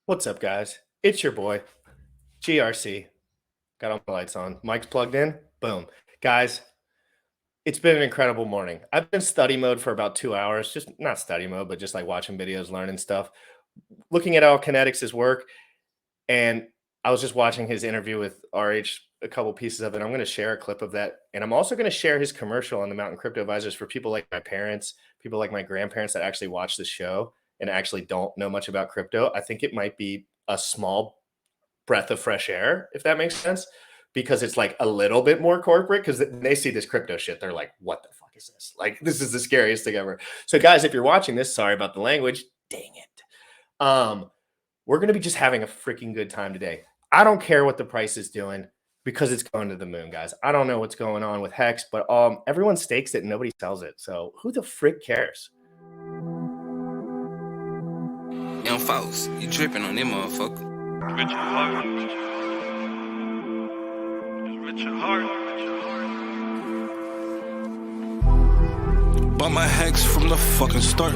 What's up, guys? It's your boy, GRC. Got all my lights on. Mic's plugged in. Boom. Guys, it's been an incredible morning. I've been study mode for about 2 hours. Just not study mode, but just like watching videos, learning stuff, looking at all KNTX's work. And I was just watching his interview with RH, a couple pieces of it. I'm going to share a clip of that. And I'm also going to share his commercial on the Mountain Crypto Advisors for people like my parents, people like my grandparents that actually watch the show and actually don't know much about crypto. I think it might be a small breath of fresh air, if that makes sense, because it's like a little bit more corporate, because they see this crypto shit. They're like, what the fuck is this? Like, this is the scariest thing ever. So guys, if you're watching this, sorry about the language. Dang it. We're going to be just having a freaking good time today. I don't care what the price is doing because it's going to the moon, guys. I don't know what's going on with Hex, but everyone stakes it and nobody sells it. So who the frick cares? Young folks, you tripping on them motherfucker. Richard Hart. Richard Hart. Bought my Hex from the fucking start.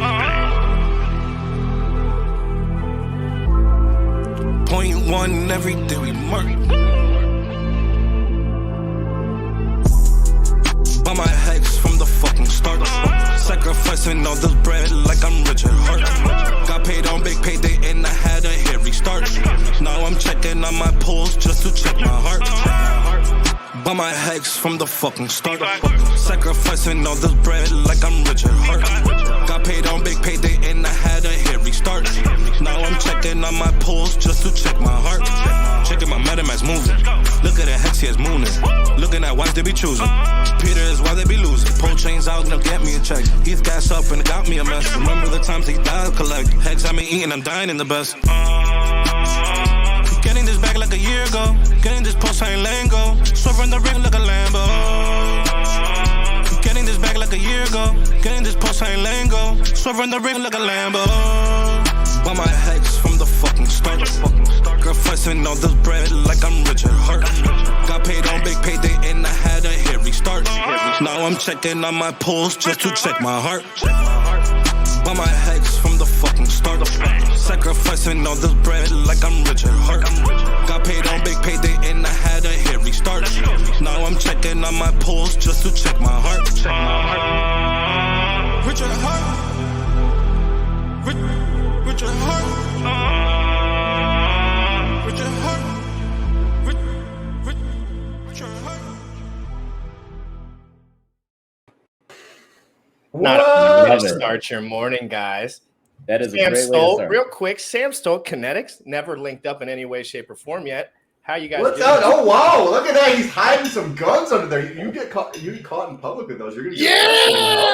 Point one every day we mark. Bought my Hex from the fucking start. Sacrificing all this bread like I'm Richard Hart. Got paid on big payday and I had a hit restart. Now I'm checking on my pulse just to check my heart. Bought my Hex from the fucking start. Sacrificing all this bread like I'm Richard Hart. Got paid on big payday and I had a hit restart. Now I'm checking on my pulse just to check my heart. Checking my MetaMask moving. Look at the Hex, he is mooning. Looking at wives they be choosing. Peter is why they be losing. Pull chains out, now get me a check. Heath gas up and it got me a mess. Remember the times he died, collect. Hex, I been eating, I'm dying in the best. Getting this back like a year ago. Getting this post, I ain't letting go. Swerving the ring like a Lambo. Getting this back like a year ago. Getting this post, I ain't letting go. Swerving the ring like a Lambo. Bought my Hex from the fucking start. Sacrificing all this bread like I'm Richard Hart. Got paid on big payday and I had a hit restart. Now I'm checking on my pulse just to check my heart. Bought my Hex from the fucking start. Sacrificing all this bread like I'm Richard Hart. Got paid on big payday and I had a hit restart. Now I'm checking on my pulse just to check my heart. Richard Hart. Richard Hart. Richard Hart. Richard Hart. Not a way to start your morning, guys. That is Sam a great Stoll, way to start. real quick, Sam Stoll, KNTX, never linked up in any way, shape, or form yet. How you guys What's doing? up? Oh wow! Look at that. He's hiding some guns under there. You get caught in public with those. You're gonna Yeah!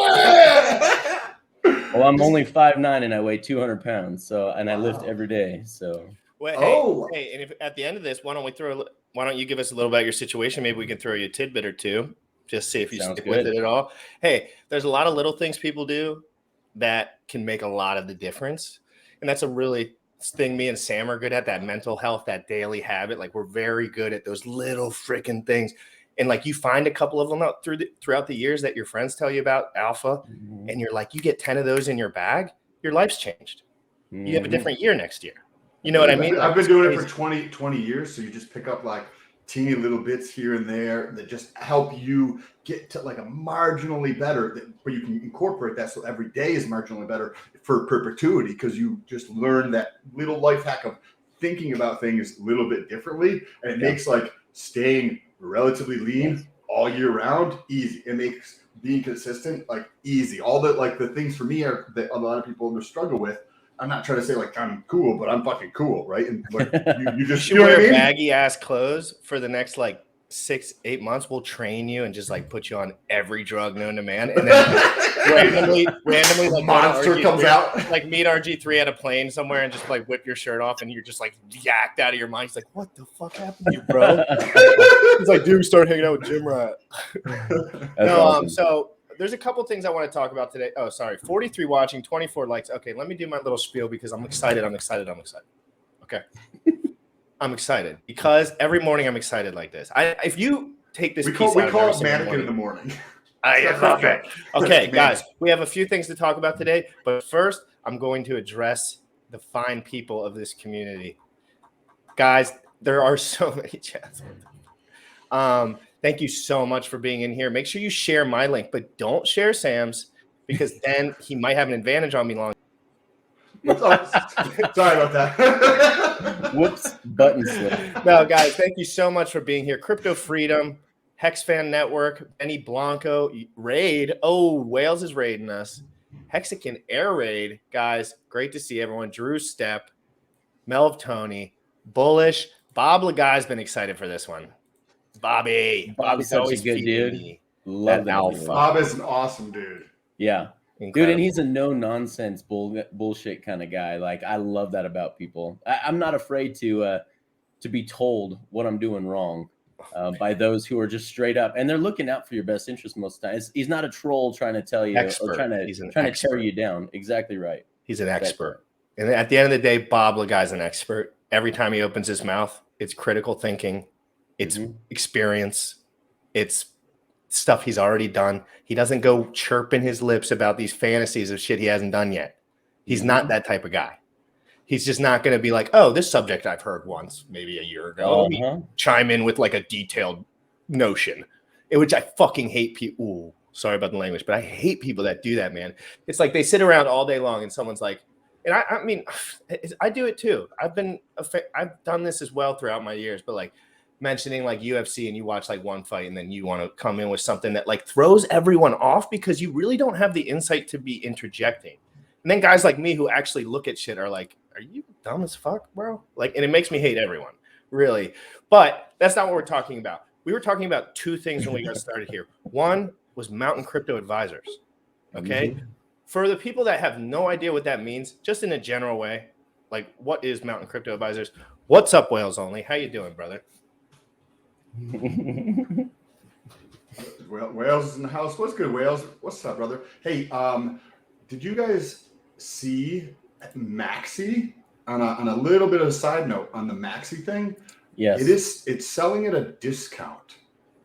Well, I'm only 5'9" and I weigh 200 pounds, so and I lift every day. So Well, hey, and if at the end of this, why don't you give us a little about your situation? Maybe we can throw you a tidbit or two. Just see if you Sounds stick good. with it at all. Hey, there's a lot of little things people do that can make a lot of the difference. And that's a really thing me and Sam are good at, that mental health, that daily habit. Like, we're very good at those little freaking things. And like, you find a couple of them out throughout the years that your friends tell you about, alpha, and you're like, you get 10 of those in your bag, your life's changed. You have a different year next year. You know what I mean? I've been doing it for 20 years. So you just pick up like teeny little bits here and there that just help you get to like a marginally better, but you can incorporate that so every day is marginally better for perpetuity, because you just learn that little life hack of thinking about things a little bit differently, and it makes like staying relatively lean all year round easy. It makes being consistent like easy. All the like the things for me are that a lot of people struggle with. I'm not trying to say like I'm cool, but I'm fucking cool, right? And like you just you know what I wear mean? baggy ass clothes for the next like 6-8 months. We'll train you and just like put you on every drug known to man, and then randomly like monster comes out, like meet RG3 at a plane somewhere and just like whip your shirt off, and you're just like yacked out of your mind. He's like, "What the fuck happened to you, bro?" He's like, "Dude, start hanging out with Jim Rat." awesome. So there's a couple things I want to talk about today. Oh, sorry. 43 watching, 24 likes. Okay, let me do my little spiel because I'm excited. Okay. I'm excited because every morning I'm excited like this. If you take this we call piece out it every single mannequin morning- in the morning. I love it. Okay, Man. guys, we have a few things to talk about today, but first I'm going to address the fine people of this community. Guys, there are so many chats. Thank you so much for being in here. Make sure you share my link, but don't share Sam's because then he might have an advantage on me long. Sorry about that. Whoops, button slip. No, guys, thank you so much for being here. Crypto Freedom, HexFan Network, Benny Blanco, Raid. Oh, Wales is raiding us. Hexican Air Raid. Guys, great to see everyone. Drew Step, Melv Tony, Bullish. Bob Laguy's been excited for this one. Bobby's such a always good feeding dude. me Love that that alpha. dude. Bob is an awesome dude. Yeah. Incredible. Dude, and he's a no nonsense bullshit kind of guy. Like, I love that about people. I'm not afraid to be told what I'm doing wrong by those who are just straight up, and they're looking out for your best interest most of the time. He's not a troll trying to tell you Expert. or trying to tear you down. Exactly right. He's an expert. And at the end of the day, Bob Laguy's an expert. Every time he opens his mouth, it's critical thinking, it's experience, it's stuff he's already done. He doesn't go chirping his lips about these fantasies of shit he hasn't done yet. He's not that type of guy. He's just not going to be like, oh, this subject I've heard once, maybe a year ago. Let me chime in with like a detailed notion, which I fucking hate people. Ooh, sorry about the language, but I hate people that do that, man. It's like they sit around all day long and someone's like, and I mean, I do it too. I've done this as well throughout my years, but like mentioning like UFC and you watch like one fight and then you want to come in with something that like throws everyone off because you really don't have the insight to be interjecting. And then guys like me who actually look at shit are like, are you dumb as fuck, bro? Like, and it makes me hate everyone, really. But that's not what we're talking about. We were talking about two things when we got started here. One was Mountain Crypto Advisors. Okay. For the people that have no idea what that means, just in a general way, like what is Mountain Crypto Advisors? What's up, Wales Only? How you doing, brother? Well, Wales is in the house. What's good, Wales? What's up, brother? Hey, did you guys see Maxi on a little bit of a side note on the Maxi thing? Yes. It's selling at a discount.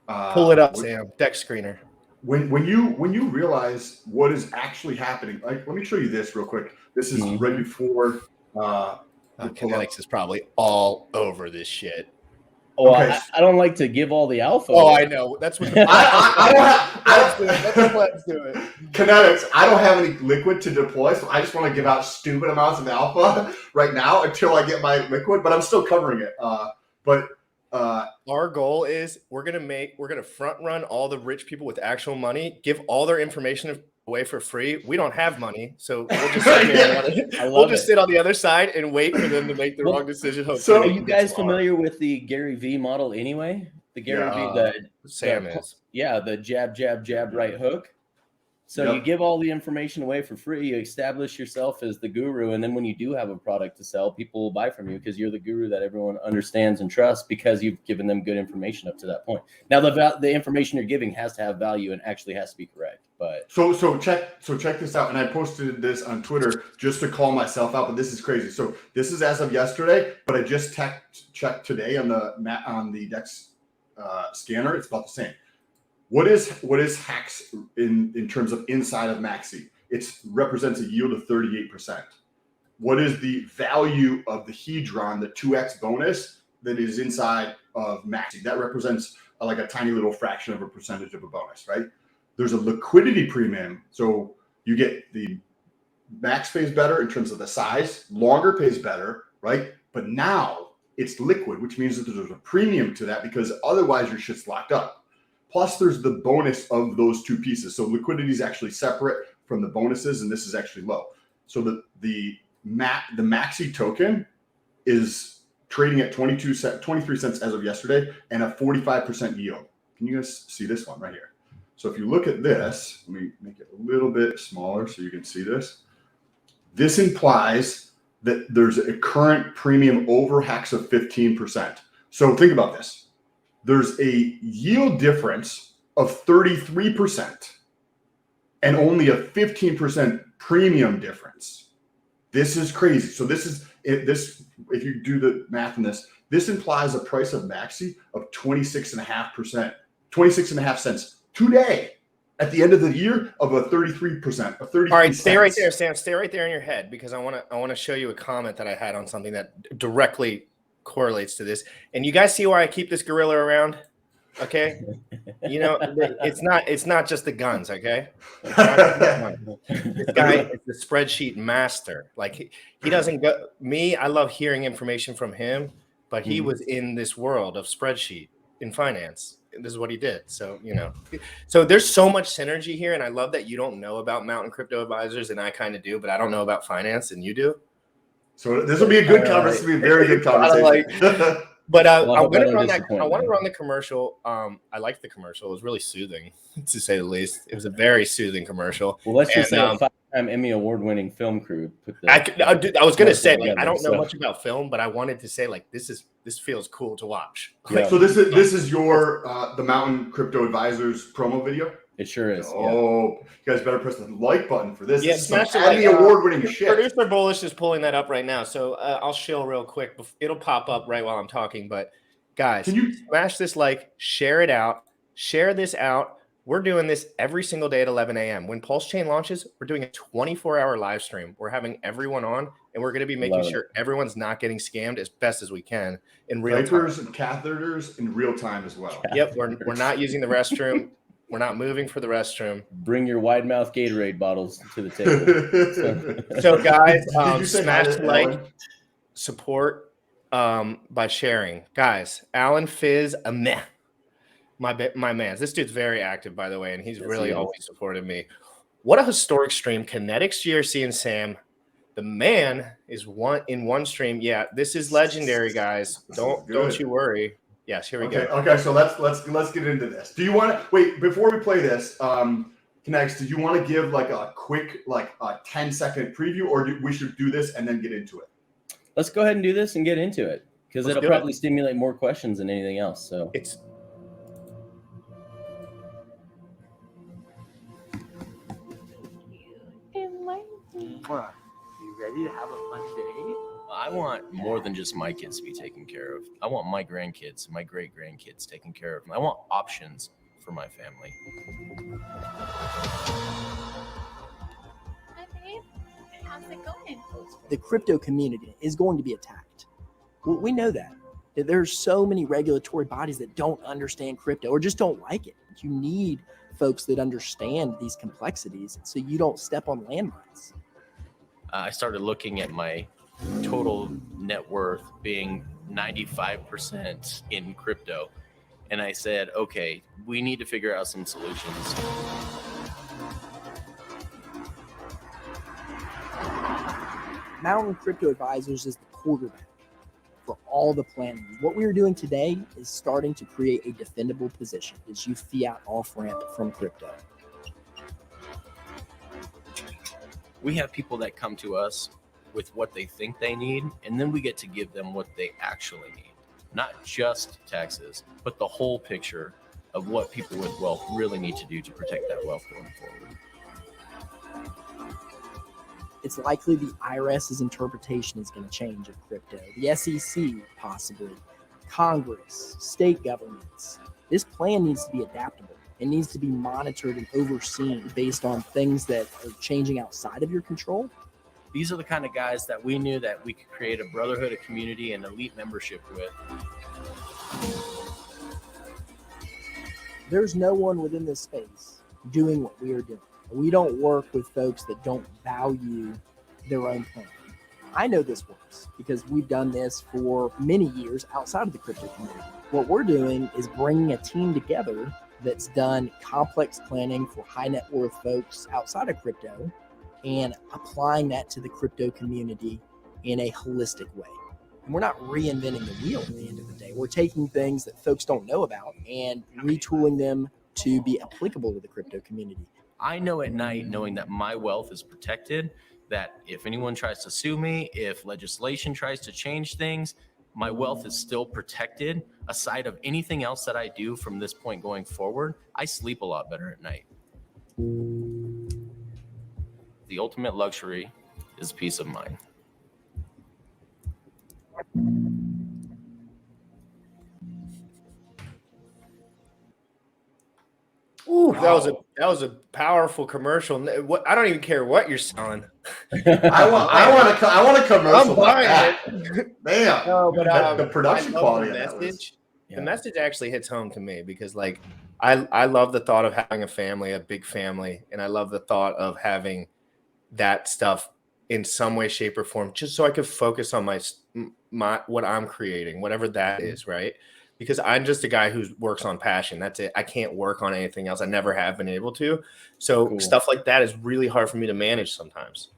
Pull it up, Sam. Deck screener. When you realize what is actually happening, like, let me show you this real quick. This is right before KNTX is probably all over this shit. Oh, okay. I don't like to give all the alpha. Oh, I know. That's what the let's do it. KNTX, I don't have any liquid to deploy, so I just want to give out stupid amounts of alpha right now until I get my liquid, but I'm still covering it. Our goal is we're gonna front run all the rich people with actual money, give all their information away for free. We don't have money, so we'll just sit on the other side and wait for them to make the wrong decision. So are you guys familiar with the Gary V model anyway? The Gary V, Sam is. Yeah, the jab, jab, jab, right hook. So you give all the information away for free. You establish yourself as the guru. And then when you do have a product to sell, people will buy from you because you're the guru that everyone understands and trusts because you've given them good information up to that point. Now, the information you're giving has to have value and actually has to be correct. But so check this out. And I posted this on Twitter just to call myself out, but this is crazy. So this is as of yesterday, but I just checked today on the DEX scanner. It's about the same. What is Hex in terms of inside of Maxi? It represents a yield of 38%. What is the value of the Hedron, the 2x bonus that is inside of Maxi? That represents like a tiny little fraction of a percentage of a bonus, right? There's a liquidity premium. So you get the max pays better in terms of the size, longer pays better, right? But now it's liquid, which means that there's a premium to that because otherwise your shit's locked up. Plus, there's the bonus of those two pieces. So liquidity is actually separate from the bonuses, and this is actually low. So the Maxi token is trading at 23 cents as of yesterday and a 45% yield. Can you guys see this one right here? So if you look at this, let me make it a little bit smaller so you can see this. This implies that there's a current premium over Hex of 15%. So think about this. There's a yield difference of 33% and only a 15% premium difference. This is crazy. So if you do the math on this implies a price of Maxi of 26.5 cents today. at the end of the year of a 33%, a 33 All right, stay right cents. there, Sam. Stay right there in your head because I want to show you a comment that I had on something that directly correlates to this. And you guys see why I keep this gorilla around? Okay, you know it's not just the guns. Okay, it's not just the guns. This guy is the spreadsheet master. Like he doesn't go. Me, I love hearing information from him, but he was in this world of spreadsheet in finance. This is what he did. So so there's so much synergy here, and I love that you don't know about Mountain Crypto Advisors, and I kind of do, but I don't know about finance, and you do. So this will be a good conversation. This will be a very good conversation. But I Well, I hope want I to don't run that. disappoint I want to you. run the commercial. I liked the commercial. It was really soothing, to say the least. It was a very soothing commercial. Well, let's just And, say a 5-time Emmy award-winning film crew put the. I was gonna say, like, together, I don't know so- much about film, but I wanted to say, like, this feels cool to watch. Yeah. So this is your the Mountain Crypto Advisors promo video. It sure is. Yeah. Oh, you guys better press the like button for this. Yeah, This is some smash the like. Emmy award-winning shit. Producer Bullish is pulling that up right now, so I'll shill real quick. It'll pop up right while I'm talking. But guys, Can you smash this like, share it out, share this out. We're doing this every single day at 11 a.m. When Pulse Chain launches, we're doing a 24-hour live stream. We're having everyone on, and we're going to be making sure everyone's not getting scammed as best as we can in real Vipers time. and catheters in real time as well? Yep, we're not using the restroom. We're not moving for the restroom. Bring your wide mouth Gatorade bottles to the table. So guys, Did you say smash hi the to like, Ellen? support by sharing. Guys, Alan Fizz, my man. This dude's very active, by the way, and he's really always supported me. What a historic stream. KNTX, GRC, and Sam. The man is in one stream. Yeah, this is legendary, guys. Don't you worry. Yes, here we go. Okay, so let's get into this. Do you want to wait before we play this? KNTX, did you want to give like a quick, like a 10-second preview, or we should do this and then get into it? Let's go ahead and do this and get into it because it'll probably stimulate more questions than anything else. So It's You ready to have a fun day? I want more than just my kids to be taken care of. I want my grandkids, my great grandkids taken care of. I want options for my family. Hi, babe. How's it going? The crypto community is going to be attacked. We know that. There's so many regulatory bodies that don't understand crypto or just don't like it. You need folks that understand these complexities so you don't step on landmines. I started looking at my total net worth being 95% in crypto. And I said, okay, we need to figure out some solutions. Mountain Crypto Advisors is the quarterback for all the planning. What we are doing today is starting to create a defendable position as you fiat off-ramp from crypto. We have people that come to us with what they think they need, and then we get to give them what they actually need. Not just taxes, but the whole picture of what people with wealth really need to do to protect that wealth going forward. It's likely the IRS's interpretation is going to change of crypto. The SEC, possibly, Congress, state governments. This plan needs to be adaptable. It needs to be monitored and overseen based on things that are changing outside of your control. These are the kind of guys that we knew that we could create a brotherhood, a community, and elite membership with. There's no one within this space doing what we are doing. We don't work with folks that don't value their own plan. I know this works because we've done this for many years outside of the crypto community. What we're doing is bringing a team together that's done complex planning for high net worth folks outside of crypto and applying that to the crypto community in a holistic way. And we're not reinventing the wheel at the end of the day. We're taking things that folks don't know about and retooling them to be applicable to the crypto community. I know at night, knowing that my wealth is protected, that if anyone tries to sue me, if legislation tries to change things, my wealth is still protected. Aside of anything else that I do from this point going forward, I sleep a lot better at night. The ultimate luxury is peace of mind. Ooh, that was a powerful commercial. What, I don't even care what you're selling. I want a commercial I'm like buying that. it. Man, No, but the production I love quality the of that was. message. Yeah. The message actually hits home to me because, like, I love the thought of having a family, a big family, and I love the thought of having that stuff in some way, shape, or form, just so I could focus on my what I'm creating, whatever that is, right? Because I'm just a guy who works on passion. That's it. I can't work on anything else. I never have been able to. So Cool. stuff like that is really hard for me to manage sometimes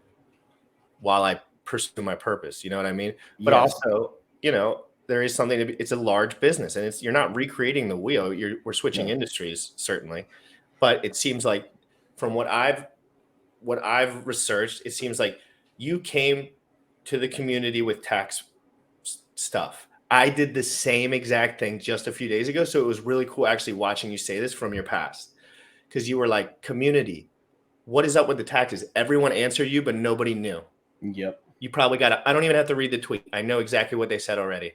while I pursue my purpose. You know what I mean? But Yes. also, you know, there is something to be, it's a large business, and you're not recreating the wheel. We're switching industries, certainly. But it seems like from what I've researched, it seems like you came to the community with tax stuff. I did the same exact thing just a few days ago. So it was really cool actually watching you say this from your past, because you were like, community, what is up with the taxes? Everyone answered you, but nobody knew. Yep. You probably I don't even have to read the tweet. I know exactly what they said already.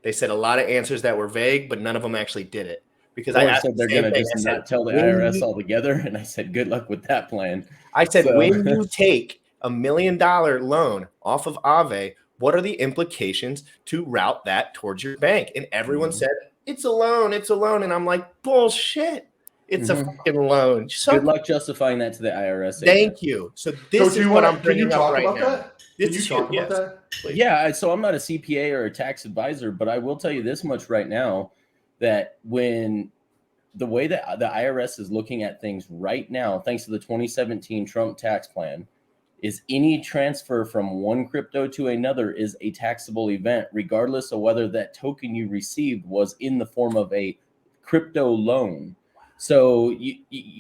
They said a lot of answers that were vague, but none of them actually did it. Because I Or asked said the they're same going to thing. just I not said, tell the IRS altogether. And I said, good luck with that plan. I said, So- when you take $1 million loan off of Aave, what are the implications to route that towards your bank? And everyone said, it's a loan, it's a loan. And I'm like, bullshit. It's a fucking loan. Good luck justifying that to the IRS. Thank you. So this do is you what want? I'm Can you bringing up talk right about now. that? This Can you is talk huge. about Yes, that? please. Yeah, so I'm not a CPA or a tax advisor, but I will tell you this much right now, that when the way that the IRS is looking at things right now, thanks to the 2017 Trump tax plan, is any transfer from one crypto to another is a taxable event, regardless of whether that token you received was in the form of a crypto loan. So,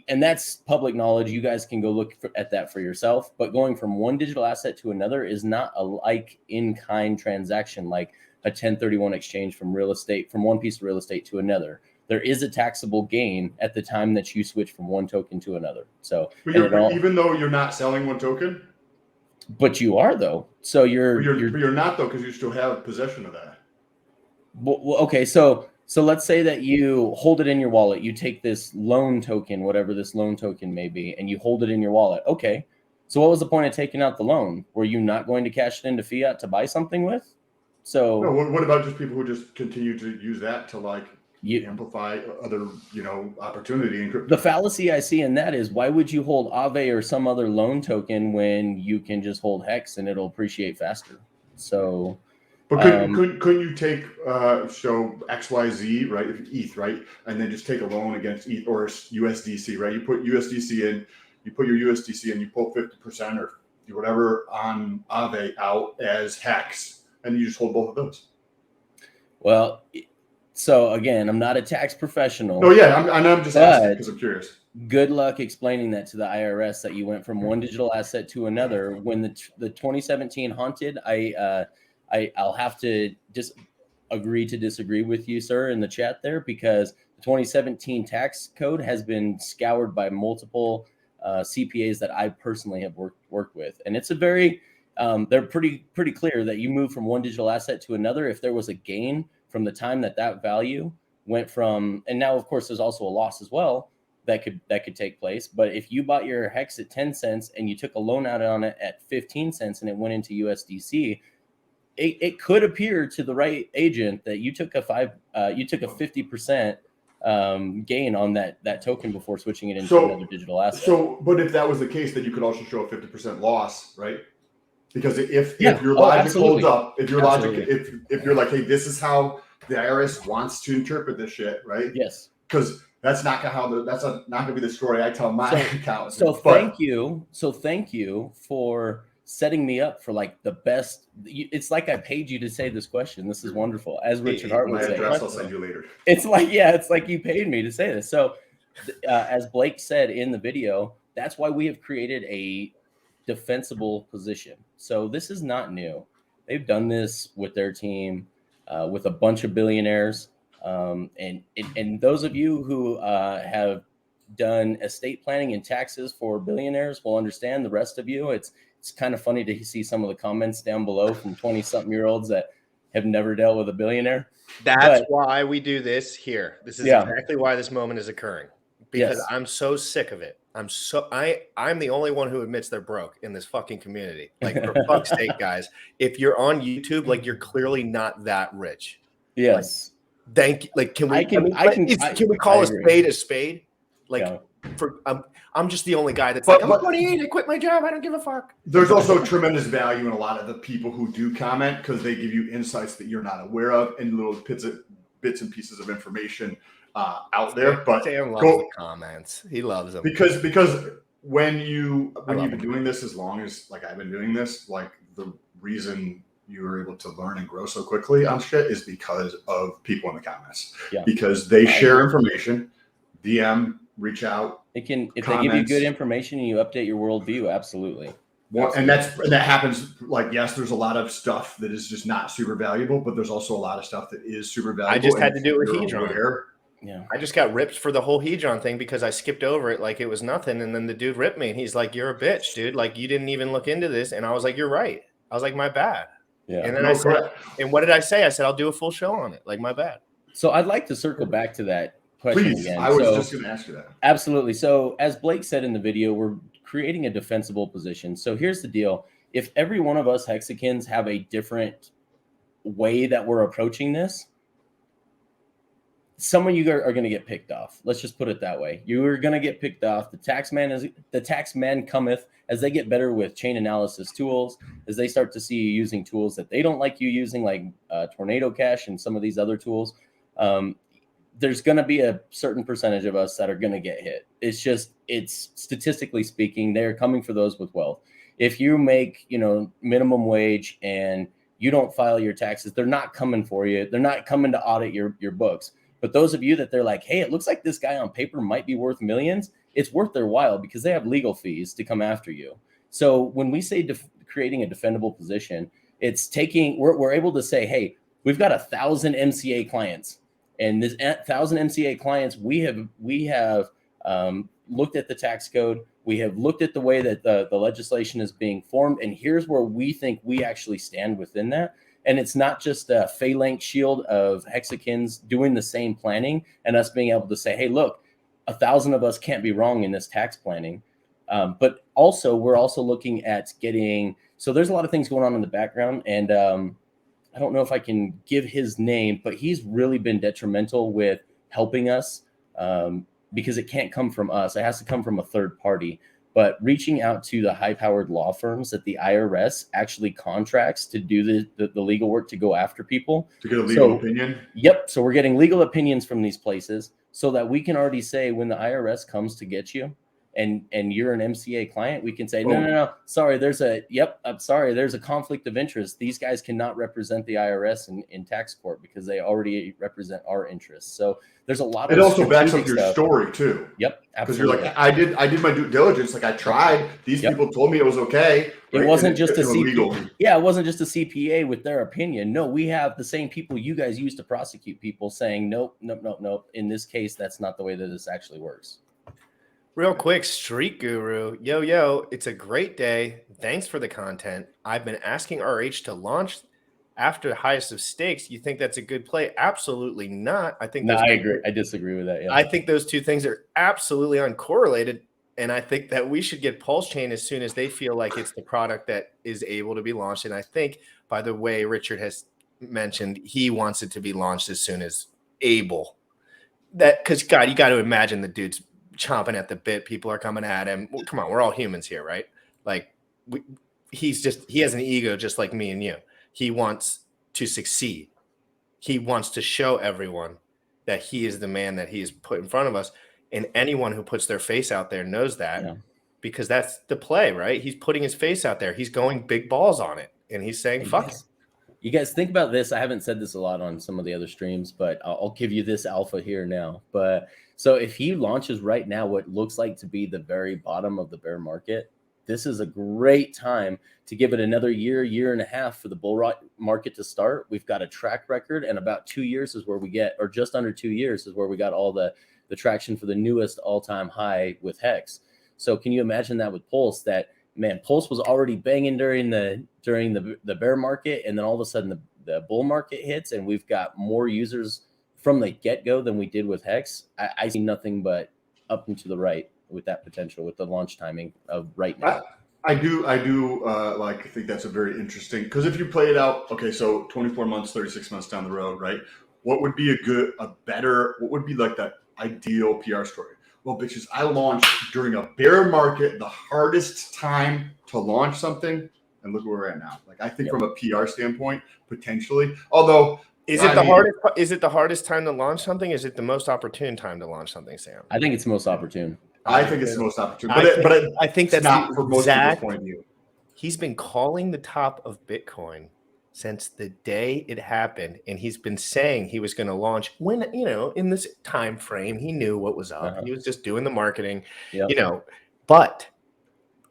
and that's public knowledge. You guys can go look at that for yourself. But going from one digital asset to another is not a like in-kind transaction, like a 1031 exchange from real estate, from one piece of real estate to another. There is a taxable gain at the time that you switch from one token to another. So, Even though you're not selling one token, but you are though. So you're not though, because you still have possession of that. Well, okay, so let's say that you hold it in your wallet. You take this loan token, whatever this loan token may be, and you hold it in your wallet. Okay, so what was the point of taking out the loan? Were you not going to cash it into fiat to buy something with? So no, what about just people who just continue to use that to like amplify other, opportunity in crypto? The fallacy I see in that is, why would you hold Aave or some other loan token when you can just hold Hex and it'll appreciate faster? So, but couldn't you take so XYZ, right? If ETH, right, and then just take a loan against ETH or USDC, right? You put USDC in, you put your USDC in, you pull 50% or whatever on Aave out as Hex, and you just hold both of those. Well, so again, I'm not a tax professional. Oh yeah, I'm just asking because I'm curious. Good luck explaining that to the IRS, that you went from one digital asset to another. When the 2017 haunted, I'll have to just agree to disagree with you, sir, in the chat there, because the 2017 tax code has been scoured by multiple CPAs that I personally have worked with, and it's a very they're pretty clear that you move from one digital asset to another. If there was a gain from the time that value went from, and now of course there's also a loss as well that could take place. But if you bought your Hex at 10 cents and you took a loan out on it at 15 cents and it went into USDC, it could appear to the right agent that you took a 50% gain on that token before switching it into another digital asset. So, but if that was the case, then you could also show a 50% loss, right? Because if your logic holds up, if your logic, if you're like, hey, this is how the IRS wants to interpret this shit, right? Yes. Because that's not gonna be the story I tell my accountants. Thank you for setting me up for like the best. It's like I paid you to say this question. This is wonderful. As Richard Hart would say. Address I'll send you later. It's like you paid me to say this. So as Blake said in the video, that's why we have created a defensible position. So this is not new. They've done this with their team, with a bunch of billionaires. And those of you who have done estate planning and taxes for billionaires will understand. The rest of you, it's kind of funny to see some of the comments down below from 20-something-year-olds that have never dealt with a billionaire. That's why we do this here. This is exactly why this moment is occurring. because Yes. I'm so sick of it. I'm the only one who admits they're broke in this fucking community. Like, for fuck's sake, guys, if you're on YouTube, like, you're clearly not that rich. Yes. Thank you. Like, can we? I can Can we call a agree. spade a spade? Like, Yeah. for I'm just the only guy that's But- like, but- I'm 28. I quit my job. I don't give a fuck. There's also tremendous value in a lot of the people who do comment because they give you insights that you're not aware of and little bits and pieces of information out there. But Sam loves go- the comments. He loves them. because when you've been doing this as long as like I've been doing this, like the reason you were able to learn and grow so quickly on shit is because of people in the comments. Yeah. Because they share information, DM, reach out. If they give you Comments. good information and you update your worldview, absolutely. And that happens. Like, yes, there's a lot of stuff that is just not super valuable, but there's also a lot of stuff that is super valuable. I just had and to do it with you're Hedron. aware- Yeah. I just got ripped for the whole Hedron thing because I skipped over it like it was nothing. And then the dude ripped me and he's like, "You're a bitch, dude. Like, you didn't even look into this." And I was like, "You're right." I was like, "My bad." Yeah. And then No, I said, correct. and what did I say? I said, "I'll do a full show on it." Like, my bad. So I'd like to circle back to that question Please, again. I was So- just going to ask you that. Absolutely. So as Blake said in the video, we're creating a defensible position. So here's the deal. If every one of us Hexicans have a different way that we're approaching this, some of you are going to get picked off. Let's just put it that way. You are going to get picked off. The tax man cometh as they get better with chain analysis tools, as they start to see you using tools that they don't like you using, like Tornado Cash and some of these other tools. There's going to be a certain percentage of us that are going to get hit. It's statistically speaking, they're coming for those with wealth. If you make, minimum wage and you don't file your taxes, they're not coming for you. They're not coming to audit your books. But those of you that they're like, hey, it looks like this guy on paper might be worth millions, it's worth their while because they have legal fees to come after you. So when we say creating a defendable position, it's we're able to say, hey, we've got 1,000 MCA clients. And this 1,000 MCA clients, we have looked at the tax code. We have looked at the way that the legislation is being formed. And here's where we think we actually stand within that. And it's not just a phalanx shield of Hexicans doing the same planning and us being able to say, hey, look, 1,000 of us can't be wrong in this tax planning. But also, we're also looking at so there's a lot of things going on in the background. And I don't know if I can give his name, but he's really been detrimental with helping us because it can't come from us. It has to come from a third party. But reaching out to the high-powered law firms that the IRS actually contracts to do the legal work to go after people. To get a legal opinion? Yep. So we're getting legal opinions from these places so that we can already say when the IRS comes to get you and you're an MCA client, we can say, no, sorry, there's a conflict of interest. These guys cannot represent the IRS in tax court because they already represent our interests. So there's a lot of it also backs up your stuff. Story too. Yep, because you're absolutely. like, I did my due diligence. Like I tried. These people told me it was okay. It right? wasn't And just a it's illegal. CPA. Yeah, it wasn't just a CPA with their opinion. No, we have the same people you guys use to prosecute people saying, nope. In this case, that's not the way that this actually works. Real quick, Street Guru. Yo, it's a great day. Thanks for the content. I've been asking RH to launch after the highest of stakes. You think that's a good play? Absolutely not. I think I agree. I disagree with that. Yeah. I think those two things are absolutely uncorrelated. And I think that we should get Pulse Chain as soon as they feel like it's the product that is able to be launched. And I think, by the way, Richard has mentioned he wants it to be launched as soon as able. Because, God, you got to imagine the dude's chomping at the bit. People are coming at him. Well, come on, we're all humans here, right? Like, he has an ego just like me and you. He wants to succeed. He wants to show everyone that he is the man that he has put in front of us. And anyone who puts their face out there knows that because that's the play, right? He's putting his face out there. He's going big balls on it. And he's saying, fuck it. You guys think about this. I haven't said this a lot on some of the other streams, but I'll give you this alpha here now. But so if he launches right now what looks like to be the very bottom of the bear market, this is a great time to give it another year and a half for the bull market to start. We've got a track record, and about 2 years is where we get, or just under 2 years is where we got all the traction for the newest all-time high with Hex. So can you imagine that with Pulse? That, man, Pulse was already banging during the bear market, and then all of a sudden the bull market hits, and we've got more users from the get-go than we did with Hex. I see nothing but up and to the right with that potential, with the launch timing of right now. I do like think that's a very interesting, because if you play it out, okay, so 24 months, 36 months down the road, right? What would be what would be like that ideal PR story? Well, bitches, I launched during a bear market, the hardest time to launch something, and look where we're at now. Like, I think from a PR standpoint, potentially, although Is it the hardest time to launch something? Is it the most opportune time to launch something, Sam? I think it's the most opportune. I think it's the most opportune, I think that's not for most people's point of view. He's been calling the top of Bitcoin since the day it happened, and he's been saying he was going to launch when, in this time frame, he knew what was up. He was just doing the marketing, but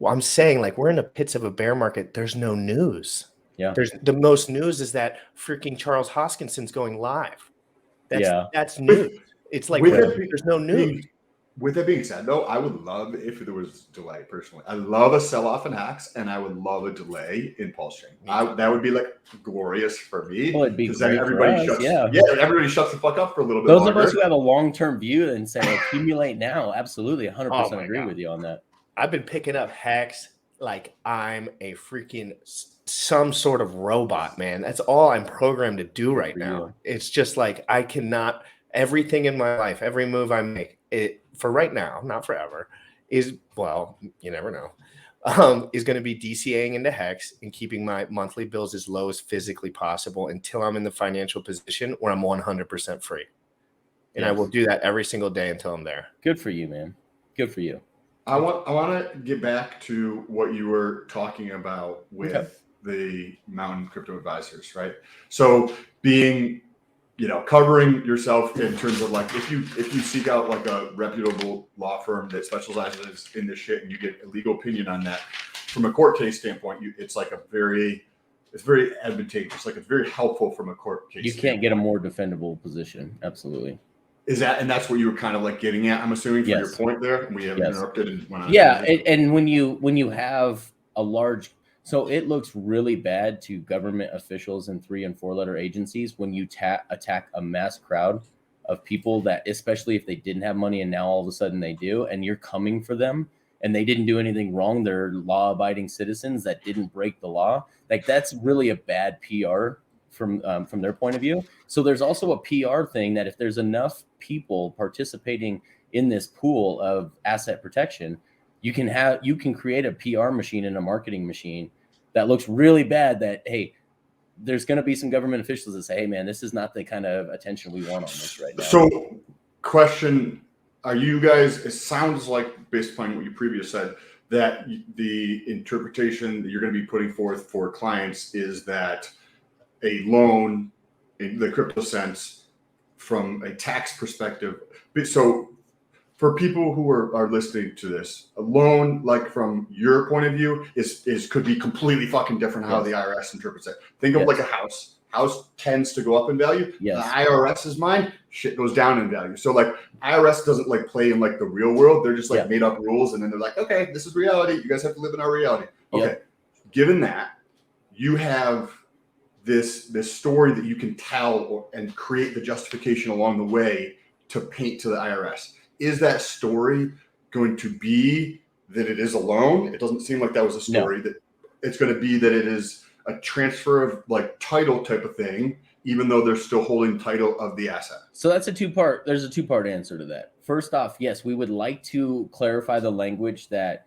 I'm saying, like, we're in the pits of a bear market. There's no news. Yeah. The most news is that freaking Charles Hoskinson's going live. That's news. It's like there's no news. With that being said, though, I would love if there was delay. Personally, I love a sell-off in Hacks, and I would love a delay in Pulse Chain. That would be like glorious for me. Well, it'd be great then everybody for us, everybody shuts the fuck up for a little bit. Those longer. of us who have a long-term view and say accumulate now, absolutely, 100% agree with you on that. I've been picking up Hacks like I'm a freaking some sort of robot, man. That's all I'm programmed to do right now. It's just like I cannot. Everything in my life, every move I make, for right now, not forever, is, well, you never know, is going to be DCAing into Hex and keeping my monthly bills as low as physically possible until I'm in the financial position where I'm 100% free. And I will do that every single day until I'm there. Good for you, man. Good for you. I want to get back to what you were talking about with the Mountain Crypto Advisors, right? So being, covering yourself in terms of, like, if you seek out like a reputable law firm that specializes in this shit and you get a legal opinion on that, from a court case standpoint, it's very advantageous. Like, it's very helpful from a court case. You can't get a more defendable position. Absolutely. And that's what you were kind of like getting at, I'm assuming, from your point there. We have interrupted and went on. Yeah, and when you have a large, so it looks really bad to government officials and 3- and 4-letter agencies when you attack a mass crowd of people that, especially if they didn't have money and now all of a sudden they do, and you're coming for them and they didn't do anything wrong. They're law-abiding citizens that didn't break the law. Like, that's really a bad PR from their point of view. So there's also a PR thing that if there's enough people participating in this pool of asset protection, you can create a PR machine and a marketing machine that looks really bad that, hey, there's going to be some government officials that say, hey, man, this is not the kind of attention we want on this right now. So question, are you guys, it sounds like, based upon what you previously said, that the interpretation that you're going to be putting forth for clients is that a loan in the crypto sense from a tax perspective. So for people who are listening to this, a loan, like from your point of view, is could be completely fucking different how the IRS interprets it. Think of like a house. House tends to go up in value. Yes. The IRS's mind, shit goes down in value. So like IRS doesn't like play in like the real world. They're just like made up rules, and then they're like, okay, this is reality. You guys have to live in our reality. Okay. Given that, you have this story that you can tell and create the justification along the way to paint to the IRS. Is that story going to be that it is a loan? It doesn't seem like that was a story. That it's going to be that it is a transfer of like title type of thing, even though they're still holding title of the asset. So that's there's a two-part answer to that. First off, yes, we would like to clarify the language that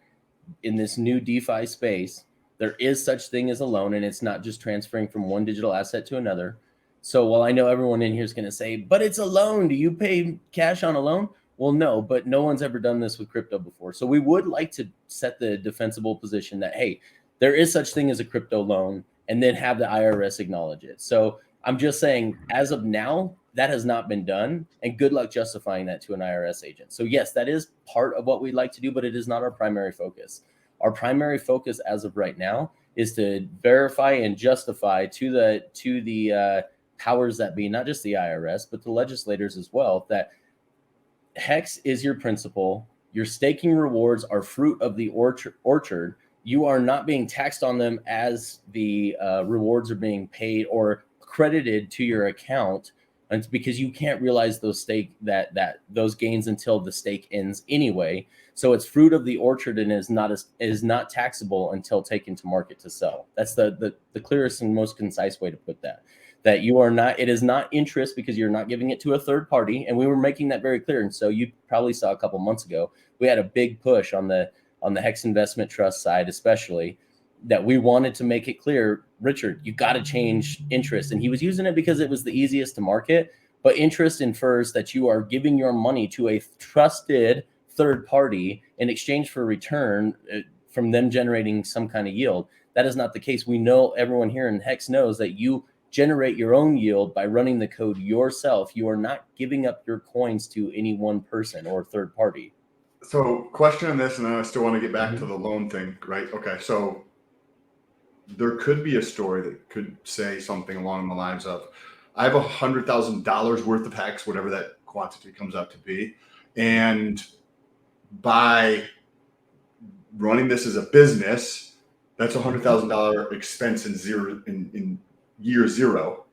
in this new DeFi space, there is such thing as a loan, and it's not just transferring from one digital asset to another. So while I know everyone in here is going to say, but it's a loan, do you pay cash on a loan? Well, no, but no one's ever done this with crypto before. So we would like to set the defensible position that, hey, there is such thing as a crypto loan, and then have the IRS acknowledge it. So I'm just saying, as of now, that has not been done, and good luck justifying that to an IRS agent. So yes, that is part of what we'd like to do, but it is not our primary focus. Our primary focus as of right now is to verify and justify to the powers that be, not just the IRS, but the legislators as well, that Hex is your principal. Your staking rewards are fruit of the orchard. You are not being taxed on them as the rewards are being paid or credited to your account. And it's because you can't realize those those gains until the stake ends anyway. So it's fruit of the orchard and is not taxable until taken to market to sell. That's the clearest and most concise way to put that. That you are not, it is not interest because you're not giving it to a third party. And we were making that very clear. And so you probably saw a couple months ago, we had a big push on the Hex Investment Trust side, especially, that we wanted to make it clear, Richard, you got to change interest. And he was using it because it was the easiest to market. But interest infers that you are giving your money to a trusted third party in exchange for return from them generating some kind of yield. That is not the case. We know, everyone here in Hex knows that you generate your own yield by running the code yourself. You are not giving up your coins to any one person or third party. So question on this, and then I still want to get back to the loan thing, right? Okay, so there could be a story that could say something along the lines of, I have $100,000 worth of Hex, whatever that quantity comes up to be. And by running this as a business, that's $100,000 expense in year zero,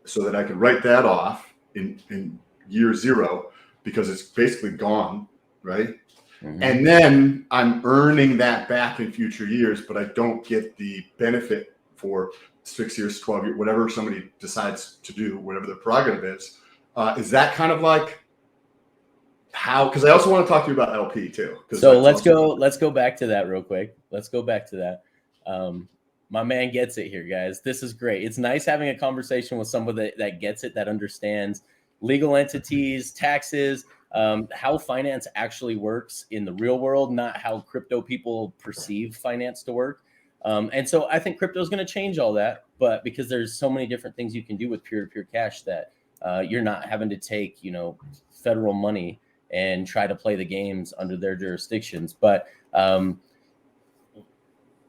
so that I can write that off in year zero because it's basically gone, right? And then I'm earning that back in future years, but I don't get the benefit for 6 years, 12 years, whatever somebody decides to do, whatever their prerogative is. Is that kind of like how? Because I also want to talk to you about LP too. So let's go back to that real quick. Let's go back to that. My man gets it here, guys. This is great. It's nice having a conversation with someone that gets it, that understands legal entities, taxes, how finance actually works in the real world, not how crypto people perceive finance to work. And so I think crypto is going to change all that, but because there's so many different things you can do with peer-to-peer cash that you're not having to take, federal money and try to play the games under their jurisdictions. But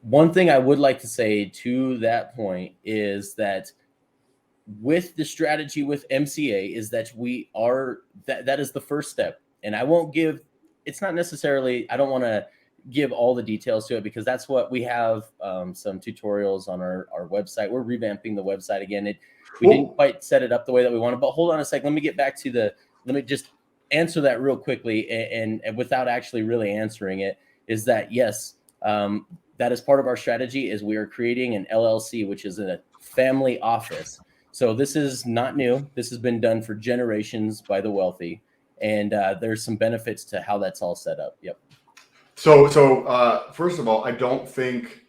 one thing I would like to say to that point is that with the strategy with MCA is that we are, that is the first step. And I won't give, it's not necessarily, I don't want to give all the details to it because that's what we have some tutorials on our website. We're revamping the website again. We didn't quite set it up the way that we wanted, but hold on a sec. Let me get back to let me just answer that real quickly. And without actually really answering it, is that yes, that is part of our strategy is we are creating an LLC, which is a family office. So this is not new. This has been done for generations by the wealthy. And there's some benefits to how that's all set up. Yep. So first of all, I don't think,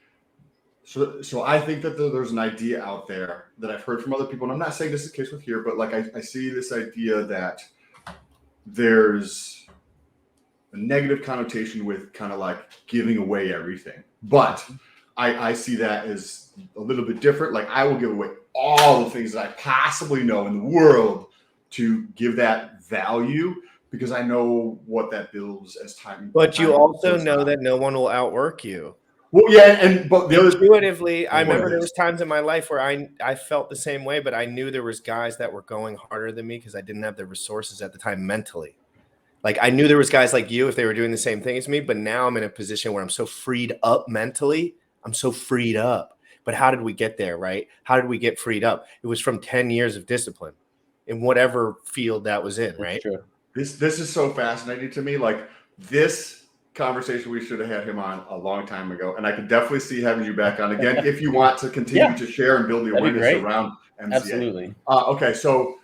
so I think that there's an idea out there that I've heard from other people, and I'm not saying this is the case with here, but like I see this idea that there's a negative connotation with kind of like giving away everything. But I see that as a little bit different. Like I will give away all the things that I possibly know in the world to give that value because I know what that builds as time. But you also know that no one will outwork you. Well, yeah, but the other intuitively, I remember there was times in my life where I felt the same way, but I knew there was guys that were going harder than me because I didn't have the resources at the time mentally. Like I knew there was guys like you if they were doing the same thing as me, but now I'm in a position where I'm so freed up mentally. I'm so freed up. But how did we get there, right? How did we get freed up? It was from 10 years of discipline in whatever field that was in, right? True. This is so fascinating to me. Like this conversation, we should have had him on a long time ago. And I could definitely see having you back on again if you want to continue to share and build the awareness around MCA. Absolutely. Okay, so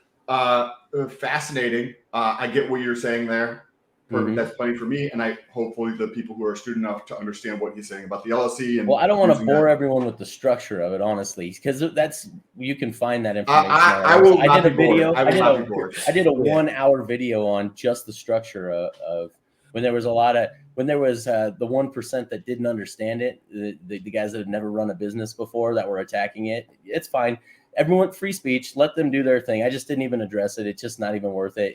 fascinating. I get what you're saying there. Perfect. That's plenty for me, and hopefully the people who are astute enough to understand what he's saying about the LLC. And I don't want to bore everyone with the structure of it, honestly, because you can find that information. I did a video. I did a 1 hour video on just the structure of when there was the 1% that didn't understand it, the guys that had never run a business before that were attacking it. It's fine. Everyone, free speech, let them do their thing. I just didn't even address it. It's just not even worth it.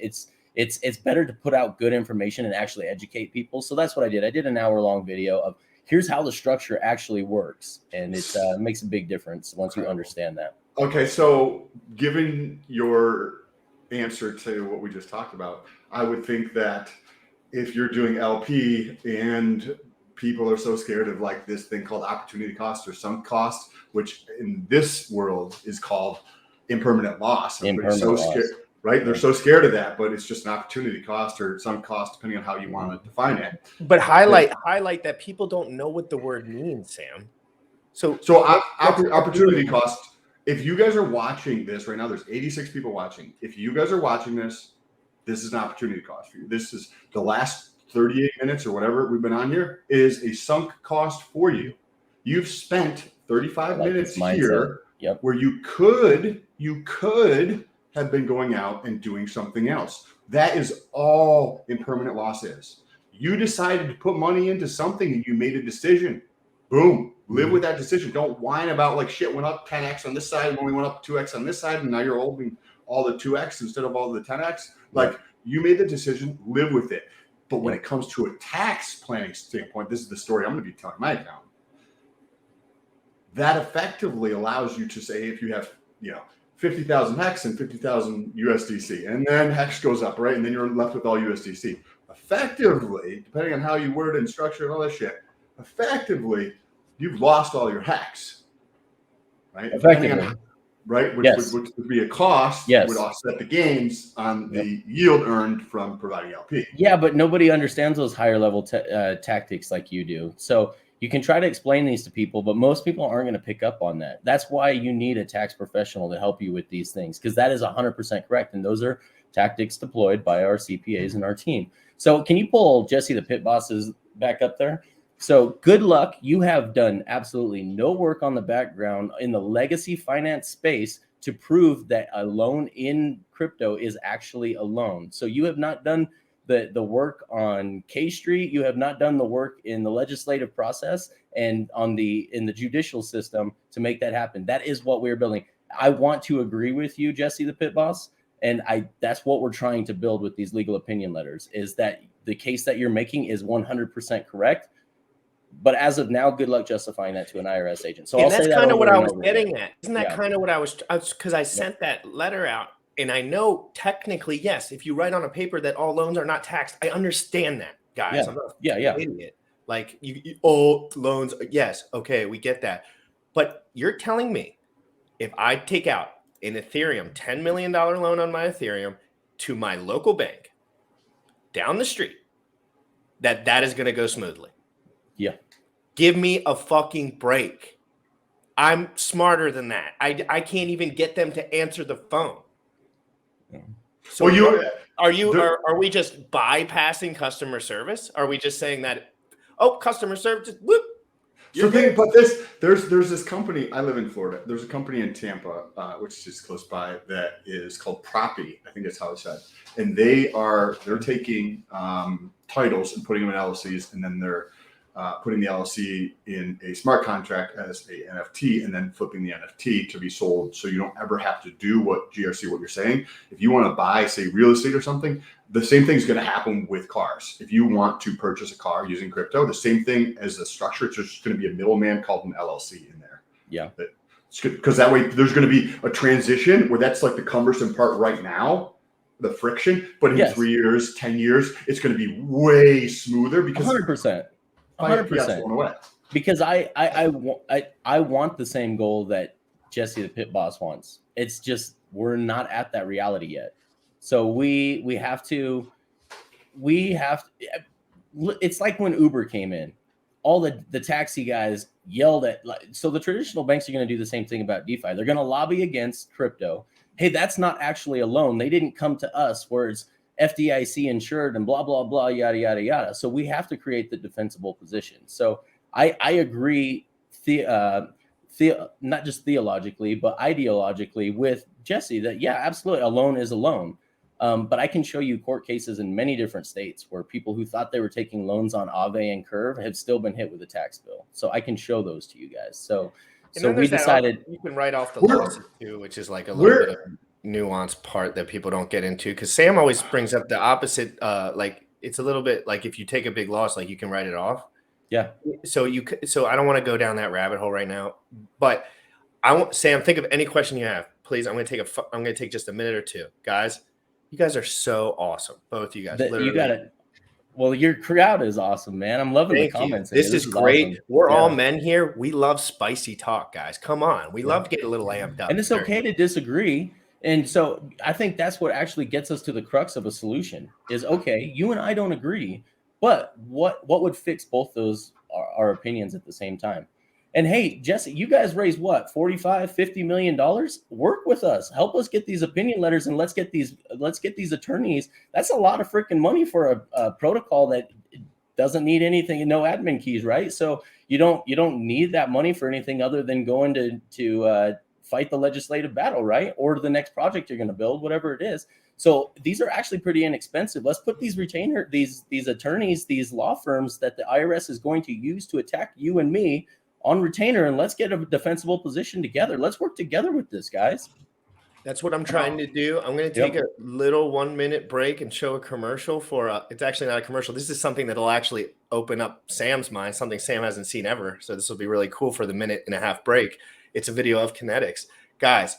It's better to put out good information and actually educate people. So that's what I did. I did an hour-long video of here's how the structure actually works. And it makes a big difference once you understand that. Okay, so given your answer to what we just talked about, I would think that if you're doing LP and people are so scared of like this thing called opportunity cost or sunk cost, which in this world is called impermanent loss. right? They're so scared of that, but it's just an opportunity cost or some cost, depending on how you want to define it. But highlight that people don't know what the word means, Sam. So opportunity cost. If you guys are watching this right now, there's 86 people watching. If you guys are watching this, this is an opportunity cost for you. This is the last 38 minutes or whatever we've been on here is a sunk cost for you. You've spent 35 minutes here where you could have been going out and doing something else. That is all impermanent loss is. You decided to put money into something and you made a decision. Boom. Live with that decision. Don't whine about like shit went up 10x on this side when we went up 2x on this side, and now you're holding all the 2x instead of all the 10x. Like you made the decision, live with it. But when it comes to a tax planning standpoint, this is the story I'm going to be telling my account. That effectively allows you to say if you have 50,000 hex and 50,000 USDC, and then hex goes up, right? And then you're left with all USDC. Effectively, depending on how you word and structure and all that shit, effectively, you've lost all your hex, right? Effectively. Right? Which would be a cost, would offset the gains on the yield earned from providing LP. Yeah, but nobody understands those higher level tactics like you do. So you can try to explain these to people, but most people aren't going to pick up on that. That's why you need a tax professional to help you with these things, because that is 100% correct. And those are tactics deployed by our CPAs and our team. So can you pull Jesse, the pit bosses, back up there? So good luck. You have done absolutely no work on the background in the legacy finance space to prove that a loan in crypto is actually a loan. So you have not done the work on K Street. You have not done the work in the legislative process and in the judicial system to make that happen. That is what we're building. I want to agree with you, Jesse, the pit boss. And that's what we're trying to build with these legal opinion letters, is that the case that you're making is 100% correct. But as of now, good luck justifying that to an IRS agent. So that's kind of what I was getting at. Isn't that kind of what I was because I sent that letter out, and I know technically, yes, if you write on a paper that all loans are not taxed, I understand that, guys. Yeah. I'm not an idiot. Like all loans, yes, okay, we get that. But you're telling me if I take out an Ethereum $10 million loan on my Ethereum to my local bank down the street, that is going to go smoothly. Yeah. Give me a fucking break. I'm smarter than that. I can't even get them to answer the phone. So are we just bypassing customer service? Are we just saying that, customer service, whoop. There's this company. I live in Florida. There's a company in Tampa, which is just close by, that is called Proppy. I think that's how it's said. And they're taking titles and putting them in LLCs, and then they're putting the LLC in a smart contract as a NFT, and then flipping the NFT to be sold. So you don't ever have to do what you're saying. If you want to buy, say, real estate or something, the same thing is going to happen with cars. If you want to purchase a car using crypto, the same thing as the structure. It's just going to be a middleman called an LLC in there. Yeah. Because that way there's going to be a transition where that's like the cumbersome part right now, the friction. But in 3 years, 10 years, it's going to be way smoother because 100%. 100%. Because I want the same goal that Jesse the pit boss wants. It's just we're not at that reality yet. So we have to. It's like when Uber came in, all the taxi guys yelled at. So the traditional banks are going to do the same thing about DeFi. They're going to lobby against crypto. Hey, that's not actually a loan. They didn't come to us where it's FDIC insured and blah, blah, blah, yada, yada, yada. So we have to create the defensible position. So I agree, not just theologically, but ideologically with Jesse that, yeah, absolutely, a loan is a loan. But I can show you court cases in many different states where people who thought they were taking loans on Aave and Curve have still been hit with a tax bill. So I can show those to you guys. So we decided you can write off the losses too, which is like a little bit of nuanced part that people don't get into, because Sam always brings up the opposite. Like it's a little bit like if you take a big loss, like you can write it off. Yeah. So I don't want to go down that rabbit hole right now, but Sam, think of any question you have, please. I'm going to take just a minute or two, guys. You guys are so awesome, both you guys. You got it. Well, your crowd is awesome, man. I'm loving the comments. This is great. Awesome. We're all men here. We love spicy talk, guys. Come on. We love to get a little amped up. And it's okay to disagree. And so I think that's what actually gets us to the crux of a solution is, okay, you and I don't agree, but what would fix both those our opinions at the same time? And hey, Jesse, you guys raised what, 45, 50 million dollars? Work with us. Help us get these opinion letters and let's get these attorneys. That's a lot of freaking money for a protocol that doesn't need anything and no admin keys, right? So you don't need that money for anything other than going to fight the legislative battle, right? Or the next project you're going to build, whatever it is. So these are actually pretty inexpensive. Let's put these these attorneys, these law firms that the IRS is going to use to attack you and me on retainer, and let's get a defensible position together. Let's work together with this, guys. That's what I'm trying to do. I'm going to take a little 1 minute break and show a commercial for it's actually not a commercial. This is something that'll actually open up Sam's mind, something Sam hasn't seen ever. So this will be really cool for the 1.5-minute break. It's a video of KNTX. Guys,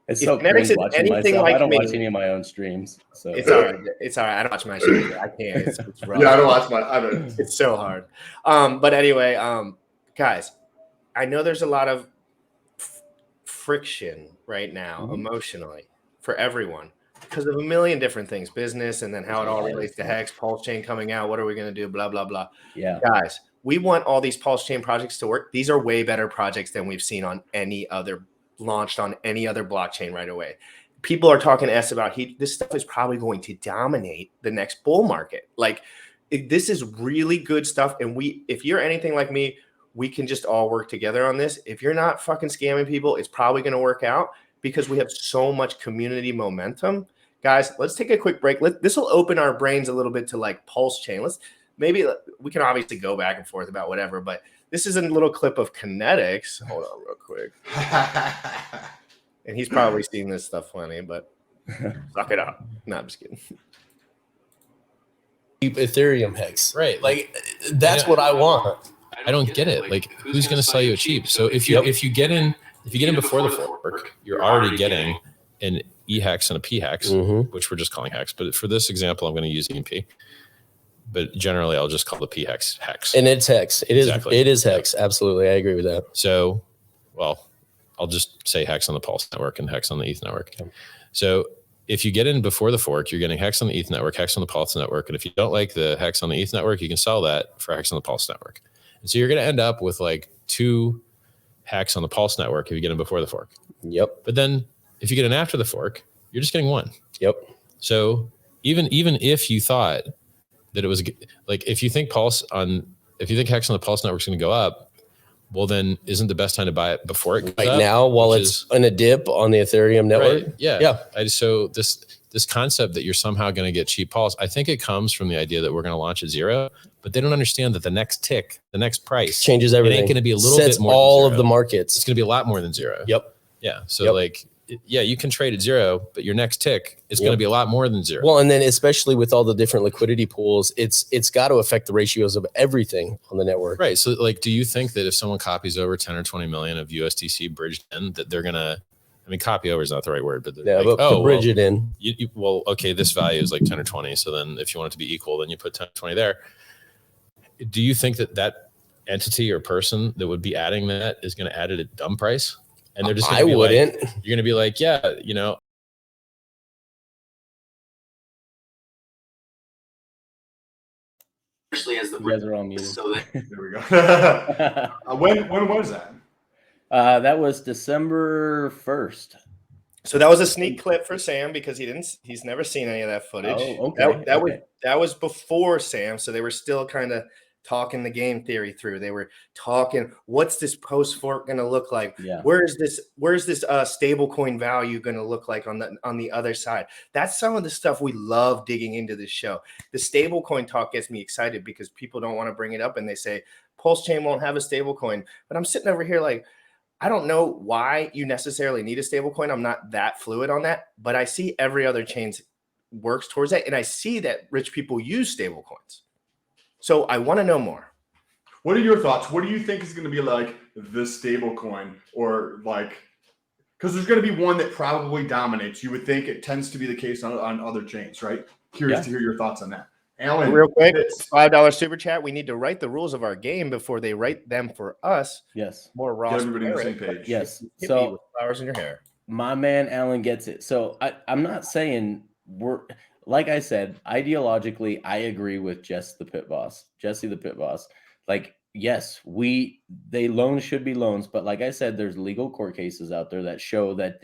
it's so cringe watching myself. I don't watch any of my own streams. So it's all right. It's all right. I don't watch my streams. I can't. It's rough. Yeah, I don't watch my. I don't. It's so hard. But anyway, guys, I know there's a lot of friction right now emotionally for everyone because of a million different things, business, and then how it all relates to Hex, Pulse Chain coming out. What are we going to do? Blah, blah, blah. Yeah. Guys, we want all these Pulse Chain projects to work. These are way better projects than we've seen on launched on any other blockchain right away. People are talking to us about this stuff is probably going to dominate the next bull market. Like this is really good stuff. And if you're anything like me, we can just all work together on this. If you're not fucking scamming people, it's probably going to work out because we have so much community momentum. Guys, let's take a quick break. This will open our brains a little bit to like Pulse Chain. Maybe we can obviously go back and forth about whatever, but this is a little clip of KNTX. Hold on real quick. And he's probably seen this stuff plenty, but suck it up. No, I'm just kidding. Ethereum Hex, right? Like that's what I want. I don't get it. Like, who's going to sell you a cheap? So if you get in before the fork, you're already getting an E-hex and a P-hex, which we're just calling hex. But for this example, I'm going to use EMP. But generally, I'll just call the P-hex hex. And it's hex. It is hex. Absolutely, I agree with that. So, well, I'll just say hex on the Pulse network and hex on the ETH network. So if you get in before the fork, you're getting hex on the ETH network, hex on the Pulse network. And if you don't like the hex on the ETH network, you can sell that for hex on the Pulse network. And so you're going to end up with like 2 hex on the Pulse network if you get in before the fork. Yep. But then if you get in after the fork, you're just getting 1. Yep. So even if you thought that it was like, if you think hex on the Pulse network is going to go up, well, then isn't the best time to buy it before it goes right up? Now, while it's in a dip on the Ethereum network? Right. Yeah. So this concept that you're somehow going to get cheap Pulse, I think it comes from the idea that we're going to launch at 0, but they don't understand that the next tick, the next price changes everything. It ain't going to be a little Sets bit more all than 0. of the markets. It's going to be a lot more than 0. Yep. Yeah. So you can trade at 0, but your next tick is going to be a lot more than 0. Well, and then especially with all the different liquidity pools, it's got to affect the ratios of everything on the network. Right. So like, do you think that if someone copies over 10 or 20 million of USDC bridged in, that they're going to, I mean, copy over is not the right word, but bridge it in. Okay, this value is like 10 or 20. So then if you want it to be equal, then you put 10 or 20 there. Do you think that entity or person that would be adding that is going to add it at dumb price? And they're just going to be wouldn't. Like, you're going to be like, yeah, you know. Especially as the you guys are on mute. So there we go. When was that? That was December 1st. So that was a sneak clip for Sam because he's never seen any of that footage. Oh, okay. That was before Sam, so they were still kind of talking the game theory through. They were talking, what's this post fork going to look like? Yeah. Where's this stable coin value going to look like on the other side? That's some of the stuff we love digging into this show. The stable coin talk gets me excited because people don't want to bring it up and they say Pulse Chain won't have a stable coin. But I'm sitting over here like, I don't know why you necessarily need a stable coin. I'm not that fluid on that, but I see every other chain works towards that. And I see that rich people use stable coins. So I want to know more. What are your thoughts? What do you think is going to be like the stable coin, or like, because there's going to be one that probably dominates. You would think it tends to be the case on other chains, right? Curious to hear your thoughts on that. Alan, real quick, $5 super chat. We need to write the rules of our game before they write them for us. Yes. More raw. Get everybody on the same page. Yes. Hit So me with flowers in your hair. My man Alan gets it. So I'm not saying we're, like I said, ideologically, I agree with Jesse the pit boss. Like, yes, loans should be loans, but like I said, there's legal court cases out there that show that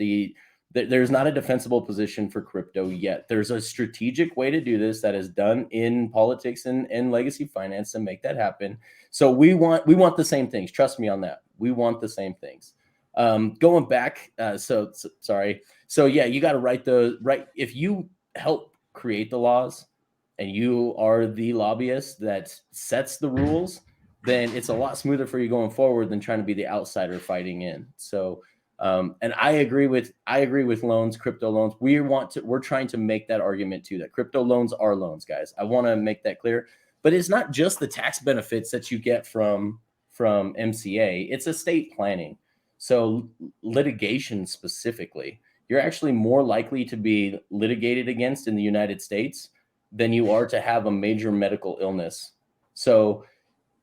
there's not a defensible position for crypto yet. There's a strategic way to do this that is done in politics and legacy finance to make that happen. So we want the same things. Trust me on that. We want the same things. Going back, sorry. So yeah, you got to write. If you help create the laws and you are the lobbyist that sets the rules, then it's a lot smoother for you going forward than trying to be the outsider fighting in. So, and I agree with loans, crypto loans. We're trying to make that argument too, that crypto loans are loans, guys. I want to make that clear, but it's not just the tax benefits that you get from MCA. It's estate planning. So litigation specifically, you're actually more likely to be litigated against in the United States than you are to have a major medical illness. So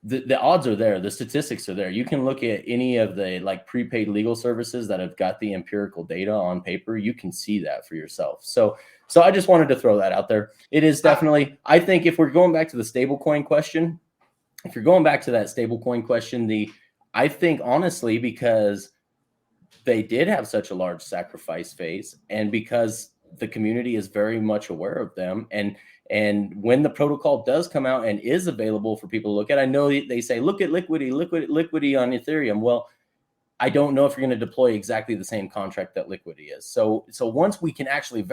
the odds are there. The statistics are there. You can look at any of the like prepaid legal services that have got the empirical data on paper. You can see that for yourself. So I just wanted to throw that out there. It is definitely, I think if we're going back to the stablecoin question, I think honestly, because they did have such a large sacrifice phase and because the community is very much aware of them. And when the protocol does come out and is available for people to look at, I know they say, look at liquidity on Ethereum. Well, I don't know if you're going to deploy exactly the same contract that liquidity is. So once we can actually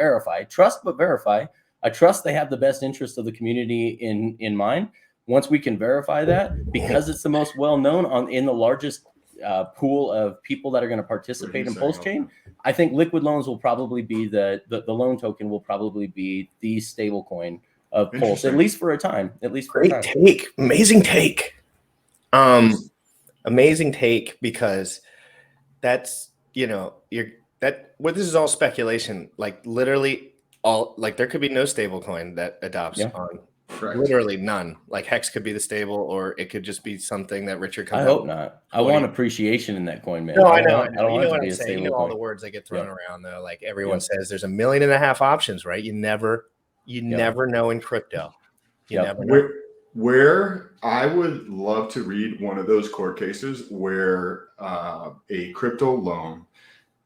trust but verify, I trust they have the best interest of the community in mind. Once we can verify that, because it's the most well-known in the largest pool of people that are going to participate in Pulse Chain, I think liquid loans will probably be the loan token will probably be the stable coin of Pulse, at least for a time. Great take. Amazing take. Amazing take, because that's, this is all speculation. Like literally there could be no stable coin that adopts on. Correct. Literally none. Like Hex could be the stable, or it could just be something that Richard comes. I hope not. I want appreciation in that coin, man. No, I know. You know what I'm saying. All the words that get thrown around though. Like everyone says, there's 1.5 million options, right? You never know in crypto. You never know. Where I would love to read one of those court cases where a crypto loan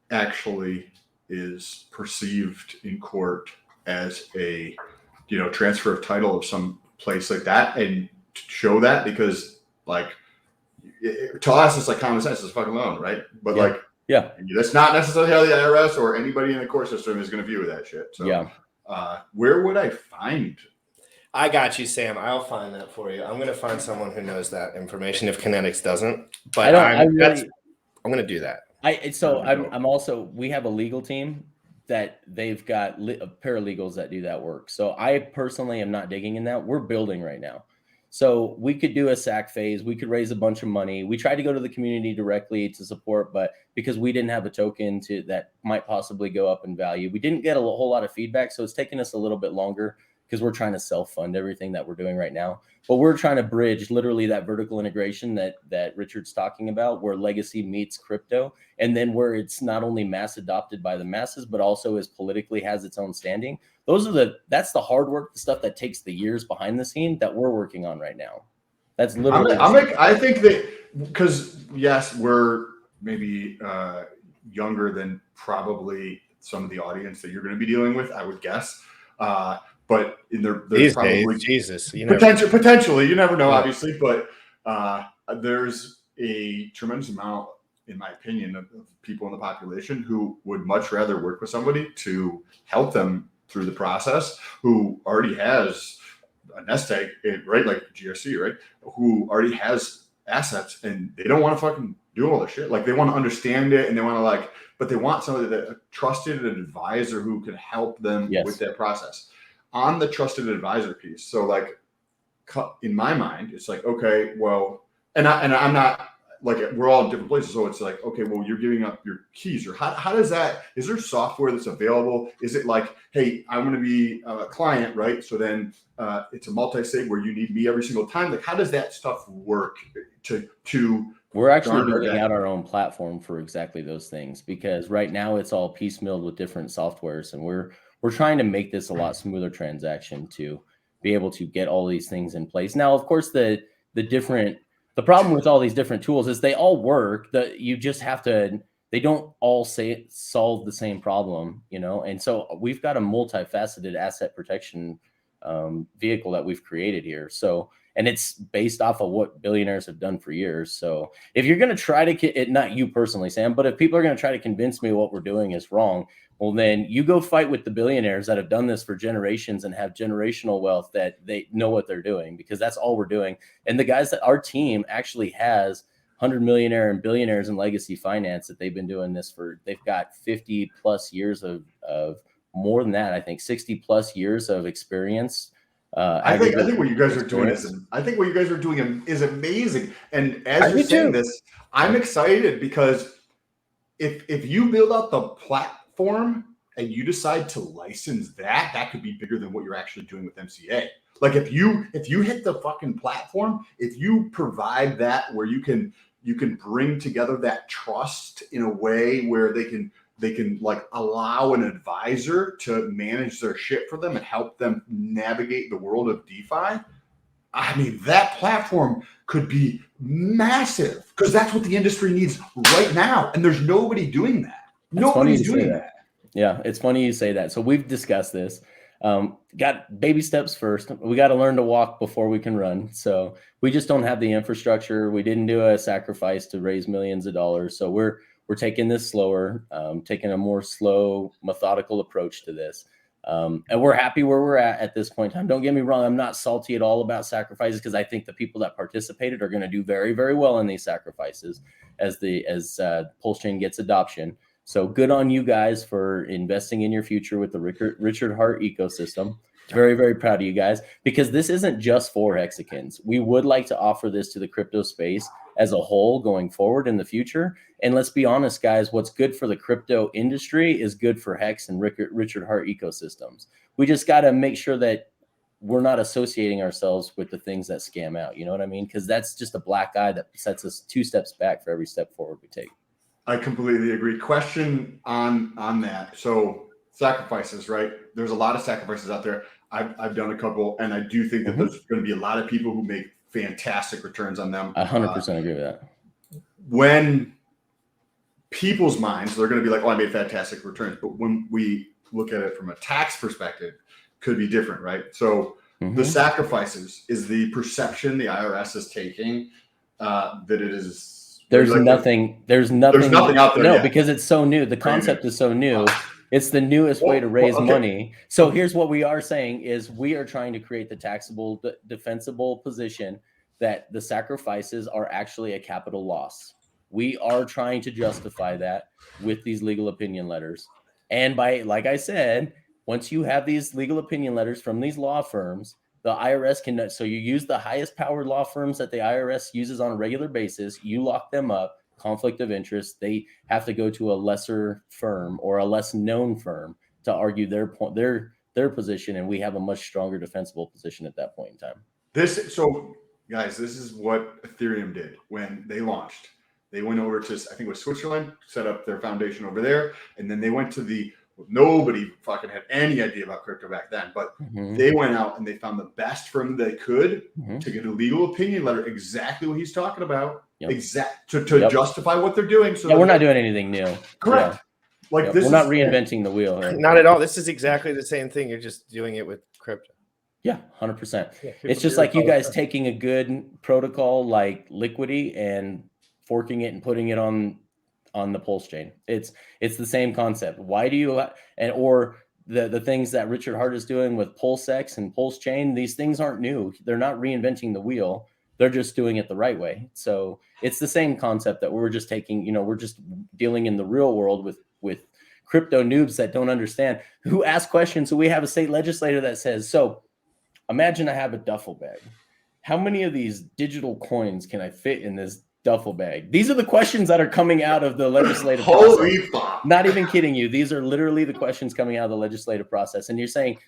actually is perceived in court as a transfer of title of some place like that, and show that, because like to us it's like common sense, it's a fucking loan, right? But that's not necessarily how the IRS or anybody in the court system is going to view that shit. So where would I find? I got you, Sam. I'll find that for you. I'm going to find someone who knows that information if KNTX doesn't. But I'm going to do that. I'm also, we have a legal team that they've got paralegals that do that work. So I personally am not digging in that. We're building right now. So we could do a SAC phase. We could raise a bunch of money. We tried to go to the community directly to support, but because we didn't have a token that might possibly go up in value, we didn't get a whole lot of feedback. So it's taken us a little bit longer because we're trying to self-fund everything that we're doing right now. But we're trying to bridge literally that vertical integration that Richard's talking about, where legacy meets crypto, and then where it's not only mass adopted by the masses, but also is politically has its own standing. That's the hard work, the stuff that takes the years behind the scene that we're working on right now. That's literally. I think that because yes, we're maybe younger than probably some of the audience that you're going to be dealing with, I would guess. But there's probably Jesus, potentially, you never know, obviously, but there's a tremendous amount, in my opinion, of people in the population who would much rather work with somebody to help them through the process, who already has a nest egg, right? Like GRC, right? Who already has assets, and they don't want to fucking do all the shit. Like they want to understand it, and they want to but they want somebody that a trusted advisor who can help them with that process. On the trusted advisor piece, so in my mind, it's like, okay, well, and I'm not like, we're all in different places, so it's like, okay, well, you're giving up your keys, or how does that? Is there software that's available? Is it like, hey, I'm going to be a client, right? So then it's a multi-sig where you need me every single time. Like, how does that stuff work to We're actually garner building that. out our own platform for exactly those things, because right now it's all piecemealed with different softwares, and we're trying to make this a lot smoother transaction to be able to get all these things in place. Now, of course, the problem with all these different tools is they all work. That you just have to. They don't all solve the same problem, you know. And so we've got a multifaceted asset protection vehicle that we've created here. So, and it's based off of what billionaires have done for years. So if you're going to try to not you personally, Sam, but if people are going to try to convince me what we're doing is wrong, well, then you go fight with the billionaires that have done this for generations and have generational wealth, that they know what they're doing, because that's all we're doing. And the guys that our team actually has 100 millionaire and billionaires in legacy finance that they've been doing this for. They've got 50 plus years of more than that. I think 60 plus years of experience. I think what you guys are doing is amazing. And as you're saying this, I'm excited, because if you build out the platform and you decide to license that, that could be bigger than what you're actually doing with MCA. Like if you hit the fucking platform, if you provide that where you can bring together that trust in a way where they can like allow an advisor to manage their shit for them and help them navigate the world of DeFi. I mean, that platform could be massive, because that's what the industry needs right now. And there's nobody doing that. Nobody's doing that. Yeah, it's funny you say that. So we've discussed this. Got baby steps first. We got to learn to walk before we can run. So we just don't have the infrastructure. We didn't do a sacrifice to raise millions of dollars. So we're taking this slower, taking a more slow, methodical approach to this. And we're happy where we're at this point in time. Don't get me wrong. I'm not salty at all about sacrifices, because I think the people that participated are going to do very, very well in these sacrifices as Pulse Chain gets adoption. So good on you guys for investing in your future with the Richard Hart ecosystem. Very, very proud of you guys, because this isn't just for Hexicans. We would like to offer this to the crypto space as a whole going forward in the future. And let's be honest, guys, what's good for the crypto industry is good for Hex and Richard Hart ecosystems. We just got to make sure that we're not associating ourselves with the things that scam out. You know what I mean? Because that's just a black eye that sets us 2 steps back for every step forward we take. I completely agree. Question on that. So sacrifices, right? There's a lot of sacrifices out there. I've done a couple, and I do think that there's going to be a lot of people who make fantastic returns on them. 100% agree with that. When people's minds, they're going to be like, oh, I made fantastic returns. But when we look at it from a tax perspective, could be different, right? So the sacrifices is the perception the IRS is taking that it is. There's nothing out there. No, yet. Because it's so new. The concept is so new. It's the newest way to raise money. So here's what we are saying is we are trying to create the taxable, defensible position that the sacrifices are actually a capital loss. We are trying to justify that with these legal opinion letters. And by, like I said, once you have these legal opinion letters from these law firms, the IRS can, so you use the highest powered law firms that the IRS uses on a regular basis, you lock them up, conflict of interest, they have to go to a lesser firm or a less known firm to argue their point, their position, and we have a much stronger defensible position at that point in time. So guys, this is what Ethereum did when they launched. They went over to, I think it was Switzerland, set up their foundation over there, and then they went to nobody fucking had any idea about crypto back then, but they went out and they found the best firm they could to get a legal opinion letter, exactly what he's talking about, to justify what they're doing. So we're not doing anything new. Correct. Yeah. Like we're not reinventing the wheel. Right? Not at all. This is exactly the same thing. You're just doing it with crypto. Yeah, 100%. It's just like you guys taking a good protocol like Liquidity and forking it and putting it on the Pulse chain. It's the same concept. Why do you or the things that Richard Hart is doing with PulseX and Pulse chain? These things aren't new. They're not reinventing the wheel. They're just doing it the right way. So it's the same concept that we're just taking. We're just dealing in the real world with crypto noobs that don't understand, who ask questions. So we have a state legislator that says, so imagine I have a duffel bag. How many of these digital coins can I fit in this duffel bag? These are the questions that are coming out of the legislative process. Not even kidding you. These are literally the questions coming out of the legislative process. And you're saying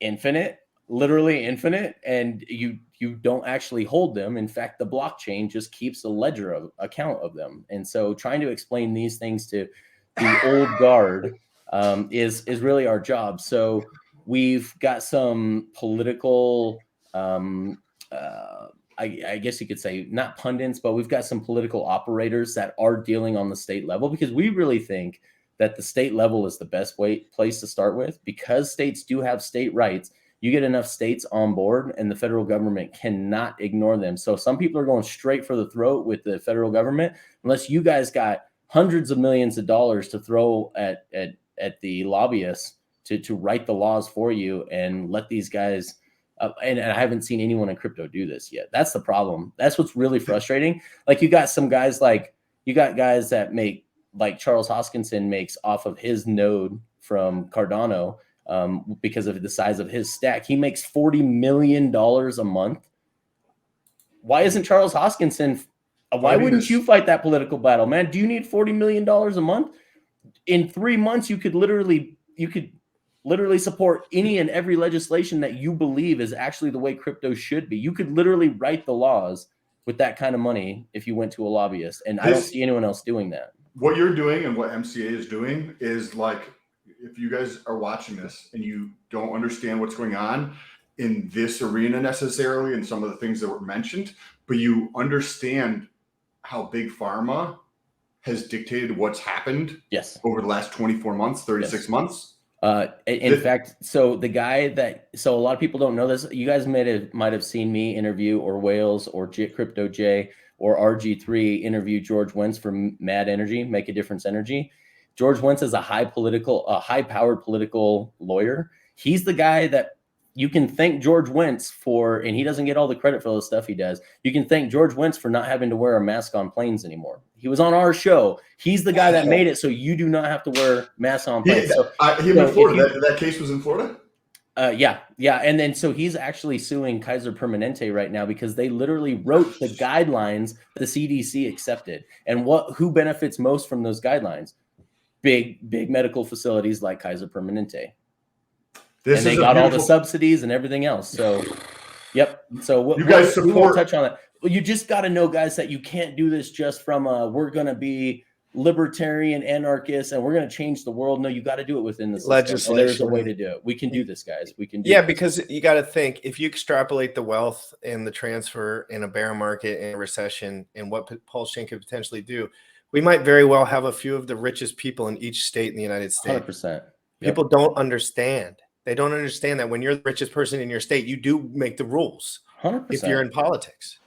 infinite, literally infinite, and you don't actually hold them. In fact, the blockchain just keeps a ledger of account of them. And so trying to explain these things to the old guard is really our job. So we've got some political I guess you could say not pundits, but we've got some political operators that are dealing on the state level, because we really think that the state level is the best place to start with, because states do have state rights. You get enough states on board and the federal government cannot ignore them. So some people are going straight for the throat with the federal government, unless you guys got hundreds of millions of dollars to throw at the lobbyists to write the laws for you and let these guys and I haven't seen anyone in crypto do this yet. That's the problem. That's what's really frustrating. Like, you got some guys, like you got guys that make, like Charles Hoskinson makes off of his node from Cardano, because of the size of his stack. He makes $40 million a month. Why isn't Charles Hoskinson? Why wouldn't you fight that political battle, man? Do you need $40 million a month? In 3 months, you could literally support any and every legislation that you believe is actually the way crypto should be. You could literally write the laws with that kind of money if you went to a lobbyist. And I don't see anyone else doing that. What you're doing and what MCA is doing is, like, if you guys are watching this and you don't understand what's going on in this arena necessarily and some of the things that were mentioned, but you understand how big pharma has dictated what's happened over the last 24 months, 36 months. In fact, so the guy so a lot of people don't know this. You guys might have seen me interview, or Wales, or Crypto J, or RG3 interview George Wentz from Mad Energy, Make a Difference Energy. George Wentz is a high-powered political lawyer. He's the guy that you can thank George Wentz for, and he doesn't get all the credit for the stuff he does. You can thank George Wentz for not having to wear a mask on planes anymore. He was on our show. He's the guy that made it so you do not have to wear masks on planes. In Florida. That case was in Florida? Yeah. And then so he's actually suing Kaiser Permanente right now because they literally wrote the guidelines the CDC accepted. And who benefits most from those guidelines? Big medical facilities like Kaiser Permanente. And they got all the subsidies and everything else. So, yep. So you guys we won't touch on that. Well, you just got to know, guys, that you can't do this just from we're going to be libertarian anarchists and we're going to change the world. No, you got to do it within the legislation. There's a way to do it. We can do this, guys. We can do this. Because you got to think, if you extrapolate the wealth and the transfer in a bear market, in a recession, and what Pulse Chain could potentially do, we might very well have a few of the richest people in each state in the United States. 100%. Yep. People don't understand. They don't understand that when you're the richest person in your state, you do make the rules. 100%. If you're in politics.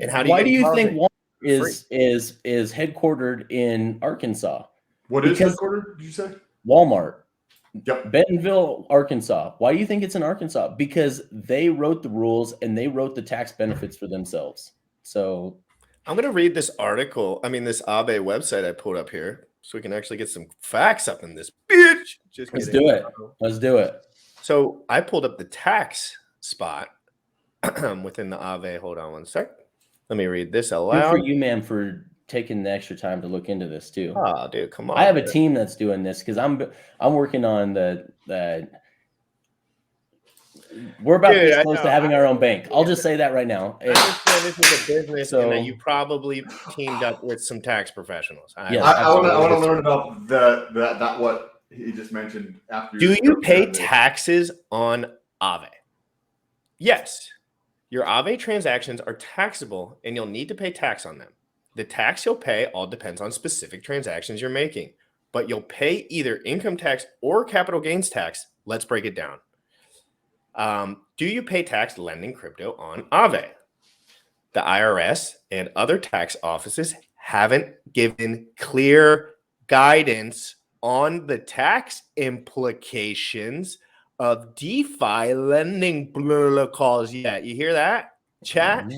And why do you think Walmart is headquartered in Arkansas? Is headquartered, did you say? Walmart. Yep. Bentonville, Arkansas. Why do you think it's in Arkansas? Because they wrote the rules and they wrote the tax benefits for themselves. So I'm going to read this article. This Abe website I pulled up here so we can actually get some facts up in this bitch. Let's do it. Let's do it. So I pulled up the tax spot within the Aave. Hold on one sec. Let me read this aloud. Good for you, man, for taking the extra time to look into this too. Oh, dude, come on. I have a team that's doing this because I'm working on the we're about this close to having our own bank. I'll just say that right now. I understand this is a business, and that you probably teamed up with some tax professionals. I want to learn about that what he just mentioned. After do you pay taxes on Aave? Yes. Your Aave transactions are taxable, and you'll need to pay tax on them. The tax you'll pay all depends on specific transactions you're making, but you'll pay either income tax or capital gains tax. Let's break it down. Do you pay tax lending crypto on Aave? The IRS and other tax offices haven't given clear guidance on the tax implications of DeFi lending protocols yet. You hear that, chat?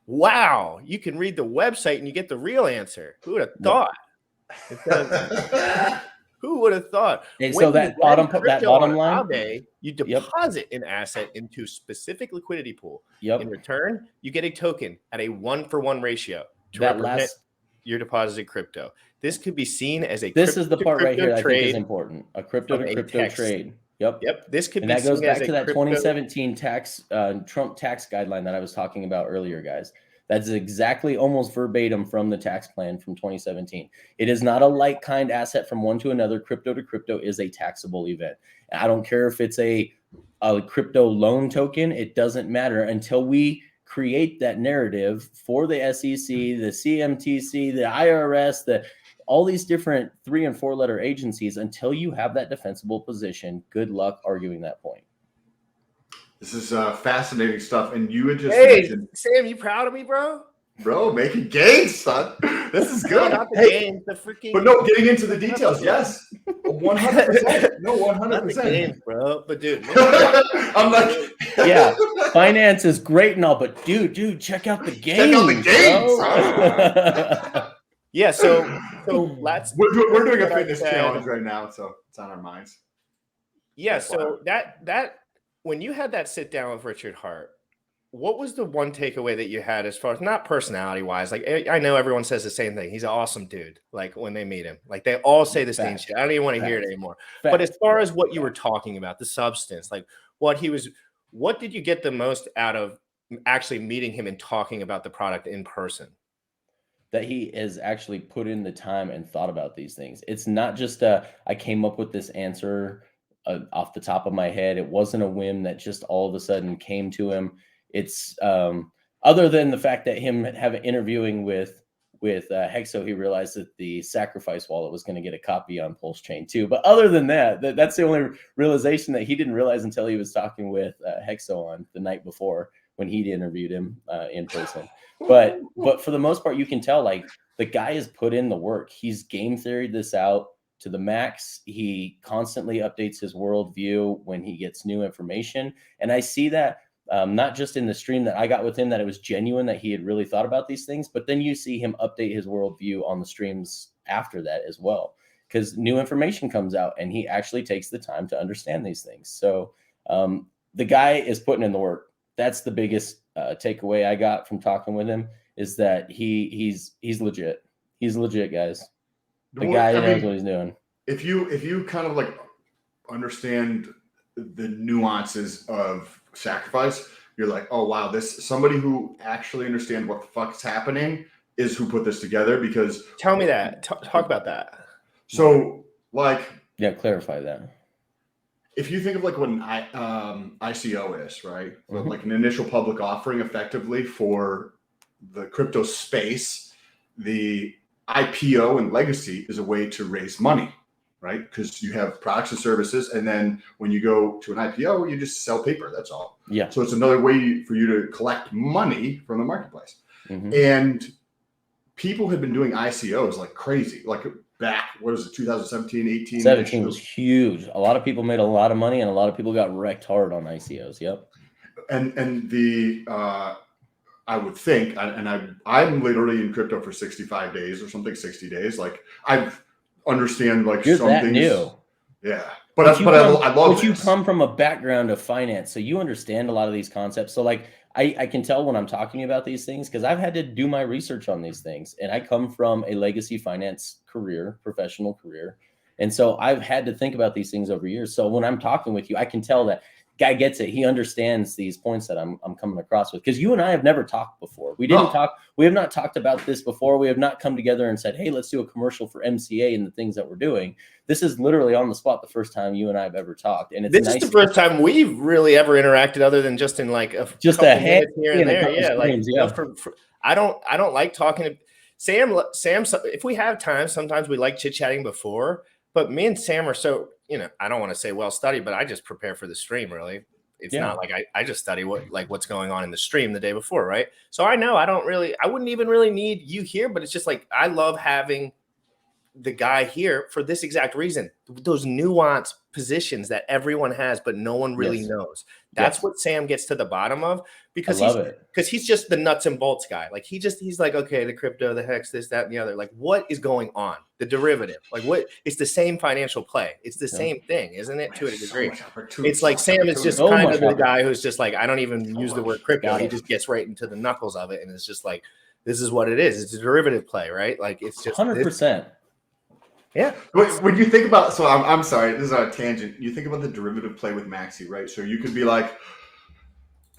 Wow, you can read the website and you get the real answer. Who would have thought? Who would have thought? And so that bottom line, Aave, you deposit an asset into a specific liquidity pool. Yep. In return, you get a token at a 1-for-1 ratio to represent your deposited crypto. This could be seen as a this is the part right here I think is important. A crypto to crypto trade. Yep. This could And be that goes seen as back a to that crypto. 2017 Trump tax guideline that I was talking about earlier, guys. That's exactly almost verbatim from the tax plan from 2017. It is not a like-kind asset from one to another. Crypto to crypto is a taxable event. And I don't care if it's a crypto loan token. It doesn't matter until we create that narrative for the SEC, the CMTC, the IRS, all these different 3 and 4 letter agencies. Until you have that defensible position, good luck arguing that point. This is fascinating stuff. And you had just Hey, mentioned, Sam, you proud of me, bro? bro, making gains, son. This is No, good. not the games, the freaking. But no, getting into the details, yes. 100%. No, 100%. Not the games, bro. But dude, I'm like, yeah, finance is great and all, but dude, check out the games. check out the games. Bro. Yeah, so let's. We're doing a what I fitness said. challenge right now, so it's on our minds. Yeah, That's so that when you had that sit down with Richard Hart, what was the one takeaway that you had as far as not personality wise? Like I know everyone says the same thing. He's an awesome dude. Like when they meet him, like they all say the same shit. I don't even want to hear it anymore. But as far as what you were talking about, the substance, like what did you get the most out of actually meeting him and talking about the product in person? That he has actually put in the time and thought about these things. It's not just I came up with this answer off the top of my head. It wasn't a whim that just all of a sudden came to him. It's other than the fact that him interviewing with Hexo, he realized that the sacrifice wallet was going to get a copy on Pulse Chain too. But other than that, that's the only realization that he didn't realize until he was talking with Hexo on the night before when he'd interviewed him in person. But for the most part, you can tell like the guy has put in the work. He's game theoried this out to the max. He constantly updates his worldview when he gets new information. And I see that not just in the stream that I got with him, that it was genuine, that he had really thought about these things, but then you see him update his worldview on the streams after that as well, because new information comes out and he actually takes the time to understand these things. So the guy is putting in the work. That's the biggest takeaway I got from talking with him, is that he's legit. He's legit, guys. The guy knows what he's doing. If you kind of like understand the nuances of sacrifice, you're like, oh wow, this somebody who actually understands what the fuck's happening is who put this together. Because tell me that. Talk about that. So like, yeah, clarify that. If you think of like what an ICO is, right? Mm-hmm. Like an initial public offering effectively for the crypto space, the IPO and legacy is a way to raise money, right? Because you have products and services. And then when you go to an IPO, you just sell paper. That's all. Yeah. So it's another way for you to collect money from the marketplace. Mm-hmm. And people have been doing ICOs like crazy. Like back, what is it, 2017, 18? 17 was huge. A lot of people made a lot of money and a lot of people got wrecked hard on ICOs. Yep. And the I would think, and I'm literally in crypto for 65 days or something, 60 days. Like I've understand like you're some that things. New. Yeah. But I love you come from a background of finance, so you understand a lot of these concepts. So like I can tell when I'm talking about these things because I've had to do my research on these things. And I come from a legacy finance career, professional career. And so I've had to think about these things over years. So when I'm talking with you, I can tell that guy gets it. He understands these points that I'm coming across with, because you and I have never talked before. We didn't talk. We have not talked about this before. We have not come together and said, hey, let's do a commercial for MCA and the things that we're doing. This is literally on the spot the first time you and I have ever talked. And it's this is the first time we've really ever interacted other than just in like a hand here and there. Yeah. Like yeah. I don't like talking to Sam. If we have time, sometimes we like chit-chatting before, but me and Sam are so, I don't want to say well studied, but I just prepare for the stream. Really. It's not like I just study what's going on in the stream the day before. Right. So I know I wouldn't even really need you here, but it's just like, I love having the guy here for this exact reason. Those nuanced positions that everyone has, but no one really knows. That's what Sam gets to the bottom of, because he's just the nuts and bolts guy. Like he's like, okay, the crypto, the hex, this, that, and the other. Like, what is going on? The derivative, like what? It's the same financial play. It's the same thing, isn't it? To a degree, it's like Sam is just kind of the guy who's just like, I don't even use the word crypto. He just gets right into the knuckles of it, and it's just like, this is what it is. It's a derivative play, right? Like it's just 100%. Yeah. When you think about, so I'm sorry, this is on a tangent. You think about the derivative play with Maxi, right? So you could be like,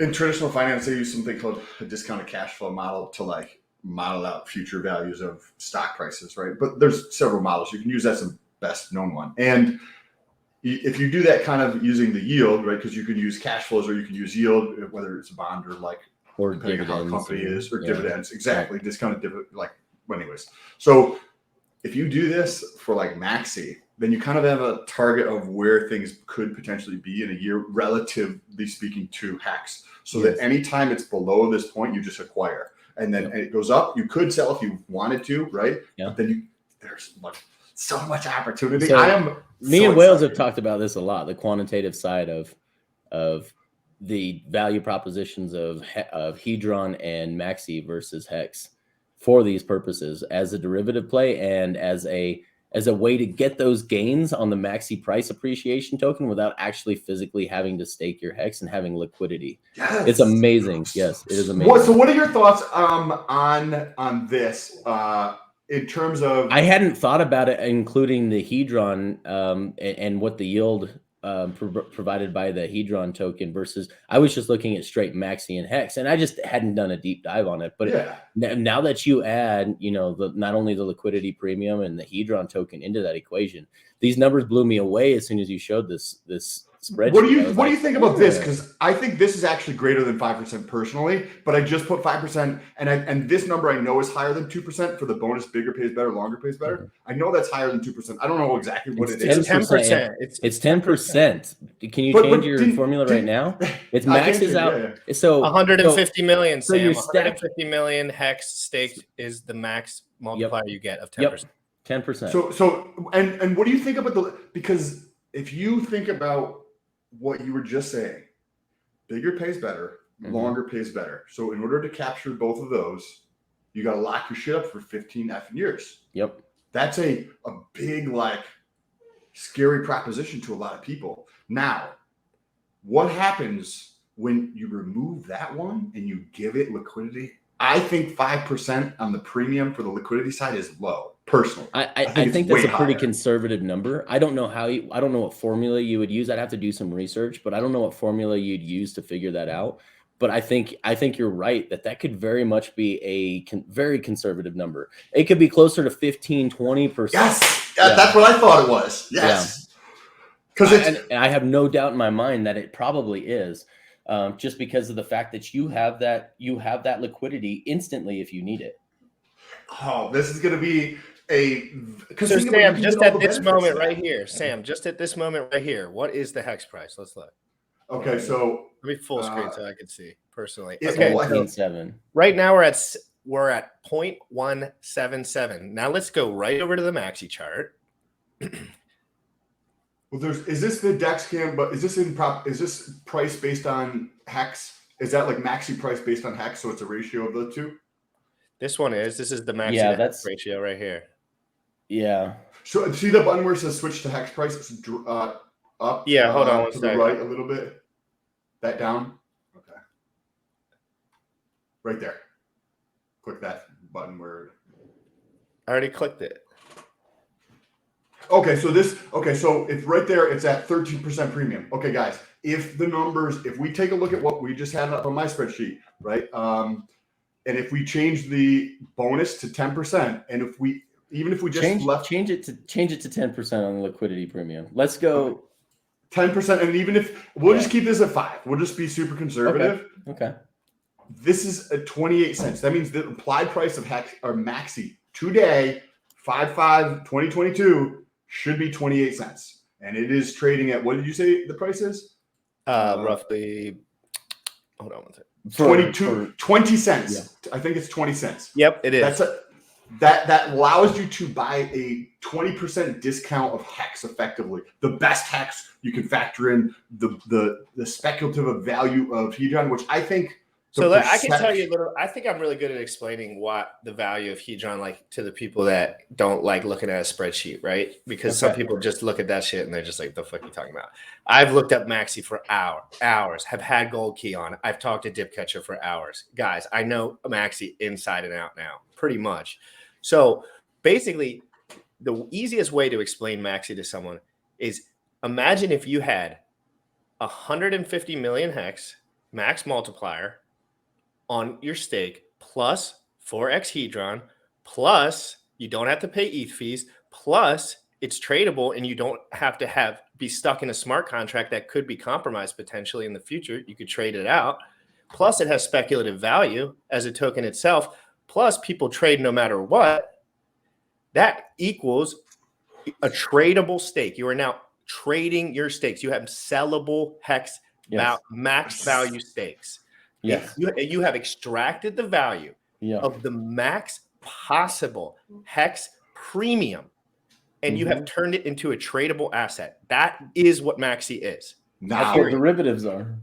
in traditional finance, they use something called a discounted cash flow model to like model out future values of stock prices, right? But there's several models. You can use that's the best known one. And if you do that kind of using the yield, right? Because you can use cash flows or you can use yield, whether it's a bond or like, Or depending on how the dividends company is, or yeah. dividends, exactly. Discounted dividend, like, anyways. So if you do this for like Maxi, then you kind of have a target of where things could potentially be in a year, relatively speaking to Hex. So that anytime it's below this point, you just acquire. And then it goes up. You could sell if you wanted to, right? Yeah. But then there's so much opportunity. So me and Wales have talked about this a lot, the quantitative side of the value propositions of Hedron and Maxi versus Hex for these purposes as a derivative play and as a way to get those gains on the Maxi price appreciation token without actually physically having to stake your Hex and having liquidity. Yes. It's amazing. Yes, it is amazing. So what are your thoughts on this in terms of? I hadn't thought about it, including the Hedron and what the yield provided by the Hedron token versus I was just looking at straight Maxi and Hex, and I just hadn't done a deep dive on it. But now that you add, not only the liquidity premium and the Hedron token into that equation, these numbers blew me away as soon as you showed this spreadsheet. What do you think about this? Because I think this is actually greater than 5% personally, but I just put 5%, and this number I know is higher than 2% for the bonus. Bigger pays better, longer pays better. Mm-hmm. I know that's higher than 2%. I don't know exactly what it is. It's 10%. It's 10%. Can you change your formula right now? It's Max is out. Yeah. So 150 million. So Sam, your 150 million Hex staked is the max multiplier you get of 10%. 10%. So and what do you think about because if you think about what you were just saying, bigger pays better, longer pays better. So in order to capture both of those, you got to lock your shit up for 15 effing years. Yep. That's a big, scary proposition to a lot of people. Now, what happens when you remove that one and you give it liquidity? I think 5% on the premium for the liquidity side is low. Personally, I think that's a pretty conservative number. I don't know I don't know what formula you would use. I'd have to do some research, but I don't know what formula you'd use to figure that out. But I think you're right that could very much be a very conservative number. It could be closer to 15-20%. Yes, that's what I thought it was. Yes, because I have no doubt in my mind that it probably is, just because of the fact that you have that liquidity instantly if you need it. Oh, this is going to be so Sam, just at this moment right here, what is the Hex price? Let's look. Okay, so let me full screen so I can see personally. Okay, 1.7. Right now we're at 0.177. Now let's go right over to the Maxi chart. Well, is this the Dex cam? But is this price based on Hex? Is that like Maxi price based on Hex? So it's a ratio of the two. This is the Maxi Hex ratio right here. Yeah. So see the button where it says switch to Hex price? It's up. Yeah, hold on to the right a little bit. That down. Okay. Right there. Click that button where. I already clicked it. Okay, so it's right there. It's at 13% premium. Okay, guys, if we take a look at what we just had up on my spreadsheet, right? And if we change the bonus to 10%, and if we just change it to 10% on the liquidity premium. Let's go 10%, and even if we'll just keep this at 5, we'll just be super conservative. Okay. This is at 28 cents. That means the implied price of Hex or Maxi today, 5/5/2022, should be 28 cents, and it is trading at, what did you say the price is? Roughly. Hold on one second. 20 cents. Yeah. I think it's 20 cents. Yep, it is. That allows you to buy a 20% discount of Hex effectively. The best Hex you can factor in the speculative value of Hedron, which I think. So I can tell you a little. I think I'm really good at explaining what the value of Hedron to the people that don't like looking at a spreadsheet, right? Because some people just look at that shit and they're just like, "The fuck are you talking about?" I've looked up Maxi for hours. Have had Gold Key on. I've talked to Dip Catcher for hours, guys. I know Maxi inside and out now, pretty much. So basically, the easiest way to explain Maxi to someone is imagine if you had 150 million hex max multiplier on your stake plus 4x hedron, plus you don't have to pay ETH fees, plus it's tradable and you don't have to be stuck in a smart contract that could be compromised potentially in the future. You could trade it out. Plus it has speculative value as a token itself. Plus people trade no matter what. That equals a tradable stake. You are now trading your stakes. You have sellable hex max value stakes. Yes. You have extracted the value of the max possible hex premium, and you have turned it into a tradable asset. That is what Maxi is. That's what derivatives are.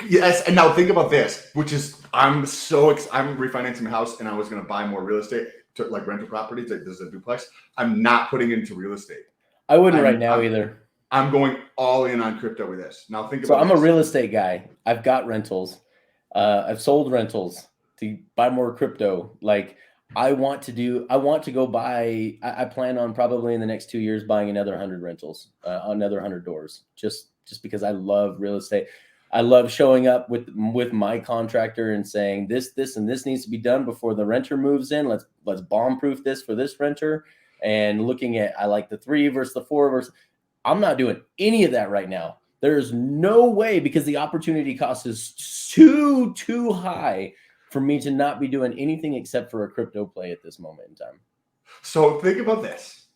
Yes, and now think about this, which is I'm refinancing my house, and I was going to buy more real estate, like rental properties. Like there's a duplex. I'm not putting into real estate. I wouldn't right now either. I'm going all in on crypto with this. Now think about. So I'm a real estate guy. I've got rentals. I've sold rentals to buy more crypto. Like I want to go buy. I plan on probably in the next 2 years buying another 100 rentals, another 100 doors. Just because I love real estate. I love showing up with my contractor and saying this, and this needs to be done before the renter moves in. Let's bomb proof this for this renter. And looking at, I like the 3 versus the 4 versus. I'm not doing any of that right now. There's no way, because the opportunity cost is too high for me to not be doing anything except for a crypto play at this moment in time. So think about this.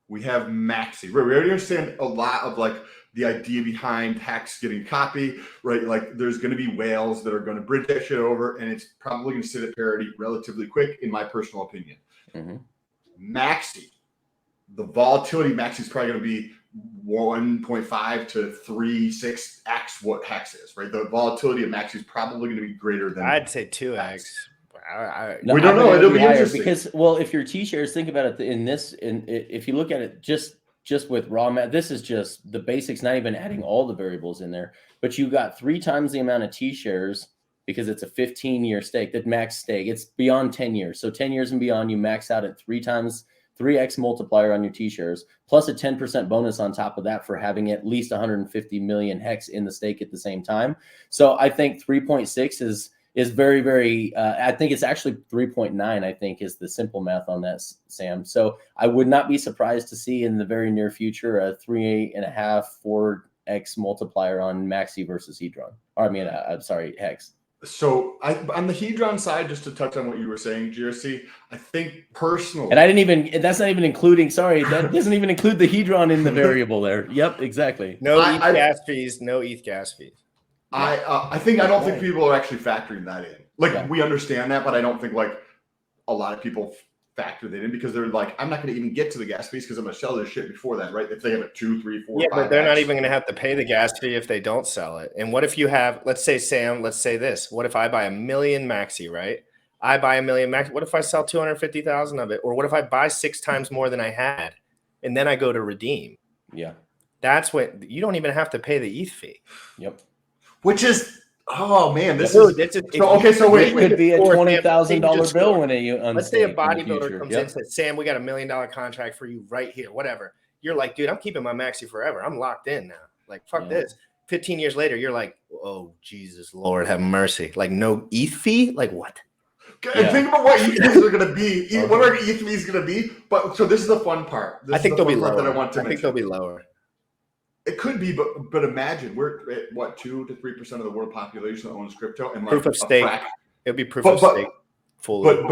We have Maxi. We already understand a lot of like the idea behind hex getting copy, right? Like there's going to be whales that are going to bridge that shit over, and it's probably going to sit at parity relatively quick, in my personal opinion. Maxi, the volatility Maxi is probably going to be 1.5 to 3.6x what hex is, right? The volatility of Maxi is probably going to be greater than. I'd say 2x. We don't know. It'll be interesting because, well, if your T-shares, think about it if you look at it just with raw math, this is just the basics, not even adding all the variables in there. But you got 3 times the amount of T-shares because it's a 15-year stake, that max stake. It's beyond 10 years. So 10 years and beyond, you max out at 3x multiplier on your T-shares, plus a 10% bonus on top of that for having at least 150 million hex in the stake at the same time. So I think 3.6 is very, very, I think it's actually 3.9, I think is the simple math on that, Sam. So I would not be surprised to see in the very near future a 3.5, 4x multiplier on Maxi versus Hedron. Or I mean, I'm sorry, hex. So on the Hedron side, just to touch on what you were saying, GRC, I think personally, and that's not even including, sorry, that doesn't even include the Hedron in the variable there. Yep, exactly. No ETH gas fees. I don't think people are actually factoring that in. Like we understand that, but I don't think like a lot of people factor that in because they're like, I'm not going to even get to the gas fees because I'm going to sell this shit before that, right? If they have a 2, 3, 4, 5, but they're not even going to have to pay the gas fee if they don't sell it. And what if you have, let's say this, what if I buy 1 million Maxi, right? I buy 1 million Maxi. What if I sell 250,000 of it? Or what if I buy 6 times more than I had and then I go to redeem? Yeah. That's when you don't even have to pay the ETH fee. Yep. Which is, oh man, wait. It could be a $20,000 bill when you let's say a bodybuilder comes in and says, Sam, we got $1 million contract for you right here, whatever. You're like, dude, I'm keeping my Maxi forever. I'm locked in now. Like, fuck this. 15 years later, you're like, oh, Jesus, Lord, have mercy. Like, no ETH fee? Like, what? And think about what ETH fees are going to be. What are ETH fees going to be? But so this is the fun part. I think they'll be lower. I think they'll be lower. It could be, but imagine we're at what 2 to 3% of the world population that owns crypto, and like proof of stake. It'll be proof of stake. Fully.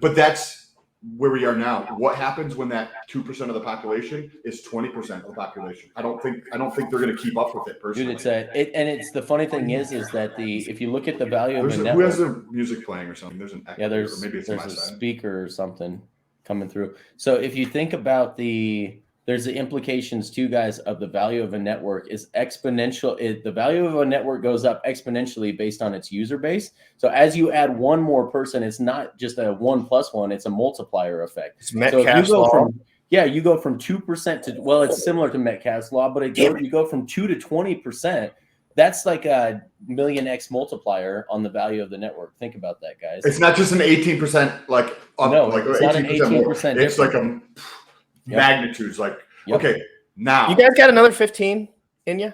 But that's where we are now. What happens when that 2% of the population is 20% of the population? I don't think they're going to keep up with it personally. Dude, it's the funny thing is that if you look at the value of a network, who has their music playing or something? There's an echo, there's maybe it's a speaker or something coming through. So if you think about there's the implications too, guys, of the value of a network is exponential. The value of a network goes up exponentially based on its user base. So as you add one more person, it's not just a 1 + 1, it's a multiplier effect. It's Metcalfe's law. You go from 2% to, well, it's similar to Metcalfe's law, but you go from 2 to 20%. That's like a million X multiplier on the value of the network. Think about that, guys. It's not just an 18% like up, no, like it's not an 18%. It's like a magnitudes. Like, Yep. okay, now You guys got another 15 in you?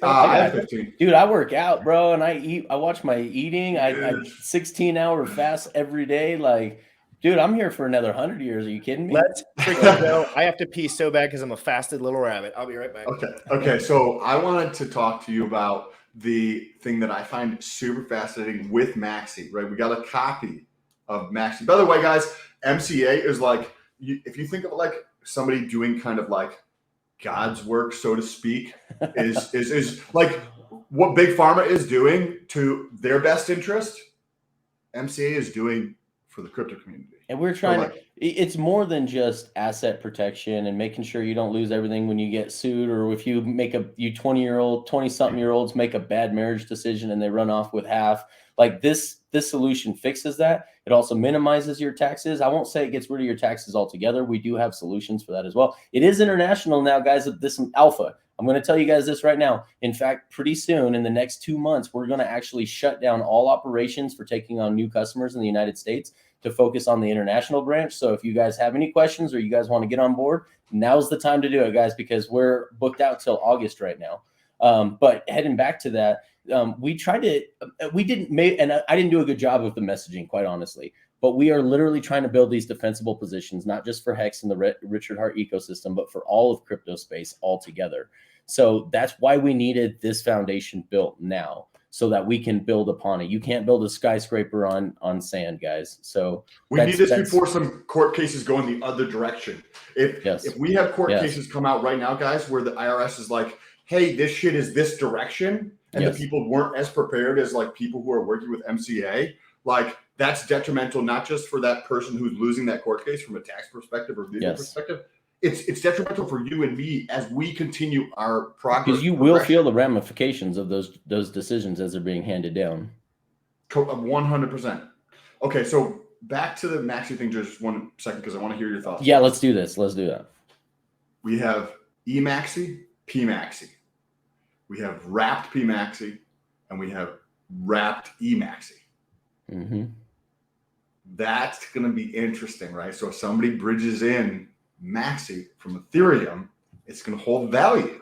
I have 15. Dude, I work out, bro, and I eat. I watch my eating. I Yes. 16-hour fast every day. Like, dude, I'm here for another 100 years. Are you kidding me? Let's freaking go. I have to pee so bad because I'm a fasted little rabbit. I'll be right back. Okay. So I wanted to talk to you about the thing that I find super fascinating with Maxi, right? We got a copy of Maxi. By the way, guys, MCA is like, if you think of like somebody doing kind of like God's work, so to speak, is like what Big Pharma is doing to their best interest, MCA is doing for the crypto community. And we're trying to, it's more than just asset protection and making sure you don't lose everything when you get sued, or if you make you 20-something year olds make a bad marriage decision and they run off with half. Like this solution fixes that. It also minimizes your taxes. I won't say it gets rid of your taxes altogether. We do have solutions for that as well. It is international now, guys. This alpha. I'm going to tell you guys this right now. In fact, pretty soon, in the next 2 months, we're going to actually shut down all operations for taking on new customers in the United States to focus on the international branch. So if you guys have any questions or you guys want to get on board, now's the time to do it, guys, because we're booked out till August right now. But heading back to that, we didn't do a good job of the messaging, quite honestly. But we are literally trying to build these defensible positions, not just for Hex and the Richard Hart ecosystem, but for all of crypto space altogether. So that's why we needed this foundation built now, so that we can build upon it. You can't build a skyscraper on sand, guys. So we need this before some court cases go in the other direction. If we have court cases come out right now, guys, where the IRS is like, hey, this shit is this direction, and the people weren't as prepared as like people who are working with MCA, like that's detrimental, not just for that person who's losing that court case from a tax perspective or legal perspective. It's detrimental for you and me as we continue our progress. Because you will feel the ramifications of those decisions as they're being handed down. 100%. Okay, so back to the Maxi thing just 1 second, because I want to hear your thoughts. Yeah, let's do this. Let's do that. We have eMaxi, PMaxi. We have wrapped PMaxi, and we have wrapped eMaxi. Mm-hmm. That's going to be interesting, right? So if somebody bridges in Maxi from Ethereum, it's going to hold value,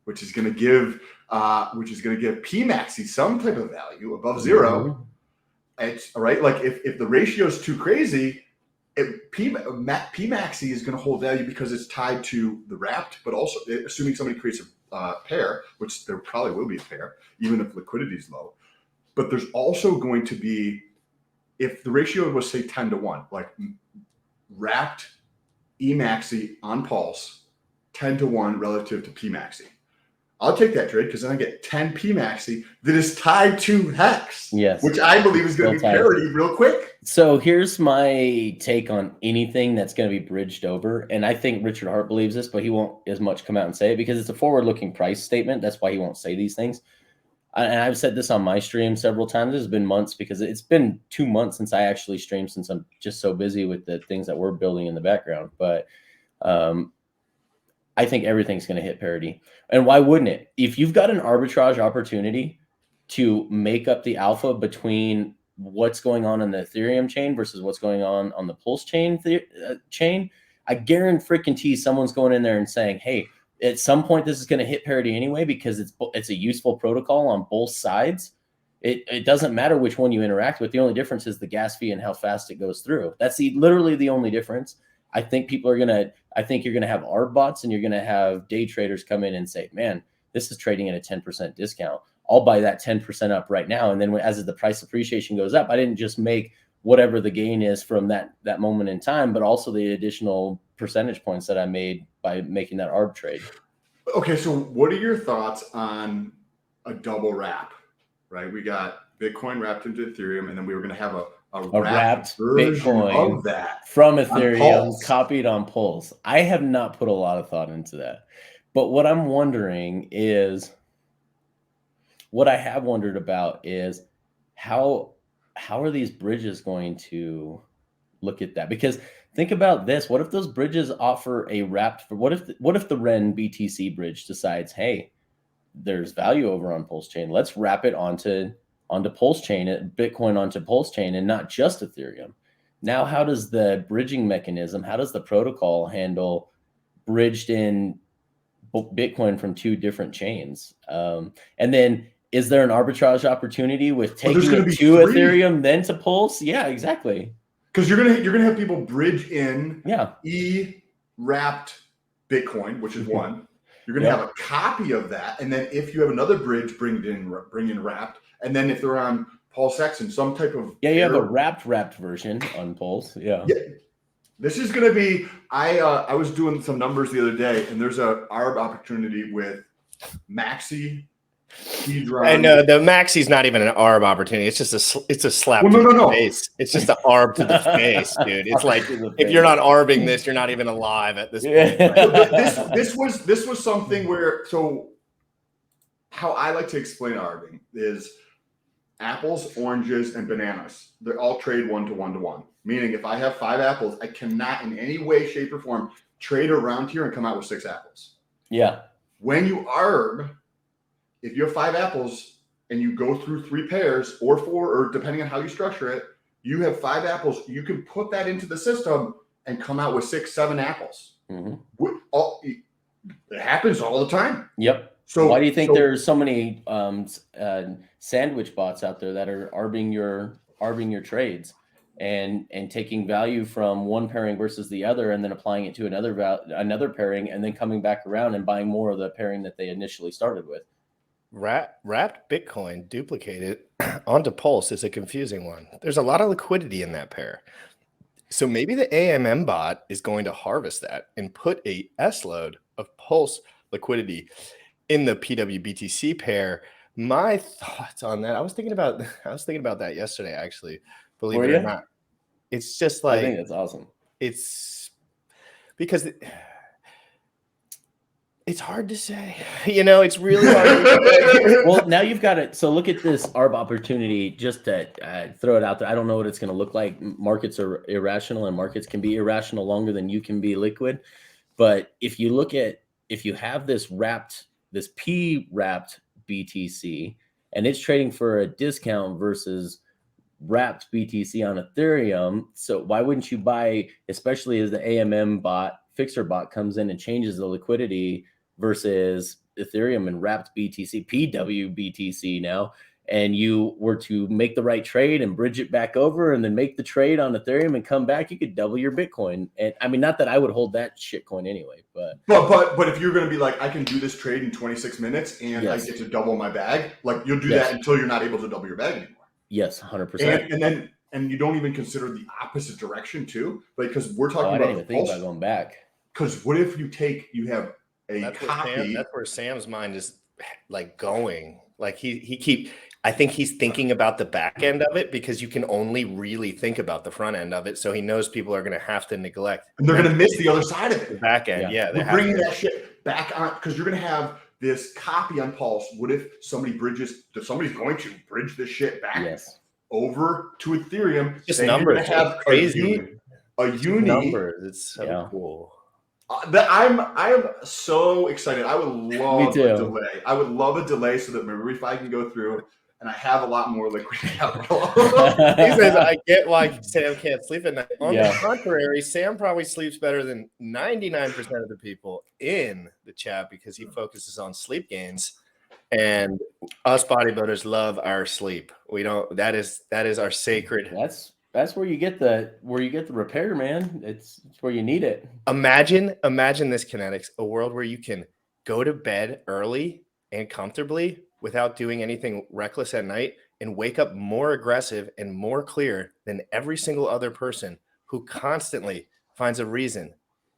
which is going to give PMaxi some type of value above zero. It's all right. Like if the ratio is too crazy, PMaxi is going to hold value because it's tied to the wrapped, but also assuming somebody creates a pair, which there probably will be a pair, even if liquidity is low. But there's also going to be, if the ratio was say 10-1, like wrapped eMaxi on Pulse, 10-1 relative to PMaxi. I'll take that trade because then I get 10 PMaxi that is tied to Hex, which I believe is going to be parity real quick. So here's my take on anything that's going to be bridged over. And I think Richard Hart believes this, but he won't as much come out and say it because it's a forward-looking price statement. That's why he won't say these things. And I've said this on my stream several times. It's been months because it's been 2 months since I actually streamed, since I'm just so busy with the things that we're building in the background. But I think everything's going to hit parity. And why wouldn't it? If you've got an arbitrage opportunity to make up the alpha between what's going on in the Ethereum chain versus what's going on the Pulse chain, I guarantee someone's going in there and saying, hey, at some point this is going to hit parity anyway because it's a useful protocol on both sides. It doesn't matter which one you interact with. The only difference is the gas fee and how fast it goes through. That's literally the only difference. I think you're going to have ARB bots and you're going to have day traders come in and say, man, this is trading at a 10% discount. I'll buy that 10% up right now. And then as the price appreciation goes up, I didn't just make whatever the gain is from that moment in time, but also the additional percentage points that I made by making that ARB trade. Okay, so what are your thoughts on a double wrap, right? We got Bitcoin wrapped into Ethereum, and then we were going to have a wrapped version Bitcoin of that from Ethereum copied on Pulse. I have not put a lot of thought into that. But what I'm wondering is, what I have wondered about is how are these bridges going to look at that? Because think about this. What if those bridges offer a wrapped, what if the REN BTC bridge decides, hey, there's value over on Pulse chain. Let's wrap it onto Pulse chain, Bitcoin onto Pulse chain, and not just Ethereum. Now, how does the bridging mechanism, how does the protocol handle bridged in Bitcoin from 2 different chains. And then is there an arbitrage opportunity with taking it to Ethereum, then to Pulse? Yeah, exactly. Because you're gonna have people bridge in wrapped Bitcoin, which is one. You're gonna have a copy of that, and then if you have another bridge, bring in wrapped, and then if they're on Pulse X and some type of you have a wrapped version on Pulse. Yeah. This is gonna be. I was doing some numbers the other day, and there's a ARB opportunity with Maxi. I know the Maxi's not even an ARB opportunity. It's just a slap to the face. It's just an ARB to the face, dude. It's like if you're not ARBing this, you're not even alive at this point. This was something where how I like to explain ARBing is apples, oranges, and bananas. They all trade 1 to 1 to 1. Meaning, if I have 5 apples, I cannot in any way, shape, or form trade around here and come out with 6 apples. Yeah. When you ARB, if you have 5 apples and you go through 3 pairs or 4, or depending on how you structure it, you have 5 apples. You can put that into the system and come out with 6, 7 apples. It happens all the time. Yep. So why do you think there's so many sandwich bots out there that are arbing your trades and taking value from one pairing versus the other, and then applying it to another pairing, and then coming back around and buying more of the pairing that they initially started with? Wrapped Bitcoin duplicated onto Pulse is a confusing one. There's a lot of liquidity in that pair. So maybe the AMM bot is going to harvest that and put a S load of Pulse liquidity in the PWBTC pair. My thoughts on that, I was thinking about that yesterday, actually, believe it or not. It's just like, I think that's awesome. It's because it's hard to say, it's really hard to say. Well, now you've got it. So look at this ARB opportunity, just to throw it out there. I don't know what it's going to look like. Markets are irrational, and markets can be irrational longer than you can be liquid. But if you have this P wrapped BTC, and it's trading for a discount versus wrapped BTC on Ethereum, so why wouldn't you buy, especially as the AMM bot, fixer bot comes in and changes the liquidity versus Ethereum and wrapped BTC, PWBTC now, and you were to make the right trade and bridge it back over and then make the trade on Ethereum and come back, you could double your Bitcoin. And I mean, not that I would hold that shitcoin anyway, but if you're going to be like, I can do this trade in 26 minutes and I get to double my bag, like you'll do that until you're not able to double your bag anymore. Yes, 100%. And you don't even consider the opposite direction too, because we're talking about. I didn't even think about going back. Because what if you have a copy? That's where Sam's mind is like going. Like I think he's thinking about the back end of it, because you can only really think about the front end of it. So he knows people are going to have to neglect. And they're going to miss the other side of it. The back end, We're bringing that shit back on, because you're going to have this copy on Pulse. What if somebody's going to bridge this shit back over to Ethereum? Just numbers. Have crazy. A uni. Numbers. It's so cool. I'm so excited. I would love a delay. I would love a delay so that my refi can go through and I have a lot more liquid capital. He says, I get why Sam can't sleep at night. On the contrary, Sam probably sleeps better than 99% of the people in the chat, because he focuses on sleep gains. And us bodybuilders love our sleep. We don't. That is our sacred. That's where you get the repair, man. It's where you need it. Imagine this, Kinetics, a world where you can go to bed early and comfortably without doing anything reckless at night, and wake up more aggressive and more clear than every single other person who constantly finds a reason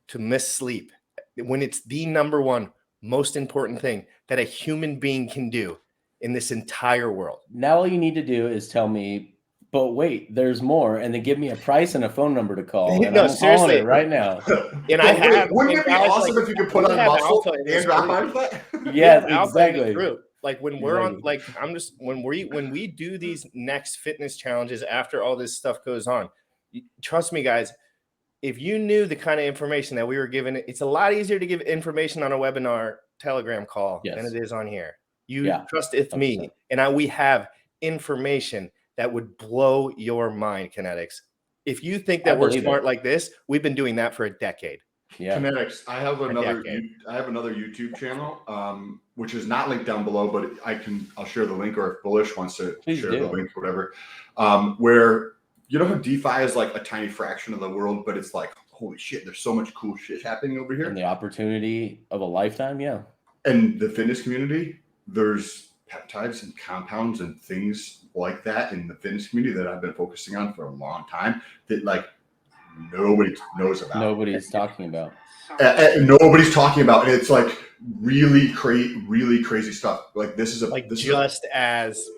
to miss sleep, when it's the number one most important thing that a human being can do in this entire world. Now all you need to do is tell me, but wait, there's more, and then give me a price and a phone number to call. And no, I'm seriously, it right now. And I have. Wouldn't it be awesome if you could put on muscle and drop out that? Yes, exactly. Like when we're on, like when we do these next fitness challenges after all this stuff goes on, trust me, guys. If you knew the kind of information that we were given, it's a lot easier to give information on a webinar Telegram call than it is on here. Trust it's me, and we have information that would blow your mind, Kinetics. If you think that we're smart like this, we've been doing that for a decade. Yeah. KNTX. I have another decade. YouTube channel, which is not linked down below, but I'll share the link, or if Bullish wants to Please share do. the link, whatever. Where you know how DeFi is like a tiny fraction of the world, but it's like, holy shit, there's so much cool shit happening over here. And the opportunity of a lifetime, yeah. And the fitness community, there's peptides and compounds and things like that in the fitness community that I've been focusing on for a long time that like nobody knows about. Nobody's talking about. Nobody's talking about, and it's like really crazy stuff. Like this is as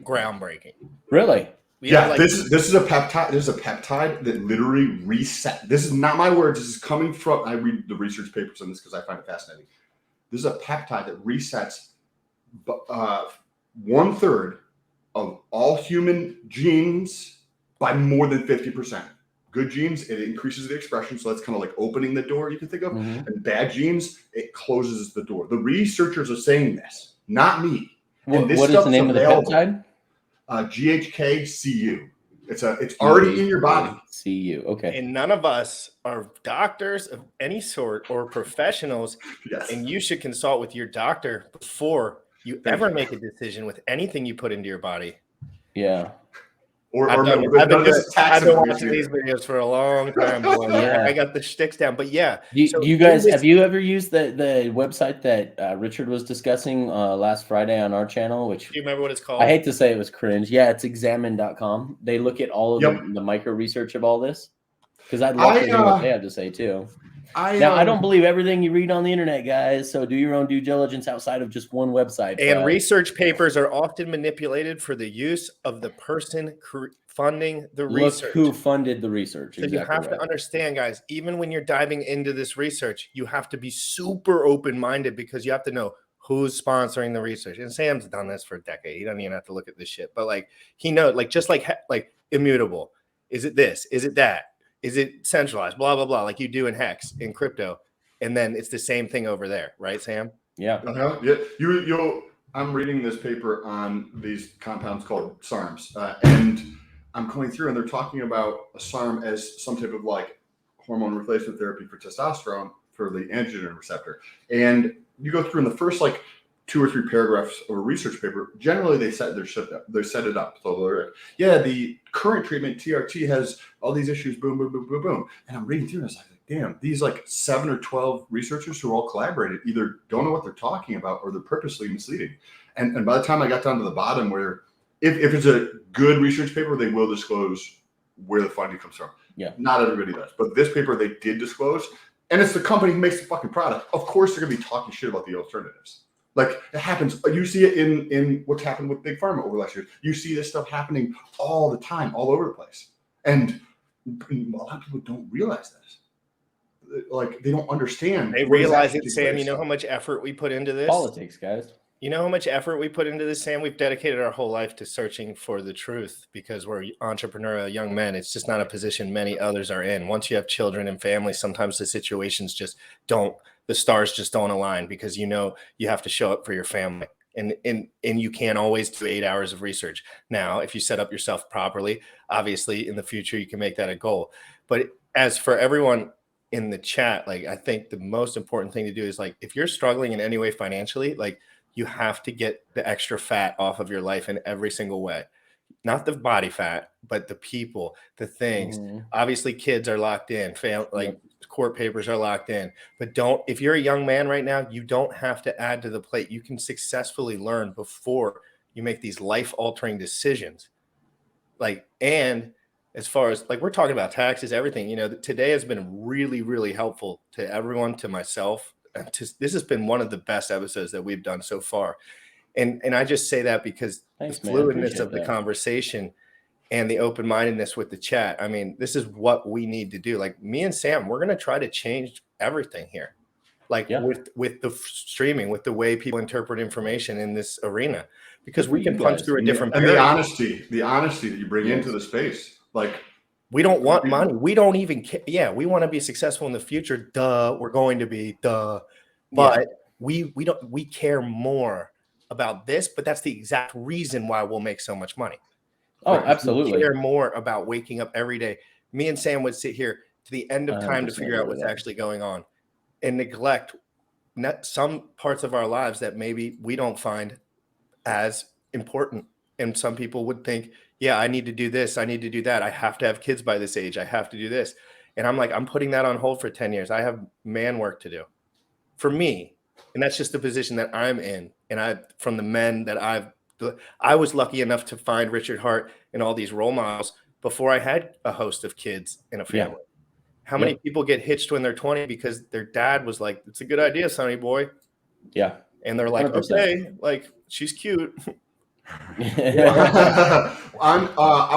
groundbreaking. Really? Yeah, this is a peptide. This is a peptide that literally reset. This is not my words. This is coming from. I read the research papers on this because I find it fascinating. This is a peptide that resets 1/3 of all human genes by more than 50%. Good genes, it increases the expression, so that's kind of like opening the door you can think of. Mm-hmm. And bad genes, it closes the door. The researchers are saying this, not me. What is the name of the peptide? GHKCU. It's already in your body. CU. Okay. And none of us are doctors of any sort or professionals. Yes. And you should consult with your doctor before you ever make a decision with anything you put into your body. Yeah. I've been watching these videos for a long time. Yeah. I got the shticks down, but yeah. You guys, have you ever used the website that Richard was discussing last Friday on our channel? Which, do you remember what it's called? I hate to say it was cringe. Yeah, it's examine.com. They look at all of the micro research of all this, because I'd love to hear what they have to say too. I don't believe everything you read on the internet, guys. So do your own due diligence outside of just one website. And research papers are often manipulated for the use of the person funding the research. Look who funded the research. So you have to understand, guys, even when you're diving into this research, you have to be super open-minded, because you have to know who's sponsoring the research. And Sam's done this for a decade. He doesn't even have to look at this shit. But like he knows, like just like immutable. Is it this? Is it that? Is it centralized? Blah, blah, blah, like you do in Hex, in crypto. And then it's the same thing over there, right, Sam? Yeah. Yeah. I'm reading this paper on these compounds called SARMs. And I'm going through, and they're talking about a SARM as some type of like hormone replacement therapy for testosterone for the androgen receptor. And you go through in the first like 2 or 3 paragraphs of a research paper, generally they set it up. So they're like, yeah, the current treatment, TRT, has all these issues, boom, boom, boom, boom, boom. And I'm reading through and I was like, damn, these like 7 or 12 researchers who all collaborated either don't know what they're talking about or they're purposely misleading. And by the time I got down to the bottom, where if it's a good research paper, they will disclose where the funding comes from. Yeah. Not everybody does. But this paper, they did disclose. And it's the company who makes the fucking product. Of course, they're going to be talking shit about the alternatives. Like it happens. You see it in what's happened with Big Pharma over the last year. You see this stuff happening all the time, all over the place. And a lot of people don't realize this. Like they don't understand. They realize it, Sam. You know how much effort we put into this? Politics, guys. You know how much effort we put into this, Sam? We've dedicated our whole life to searching for the truth because we're entrepreneurial young men. It's just not a position many others are in. Once you have children and families, sometimes the situations just don't, the stars just don't align because you have to show up for your family. And you can't always do 8 hours of research. Now, if you set up yourself properly, obviously in the future, you can make that a goal. But as for everyone in the chat, like I think the most important thing to do is like, if you're struggling in any way financially, like you have to get the extra fat off of your life in every single way. Not the body fat, but the people, the things. Mm-hmm. Obviously, kids are locked in. Court papers are locked in. But if you're a young man right now, you don't have to add to the plate. You can successfully learn before you make these life-altering decisions. And as far as we're talking about taxes, everything, today has been really, really helpful to everyone, to myself. This has been one of the best episodes that we've done so far. And I just say that because the fluidness of the conversation and the open-mindedness with the chat. I mean, this is what we need to do. Like me and Sam, we're going to try to change everything here. With the streaming, with the way people interpret information in this arena, because we can punch through a different barrier. And the honesty that you bring into the space. We don't want money. We don't even care. Yeah, we want to be successful in the future. Duh, we're going to be. Duh. But we care more about this, but that's the exact reason why we'll make so much money. Oh, absolutely. We care more about waking up every day. Me and Sam would sit here to the end of time to 100% figure out agree what's with that. actually going on and neglect some parts of our lives that maybe we don't find as important. And some people would think, yeah, I need to do this. I need to do that. I have to have kids by this age. I have to do this. And I'm like, I'm putting that on hold for 10 years. I have man work to do for me. And that's just the position that I'm in. And from the men that I was lucky enough to find Richard Hart and all these role models before I had a host of kids and a family. Yeah. How many people get hitched when they're 20 because their dad was like, it's a good idea, sonny boy. Yeah. And they're like, 100%. okay, like she's cute. I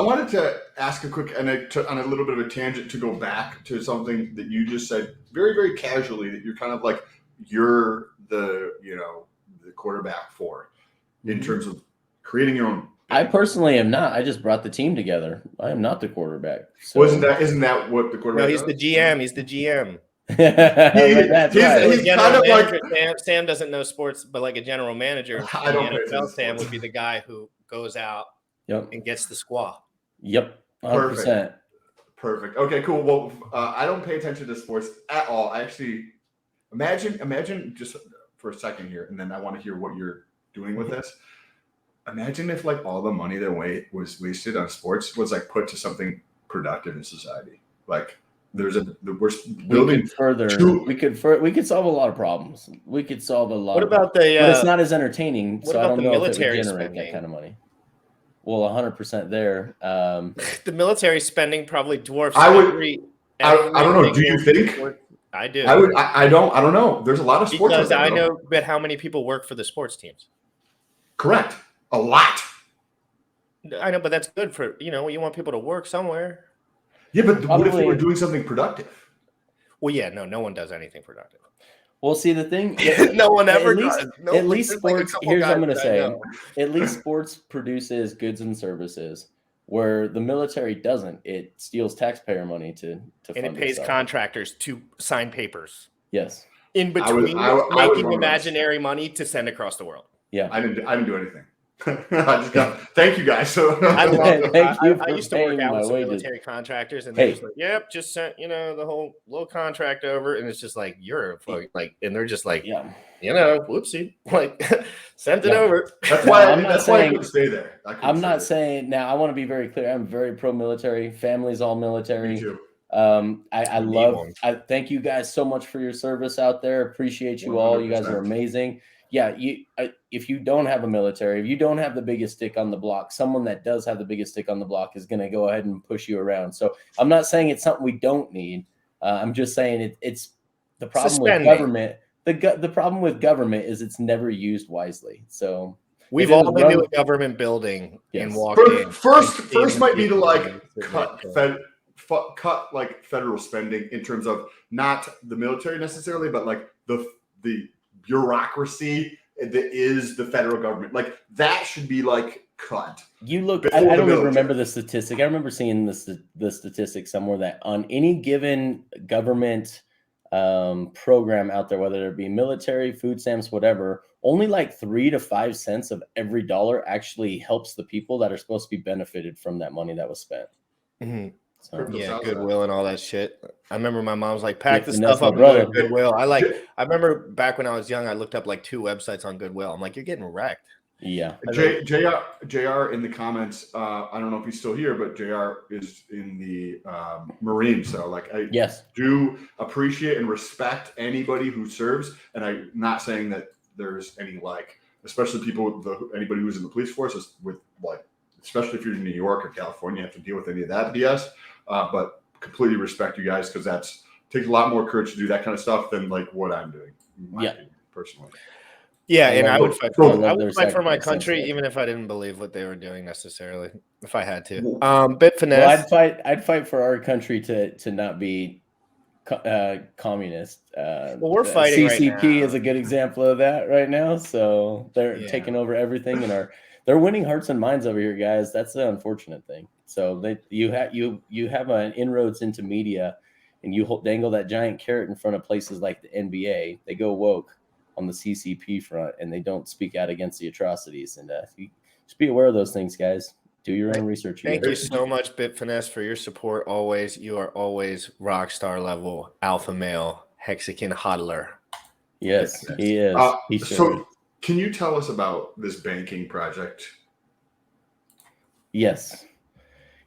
wanted to ask a quick, and on a little bit of a tangent, to go back to something that you just said very, very casually, that you're kind of like, you're the quarterback for, in terms of creating your own. I personally am not. I just brought the team together. I am not the quarterback. So. Isn't that what the quarterback? No, he's the GM. He's the GM. That's right. He's kind of like Sam doesn't know sports, but like a general manager. I don't the NFL, Sam would be the guy who goes out and gets the squaw. Yep. 100%. Perfect. Okay, cool. Well, I don't pay attention to sports at all. I actually imagine just for a second here, and then I want to hear what you're doing with this. Imagine if like all the money that was wasted on sports was like put to something productive in society. Like we're building further. We could solve a lot of problems. We could solve a lot. What about but it's not as entertaining. What so about I don't the know military if it would generate spending? that kind of money. Well, 100% there. The military spending probably dwarfs. I don't know. Do you think? I do. I don't know. There's a lot of sports. Because I know, but how many people work for the sports teams? Correct. A lot. I know, but that's good for you want people to work somewhere. Yeah, but what if they were doing something productive? Well, yeah, no one does anything productive. Well, see, the thing, no one ever does. At least sports. Here's what I'm going to say: at least sports produces goods and services, where the military doesn't. It steals taxpayer money to and it pays contractors to sign papers. Yes. In between making imaginary money to send across the world. Yeah. I didn't do anything. I just got. Thank you guys. So I used to work out with some military contractors, and they're just like, "Yep, just sent the whole little contract over," and it's just like you're like, and they're just like, whoopsie, like sent it over. That's why I couldn't stay there. I'm not saying now. I want to be very clear. I'm very pro-military. Family's all military. Me too. I thank you guys so much for your service out there. Appreciate you 100%. All. You guys are amazing. Yeah, if you don't have a military, if you don't have the biggest stick on the block, someone that does have the biggest stick on the block is going to go ahead and push you around. So I'm not saying it's something we don't need. I'm just saying it's the problem with government. The problem with government is it's never used wisely. So we've all been to a government building and walked in. First might be to like cut like federal spending in terms of not the military necessarily, but like the bureaucracy that is the federal government, like that should be like cut. You look. I don't even remember the statistic. I remember seeing the statistic somewhere that on any given government program out there, whether it be military, food stamps, whatever, only like 3 to 5 cents of every dollar actually helps the people that are supposed to be benefited from that money that was spent. Mm-hmm. So, Goodwill and all that shit. I remember my mom's like, pack the stuff up at Goodwill. I remember back when I was young, I looked up like 2 websites on Goodwill. I'm like, you're getting wrecked. Yeah. JR in the comments, I don't know if he's still here, but JR is in the Marine. So like I do appreciate and respect anybody who serves. And I'm not saying that there's any like, especially anybody who's in the police force is with like, especially if you're in New York or California, you have to deal with any of that BS. But completely respect you guys because takes a lot more courage to do that kind of stuff than like what I'm doing. Personally. Yeah, and I would fight for my country, even if I didn't believe what they were doing necessarily, if I had to. Bit finesse. Well, I'd fight for our country to not be communist. Well, we're fighting. CCP right now. is a good example of that right now. So they're taking over everything and they're winning hearts and minds over here, guys. That's the unfortunate thing. So you have an inroads into media, and you dangle that giant carrot in front of places like the NBA. They go woke on the CCP front, and they don't speak out against the atrocities. And you just be aware of those things, guys. Do your own research. Thank you guys. so much, Bitfinesse, for your support. Always, you are always rock star level, alpha male, Hexagon hodler. Yes, he is. He sure is. So, can you tell us about this banking project? Yes.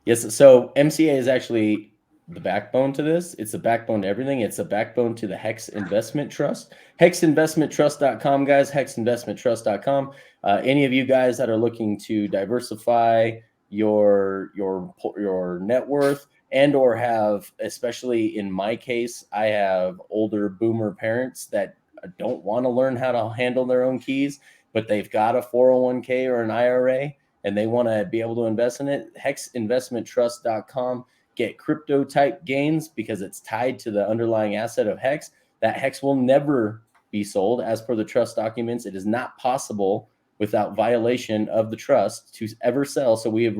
So MCA is actually the backbone to this. It's the backbone to everything. It's a backbone to the Hex Investment Trust. HexInvestmentTrust.com, guys. HexInvestmentTrust.com. Any of you guys that are looking to diversify your net worth and or have, especially in my case, I have older boomer parents that don't want to learn how to handle their own keys, but they've got a 401k or an IRA and they want to be able to invest in it. HexInvestmentTrust.com. Get crypto type gains because it's tied to the underlying asset of Hex. That Hex will never be sold as per the trust documents. It is not possible without violation of the trust to ever sell. So we have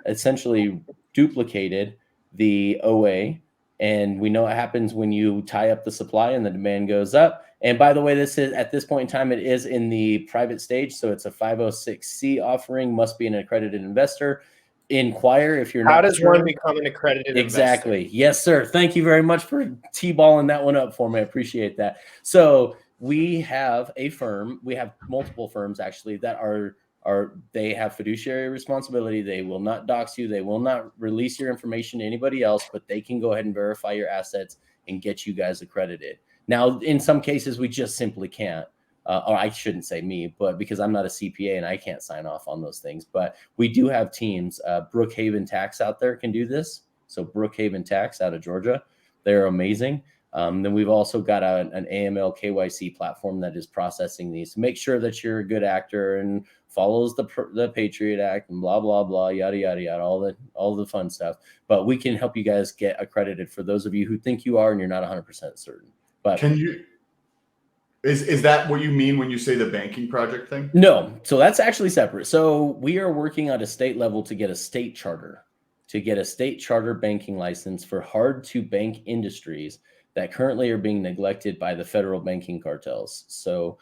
essentially duplicated the OA, and we know what happens when you tie up the supply and the demand goes up. And by the way, this is at this point in time, it is in the private stage. So it's a 506C offering, must be an accredited investor. Inquire if you're not. How does sure. one become an accredited Exactly. investor? Yes, sir. Thank you very much for T-balling that one up for me. I appreciate that. So we have a firm. We have multiple firms actually that are they have fiduciary responsibility. They will not dox you. They will not release your information to anybody else, but they can go ahead and verify your assets and get you guys accredited. Now, in some cases, we just simply can't. Or I shouldn't say me, but because I'm not a CPA and I can't sign off on those things. But we do have teams. Brookhaven Tax out there can do this. So Brookhaven Tax out of Georgia, they're amazing. Then we've also got an AML KYC platform that is processing these to make sure that you're a good actor and follows the Patriot Act and blah, blah, blah, yada, yada, yada, all the fun stuff. But we can help you guys get accredited for those of you who think you are and you're not 100% certain. But can you... Is that what you mean when you say the banking project thing? No. So that's actually separate. So we are working at a state level to get a state charter, banking license for hard to bank industries that currently are being neglected by the federal banking cartels. So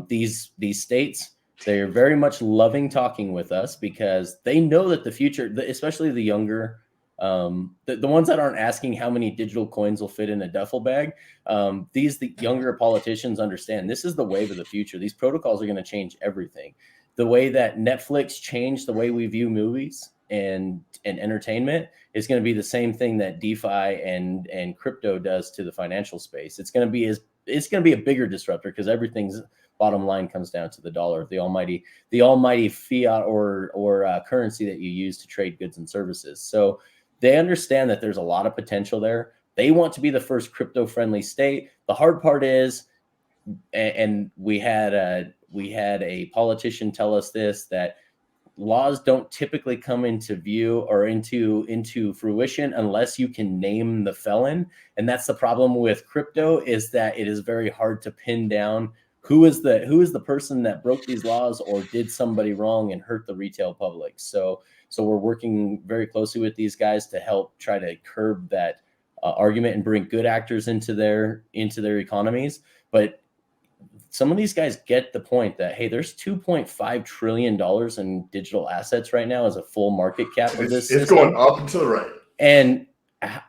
these states, they're very much loving talking with us because they know that the future, especially the younger, the ones that aren't asking how many digital coins will fit in a duffel bag. The younger politicians understand this is the wave of the future. These protocols are going to change everything. The way that Netflix changed the way we view movies and entertainment is going to be the same thing that DeFi and crypto does to the financial space. It's going to be a bigger disruptor because everything's bottom line comes down to the dollar, the almighty fiat or currency that you use to trade goods and services. So they understand that there's a lot of potential there. They want to be the first crypto-friendly state. The hard part is, and we had a politician tell us this, that laws don't typically come into view or into fruition unless you can name the felon. And that's the problem with crypto, is that it is very hard to pin down who is the person that broke these laws or did somebody wrong and hurt the retail public. So we're working very closely with these guys to help try to curb that argument and bring good actors into their economies. But some of these guys get the point that, hey, there's $2.5 trillion in digital assets right now as a full market cap of this system. It's going up and to the right. And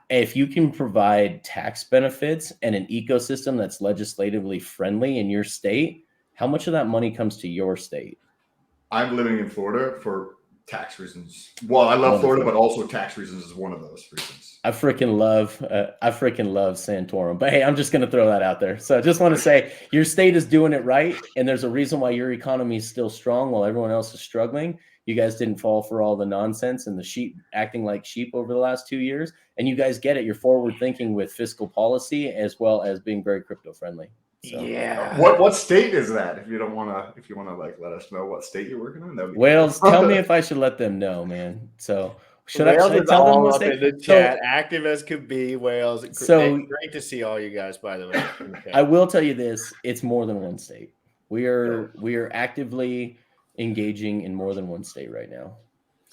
if you can provide tax benefits and an ecosystem that's legislatively friendly in your state, how much of that money comes to your state? I'm living in Florida for tax reasons. Well, I love Florida, but also tax reasons is one of those reasons. I freaking love Santorum. But hey, I'm just going to throw that out there. So I just want to say your state is doing it right. And there's a reason why your economy is still strong while everyone else is struggling. You guys didn't fall for all the nonsense and the sheep acting like sheep over the last 2 years. And you guys get it. You're forward thinking with fiscal policy as well as being very crypto friendly. So. Yeah. What state is that? If you want to like let us know what state you're working on, that would be Wales. Tell me if I should let them know, man. So should I tell them all what up in state? the chat, active as could be. Wales. So great to see all you guys, by the way. Okay. I will tell you this: it's more than one state. We are actively engaging in more than one state right now.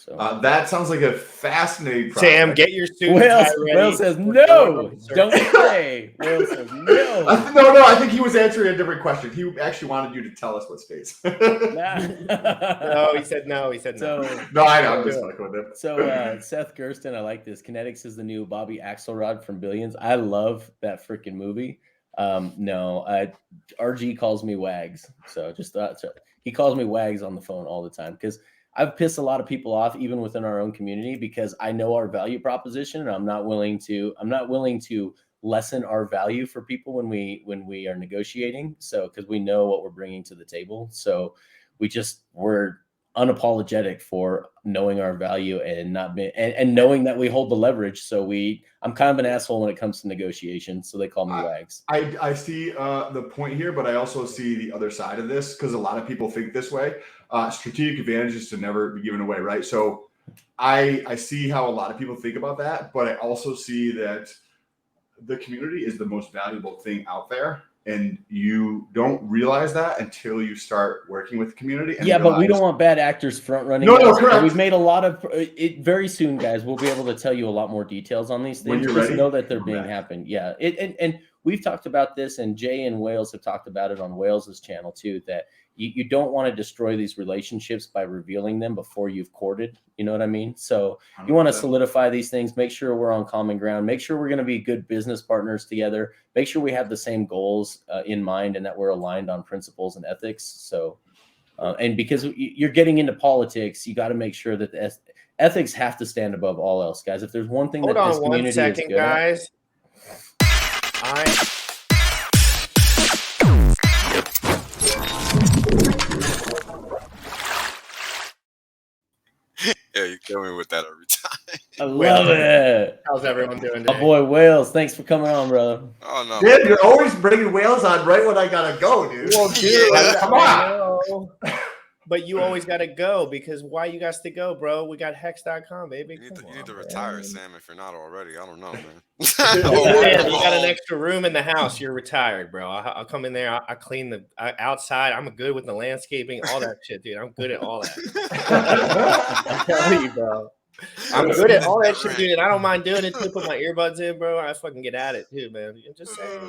So that sounds like a fascinating project. Sam, get your suit and tie ready. Wales says We're going no. on the search. Don't say. Wales says no. No, I think he was answering a different question. He actually wanted you to tell us what states. No, he said no. He said no. So No, I know. I'm just fucking with him. So Seth Gersten, I like this. KNTX is the new Bobby Axelrod from Billions. I love that freaking movie. RG calls me Wags. So he calls me Wags on the phone all the time because I've pissed a lot of people off even within our own community because I know our value proposition and I'm not willing to lessen our value for people when we are negotiating. So because we know what we're bringing to the table. So we're unapologetic for knowing our value and not being and knowing that we hold the leverage. So I'm kind of an asshole when it comes to negotiations. So they call me Wags. I see the point here, but I also see the other side of this because a lot of people think this way. Strategic advantage is to never be given away, right? So I see how a lot of people think about that, but I also see that the community is the most valuable thing out there. And you don't realize that until you start working with the community. And but we don't want bad actors front running. No, correct. We've made a lot of it very soon, guys. We'll be able to tell you a lot more details on these things. When you're Just ready, know that they're being happened. Yeah, and we've talked about this, and Jay and Wales have talked about it on Wales's channel too. That you don't want to destroy these relationships by revealing them before you've courted. You know what I mean? So you want to solidify these things, make sure we're on common ground, make sure we're going to be good business partners together, make sure we have the same goals in mind and that we're aligned on principles and ethics. So, and because you're getting into politics, you got to make sure that the ethics have to stand above all else, guys. If there's one thing Hold that on this community one second, is good guys. Yeah, you kill me with that every time. I love it. How's everyone doing My today? boy Wales, thanks for coming on, brother. Oh no, Dude, you're always bringing Wales on right when I gotta go, dude. Well, dude, Yeah. Come I on. know. But you always got to go because why you got to go, bro? We got hex.com, baby. you need Come to on, retire, man. Sam, if you're not already. I don't know, man. Man, you got an extra room in the house. You're retired, bro. I'll come in there. I clean the outside. I'm good with the landscaping, all that shit, dude. I'm good at all that. I'm telling you, bro. I'm good at all that shit, dude. And I don't mind doing it too. Put my earbuds in, bro. I fucking get at it too, man. I'm just saying.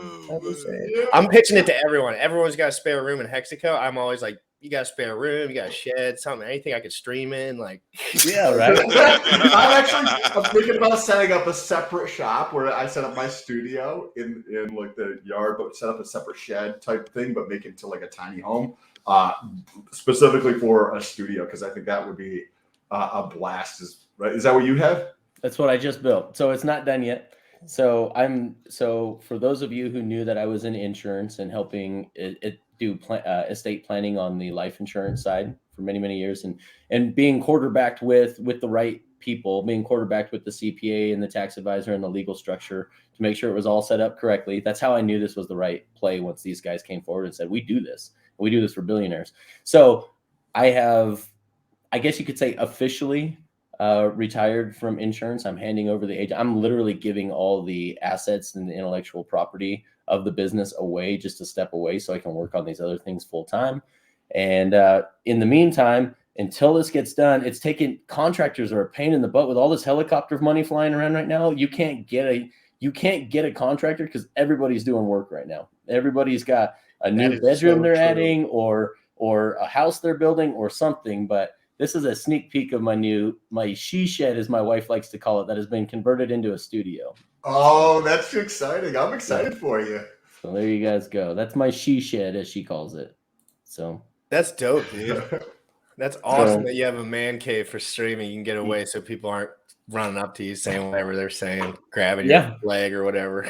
I'm pitching it to everyone. Everyone's got a spare room in Hexico. I'm always like, you got a spare room, you got a shed, something, anything I could stream in, like. Yeah, right. I'm thinking about setting up a separate shop where I set up my studio in like the yard, but set up a separate shed type thing, but make it into like a tiny home, specifically for a studio because I think that would be a blast. Is that what you have? That's what I just built. So it's not done yet. So for those of you who knew that I was in insurance and helping do estate planning on the life insurance side for many, many years and being quarterbacked with the right people, being quarterbacked with the CPA and the tax advisor and the legal structure to make sure it was all set up correctly. That's how I knew this was the right play once these guys came forward and said, we do this for billionaires. So I guess you could say officially retired from insurance. I'm handing over the agent. I'm literally giving all the assets and the intellectual property of the business away just to step away so I can work on these other things full time. And in the meantime, until this gets done, it's taking contractors are a pain in the butt with all this helicopter money flying around right now. You can't get a contractor because everybody's doing work right now. Everybody's got a new bedroom they're adding or a house they're building or something, but this is a sneak peek of my she shed, as my wife likes to call it, that has been converted into a studio. Oh, that's exciting. I'm excited for you. So there you guys go. That's my she shed, as she calls it. So that's dope, dude. That's awesome that you have a man cave for streaming. You can get away so people aren't running up to you saying whatever they're saying, grabbing your leg or whatever.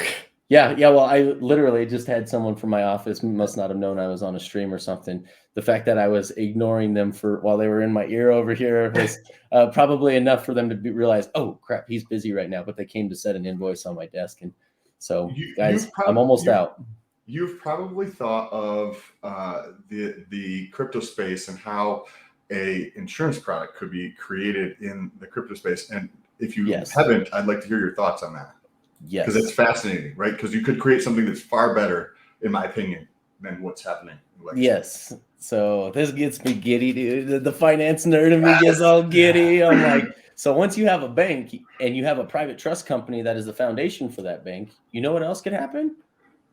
Yeah. Well, I literally just had someone from my office must not have known I was on a stream or something. The fact that I was ignoring them while they were in my ear over here was probably enough for them to realize, oh crap, he's busy right now. But they came to set an invoice on my desk, and so guys, I'm almost out. You've probably thought of the crypto space and how a insurance product could be created in the crypto space, and if you haven't, I'd like to hear your thoughts on that. Yes, because it's fascinating, right? Because you could create something that's far better, in my opinion, than what's happening. Yes. So this gets me giddy, dude. The finance nerd in me gets all giddy. I'm like, so once you have a bank and you have a private trust company that is the foundation for that bank, you know what else could happen?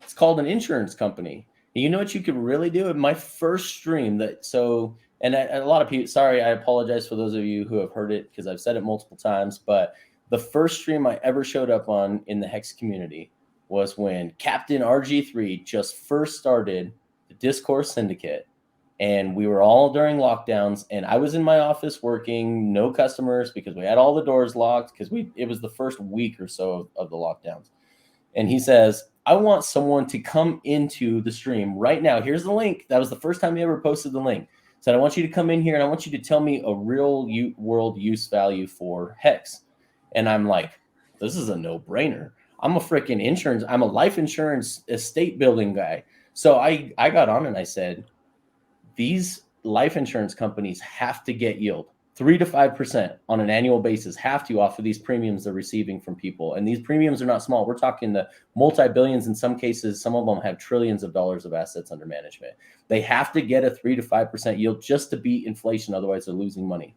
It's called an insurance company. And you know what you could really do? In my first stream, and a lot of people, sorry, I apologize for those of you who have heard it because I've said it multiple times, but the first stream I ever showed up on in the Hex community was when Captain RG3 just first started the Discourse Syndicate. And we were all during lockdowns, and I was in my office working, no customers because we had all the doors locked because it was the first week or so of the lockdowns. And he says, I want someone to come into the stream right now. Here's the link. That was the first time he ever posted the link. Said, I want you to come in here and I want you to tell me a real world use value for Hex. And I'm like, this is a no-brainer. I'm a life insurance estate building guy. So I got on and I said, these life insurance companies have to get yield 3 to 5% on an annual basis, have to offer these premiums they're receiving from people. And these premiums are not small. We're talking the multi-billions in some cases. Some of them have trillions of dollars of assets under management. They have to get a 3 to 5% yield just to beat inflation. Otherwise, they're losing money.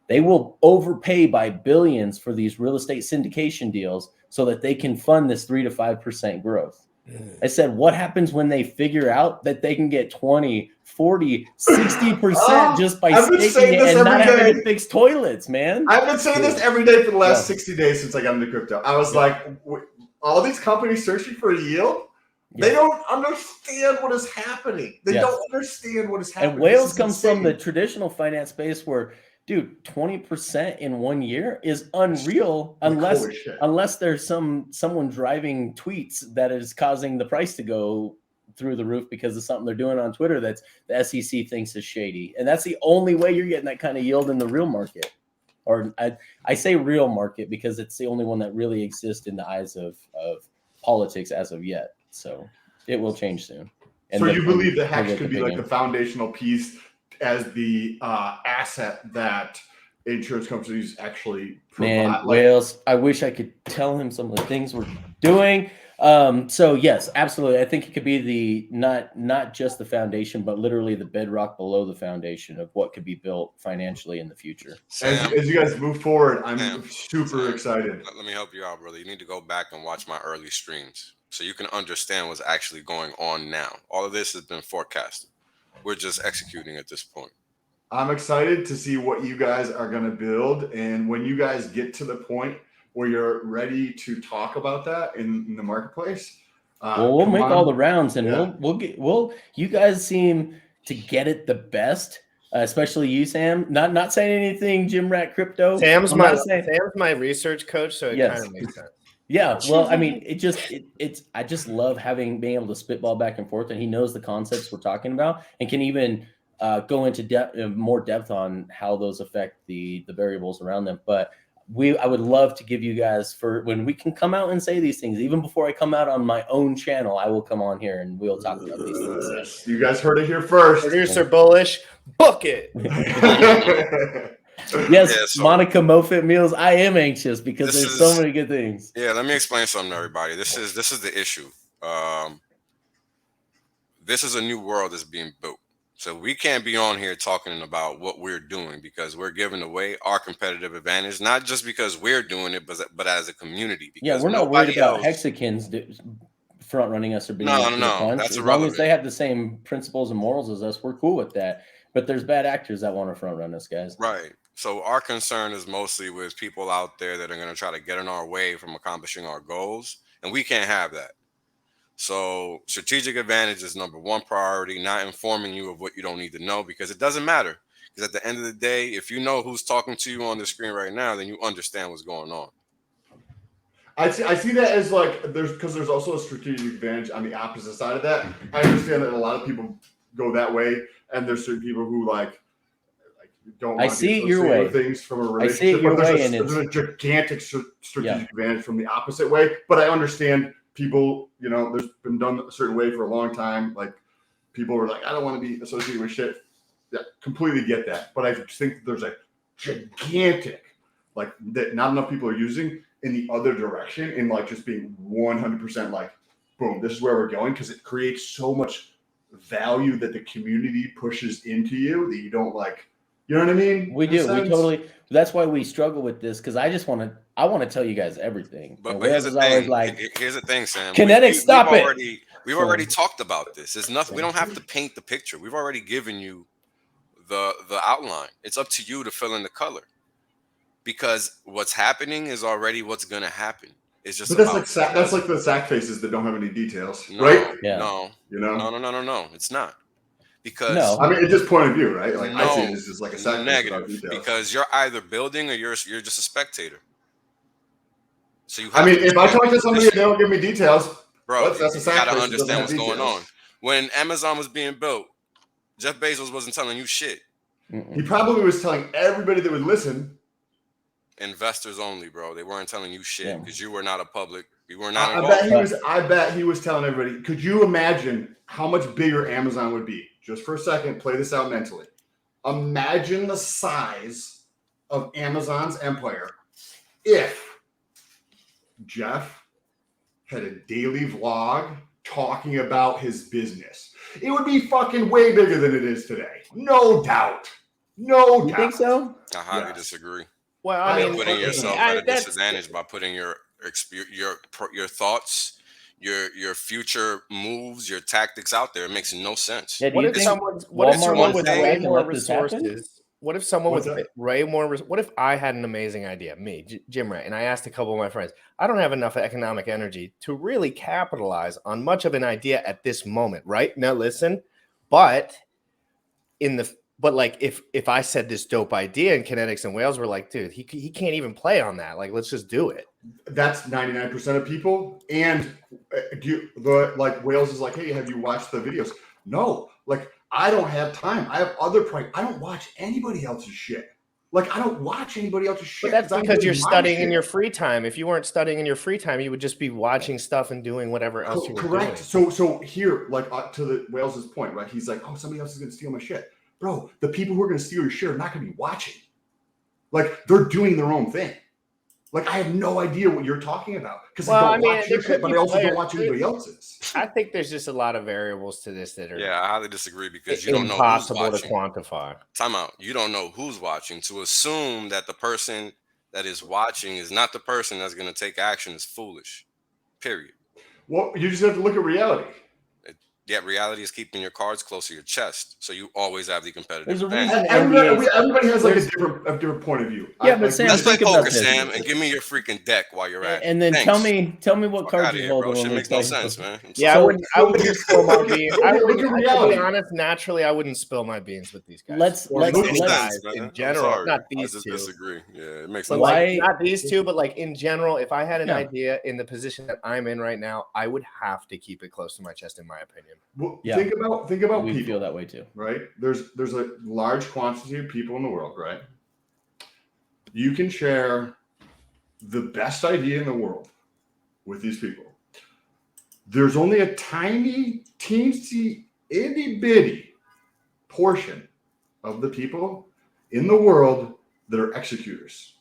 They will overpay by billions for these real estate syndication deals so that they can fund this 3 to 5% growth. I said, what happens when they figure out that they can get 20, 40, 60% just by staking it and not having to fix toilets, man? I've been saying this every day for the last 60 days since I got into crypto. I was like, all these companies searching for a yield, they don't understand what is happening. They don't understand what is happening. And whales comes from the traditional finance space where, dude, 20% in 1 year is unreal unless there's someone driving tweets that is causing the price to go through the roof because of something they're doing on Twitter that's the SEC thinks is shady. And that's the only way you're getting that kind of yield in the real market. Or I say real market because it's the only one that really exists in the eyes of politics as of yet. So it will change soon. And so you believe the Hex could be like the foundational piece as the asset that insurance companies actually provide. Man, Wales, I wish I could tell him some of the things we're doing. So yes, absolutely. I think it could be the not just the foundation, but literally the bedrock below the foundation of what could be built financially in the future. As you guys move forward, I'm super excited. Let me help you out, brother. You need to go back and watch my early streams so you can understand what's actually going on now. All of this has been forecasted. We're just executing at this point. I'm excited to see what you guys are going to build. And when you guys get to the point where you're ready to talk about that in the marketplace, we'll make all the rounds and you guys seem to get it the best, especially you, Sam. Not saying anything, Jim Rat Crypto. Sam's my research coach, so it kind of makes sense. Yeah, well, I mean, I just love being able to spitball back and forth, and he knows the concepts we're talking about, and can even go into more depth on how those affect the variables around them. But I would love to give you guys, for when we can come out and say these things, even before I come out on my own channel, I will come on here and we'll talk about these things. You guys heard it here first. Producer Bullish, book it. Yes, Monica Moffitt Meals. I am anxious because there's so many good things. Yeah, let me explain something to everybody. This is the issue. This is a new world that's being built. So we can't be on here talking about what we're doing because we're giving away our competitive advantage, not just because we're doing it, but as a community. Yeah, we're not worried about Hexicans front running us or being no. That's as long as they have the same principles and morals as us, we're cool with that. But there's bad actors that want to front run us, guys. Right. So our concern is mostly with people out there that are going to try to get in our way from accomplishing our goals, and we can't have that. So strategic advantage is number one priority, not informing you of what you don't need to know because it doesn't matter. Because at the end of the day, if you know who's talking to you on the screen right now, then you understand what's going on. I see that as like there's also a strategic advantage on the opposite side of that. I understand that a lot of people go that way, and there's certain people who like don't want to be associated with things from a relationship. I see it your way, there's a gigantic strategic advantage from the opposite way. But I understand people, there's been done a certain way for a long time. Like people are like, I don't want to be associated with shit. Yeah, completely get that. But I think there's a gigantic, like that not enough people are using in the other direction in like just being 100% like, boom, this is where we're going because it creates so much value that the community pushes into you that you don't like. You know what I mean? We do. We totally. That's why we struggle with this, because I want to tell you guys everything. But And here's Wales the is always thing. like, Here's the thing, Sam. KNTX, stop it. We've already talked about this. It's nothing. We don't have to paint the picture. We've already given you the outline. It's up to you to fill in the color, because what's happening is already what's going to happen. It's just. But that's like the sack faces that don't have any details, right? Yeah. No. You know. No. It's not. Because I mean, it's just point of view, right? Like no, I see it as just like a sack face without negative, details. because you're either building or you're just a spectator. So you. I mean, if I talk to somebody and they don't give me details, bro, that's a you sack gotta face. understand what's Details. going on. When Amazon was being built, Jeff Bezos wasn't telling you shit. He probably was telling everybody that would listen. Investors only, bro. They weren't telling you shit because you were not a public. You were I not involved. bet he was telling everybody. Could you imagine how much bigger Amazon would be? Just for a second, play this out mentally. Imagine the size of Amazon's empire if Jeff had a daily vlog talking about his business. It would be fucking way bigger than it is today. No doubt. No doubt. You think so? I highly disagree. Well, I mean, putting yourself at a disadvantage by putting your thoughts, your future moves, your tactics out there. It makes no sense. Yeah, what if someone with way more resources? What if someone with way more? What if I had an amazing idea, me, Jim Ray, and I asked a couple of my friends, I don't have enough economic energy to really capitalize on much of an idea at this moment, right? Now listen, but like if I said this dope idea and KNTX and Wales were like, dude, he can't even play on that. Like, let's just do it. That's 99% of people. And Wales is like, hey, have you watched the videos? No, like I don't have time. I have other I don't watch anybody else's shit. Like I don't watch anybody else's shit. But that's because you're studying in your free time. If you weren't studying in your free time, you would just be watching stuff and doing whatever else you were doing. So here, like to the Wales's point, right? He's like, oh, somebody else is going to steal my shit. Bro, the people who are going to steal your shit are not going to be watching. Like they're doing their own thing. Like I have no idea what you're talking about because I don't watch your shit, but I also don't watch anybody else's. I think there's just a lot of variables to this that are I highly disagree because you don't know who's impossible to quantify. Time out. You don't know who's watching. To assume that the person that is watching is not the person that's going to take action is foolish. Period. Well, you just have to look at reality. Yet reality is keeping your cards close to your chest, so you always have the competitive There's a advantage. reason Everybody has like a different point of view. Yeah, but Sam, let's play think poker, about this. Sam, and give me your freaking deck while you're at it. And then Thanks. tell me what cards you hold. Bro. Shit makes no sense, man. Yeah, I wouldn't spill my beans. To be honest, naturally, I wouldn't spill my beans with these guys. Let's guys in general, not these two. I disagree. Yeah, it makes no sense. Not these two, but like in general, if I had an idea in the position that I'm in right now, I would have to keep it close to my chest, in my opinion. Well, think about we people. Feel that way too, right? There's a large quantity of people in the world, right? You can share the best idea in the world with these people. There's only a tiny, teensy, itty bitty portion of the people in the world that are executors.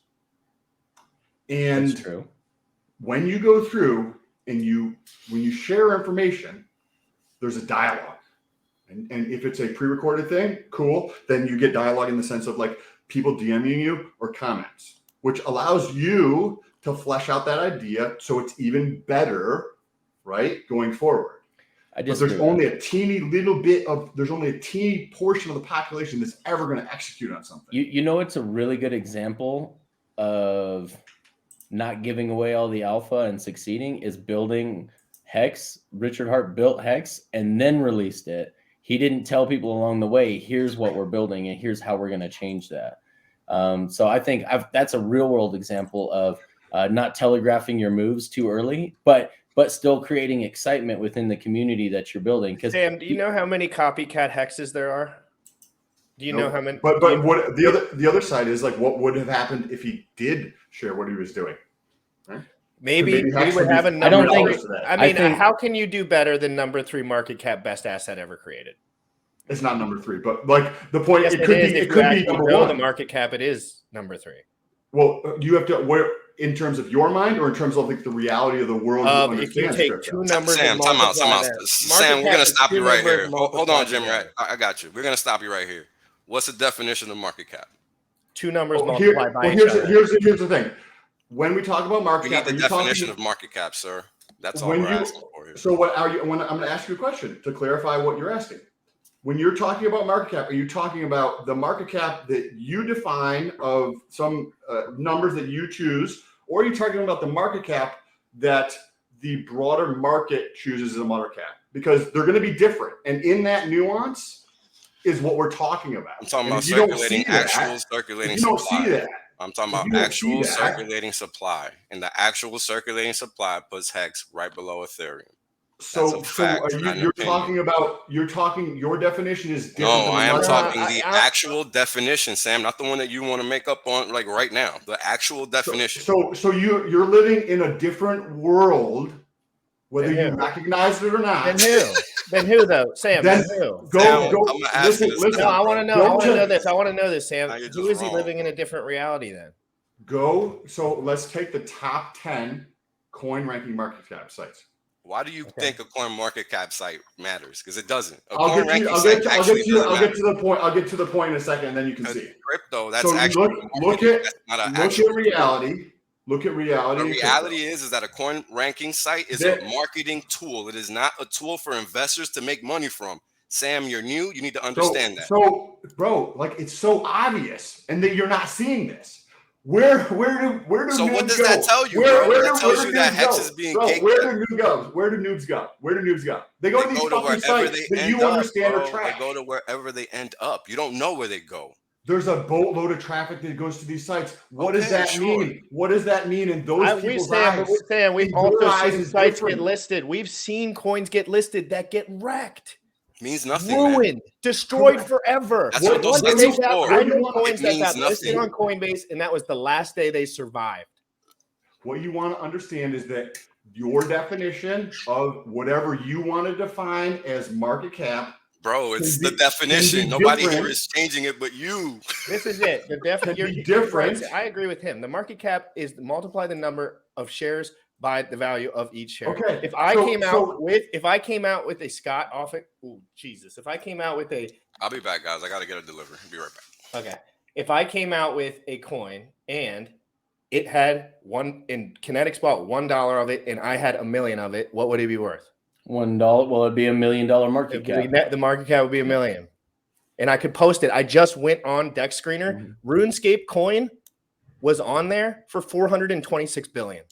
And that's true. When you go through and when you share information, there's a dialogue. And if it's a pre-recorded thing, cool. Then you get dialogue in the sense of like people DMing you or comments, which allows you to flesh out that idea so it's even better, right, going forward. But there's only a teeny portion of the population that's ever going to execute on something. You know, it's a really good example of not giving away all the alpha and succeeding is building Hex. Richard Hart built Hex and then released it. He didn't tell people along the way, here's what we're building and here's how we're going to change that. So I think that's a real world example of not telegraphing your moves too early, but still creating excitement within the community that you're building. Sam, do you know how many copycat hexes there are? Do you know how many? But what the other side is like, what would have happened if he did share what he was doing? Right? Maybe we would have a number. I mean, think, how can you do better than number 3 market cap best asset ever created? It's not number 3, but like the point, yes, it could be number 1. The market cap, it is number 3. Well, you have to in terms of your mind or in terms of like the reality of the world? If you take two numbers, Sam, and time out. multiply them. Sam, we're Market gonna cap stop is you two right numbers here. Hold on, multiplied Jim. Right, together. I got you. We're gonna stop you right here. What's the definition of market cap? Two numbers Well, multiplied by each here's other. here's the thing. When we talk about market We cap, need are the you definition talking of market cap, sir. That's all when we're you? asking for here. So what are you? I'm going to ask you a question to clarify what you're asking. When you're talking about market cap, are you talking about the market cap that you define of some numbers that you choose, or are you talking about the market cap that the broader market chooses as a market cap? Because they're going to be different, and in that nuance is what we're talking about. I'm talking And about if you don't circulating see that, actual circulating if you don't supply. see that, I'm talking if about you don't actual see that- circulating supply, and the actual circulating supply puts Hex right below Ethereum. So, That's a fact, are not an you're opinion. talking about your definition is different. No, than I am market talking cap. the actual definition, Sam, not the one that you want to make up on like right now. The actual definition. So you're living in a different world, whether Than you who? recognize it or not. Then who? Then who though? Sam. Then Then who? go. Sam, I'm gonna ask you this Listen. No, I want to know. Go I want to to- know this. I want to know this, Sam. Now you're Who just is he wrong, living in bro. a different reality then? Go. So let's take the top 10 coin ranking market cap sites. Why do you think a coin market cap site matters? Because it doesn't. A I'll coin get ranking site actually doesn't I'll matter. get to the point. I'll get to the point in a second, and then you can see. Crypto, that's So actually look at that's not an look actual at reality. Look at reality. The in reality crypto. is that a coin ranking site is That- a marketing tool. It is not a tool for investors to make money from. Sam, you're new. You need to understand that. So, bro, like it's so obvious, and that you're not seeing this. Where do So noobs what does go? that tell you, Where, bro? where That do- tells where you do that noobs Hex go? is being Bro, gatekept. where do noobs go? Where do noobs go? Where do noobs go? They go to these fucking wherever sites they that end you up, understand bro. are trash. They go to wherever they end up. You don't know where they go. There's a boatload of traffic that goes to these sites. What does Okay, that sure. mean? What does that mean in those people's eyes? We've In your also eyes seen is sites different. get listed. We've seen coins get listed that get wrecked, Means nothing, man. ruined, destroyed Correct. forever. That's what those Once sites they are got- for. I know It coins that means got listed nothing. on Coinbase, and that was the last day they survived. What you want to understand is that your definition of whatever you want to define as market cap, Bro, it's Can the be- definition. can be Nobody here different. is changing it but you. This is it. The Can you're be right. different. I agree with him. The market cap is multiply the number of shares by the value of each share. Okay, If I so- came so- out with a Scott off it, oh Jesus! If I came out with a I'll be back, guys. I gotta get a delivery. Be right back. okay, if I came out with a coin and it had one in KNTX bought $1 of it and I had 1 million of it, what would it be worth? $1. Well, it'd be $1 million market cap. The market cap would be 1 million. And I could post it. I just went on Deck Screener. RuneScape coin was on there for 426 billion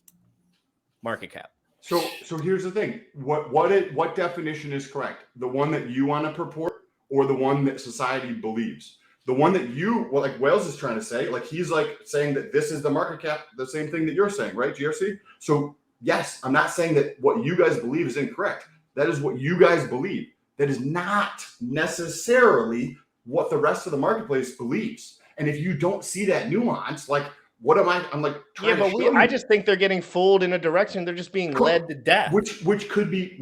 market cap. So here's the thing. What definition is correct? The one that you want to purport or the one that society believes? The one that like Wales is trying to say, like he's like saying that this is the market cap, the same thing that you're saying, right, GRC? So yes, I'm not saying that what you guys believe is incorrect. That is what you guys believe. That is not necessarily what the rest of the marketplace believes. And if you don't see that nuance, like what am I? I'm like trying to show you. I just think they're getting fooled in a direction. They're just being led to death. Which could be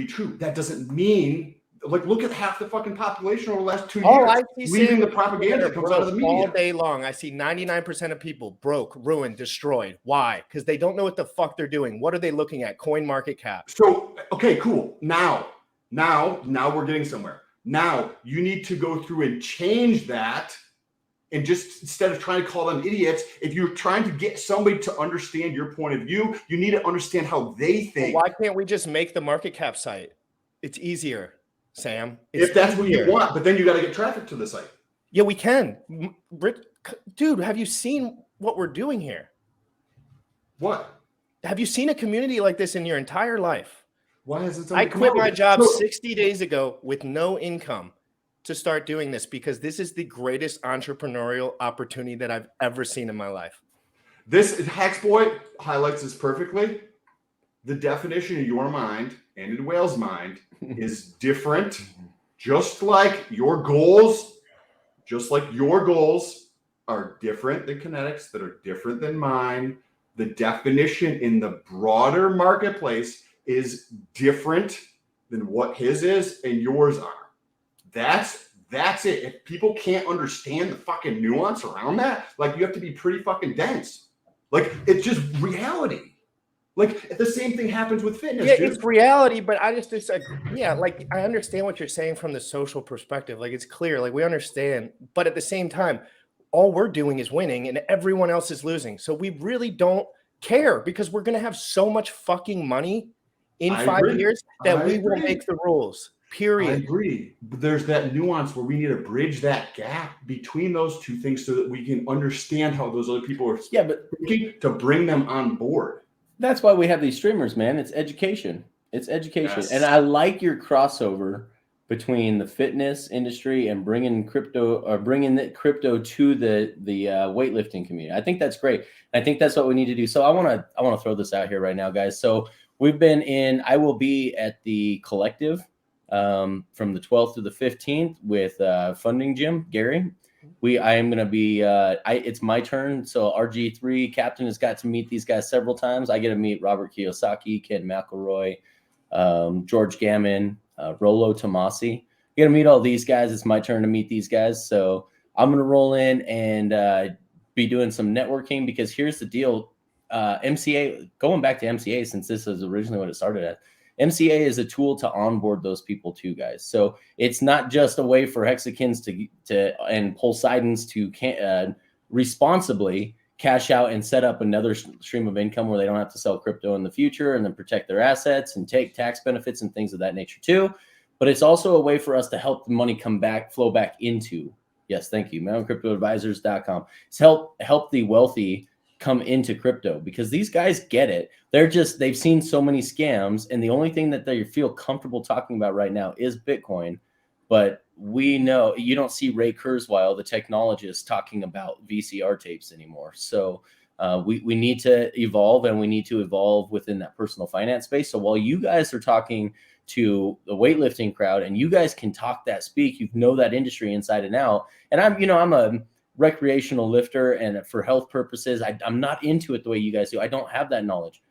true. That doesn't mean like look at half the fucking population over the last 2 years. Oh, I see leaving the Sam propaganda that comes broke out of the all media. day long. I see 99% of people broke, ruined, destroyed. Why? Because they don't know what the fuck they're doing. What are they looking at? Coin market cap. So okay, cool. Now we're getting somewhere. Now you need to go through and change that. And just instead of trying to call them idiots, if you're trying to get somebody to understand your point of view, you need to understand how they think. Why can't we just make the market cap site? It's easier, Sam. It's If that's what easier. you want, but then you got to get traffic to the site. Yeah, we can. Dude, have you seen what we're doing here? What? Have you seen a community like this in your entire life? Why hasn't I somebody quit come my out? job So- 60 days ago with no income to start doing this because this is the greatest entrepreneurial opportunity that I've ever seen in my life. This Hexboy highlights this perfectly. The definition in your mind and in Wales' mind is different, just like your goals are different than KNTX, that are different than mine. The definition in the broader marketplace is different than what his is and yours are. That's it. If people can't understand the fucking nuance around that, like you have to be pretty fucking dense. Like, it's just reality. Like, the same thing happens with fitness. Yeah, dude. it's reality, but I just yeah, like I understand what you're saying from the social perspective. Like it's clear, like we understand, but at the same time, all we're doing is winning and everyone else is losing. So we really don't care because we're gonna have so much fucking money in I 5 agree. years that I we will agree. make the rules. I Period. agree. But there's that nuance where we need to bridge that gap between those two things so that we can understand how those other people are thinking to bring them on board. That's why we have these streamers, man. It's education. It's education. Yes. And I like your crossover between the fitness industry and bringing crypto or bringing the crypto to the weightlifting community. I think that's great. I think that's what we need to do. So I want to throw this out here right now, guys. So I will be at the Collective from the 12th to the 15th with Funding Jim, Gary. I am going to be, it's my turn. So RG3 captain has got to meet these guys several times. I get to meet Robert Kiyosaki, Ken McElroy, George Gammon, Rollo Tomasi. I get to meet all these guys. It's my turn to meet these guys. So I'm going to roll in and be doing some networking because here's the deal. MCA, going back to MCA, since this is originally what it started at, MCA is a tool to onboard those people too, guys. So it's not just a way for Hexicans to and Poseidons to responsibly cash out and set up another stream of income where they don't have to sell crypto in the future and then protect their assets and take tax benefits and things of that nature too. But it's also a way for us to help the money flow back into, yes, thank you, mountainCryptoAdvisors.com. It's help the wealthy come into crypto because these guys get it. They've seen so many scams, and the only thing that they feel comfortable talking about right now is Bitcoin. But we know you don't see Ray Kurzweil, the technologist, talking about VCR tapes anymore. So we need to evolve, and we need to evolve within that personal finance space. So while you guys are talking to the weightlifting crowd, and you guys can talk that speak, you know that industry inside and out. And I'm a recreational lifter, and for health purposes, I'm not into it the way you guys do. I don't have that knowledge,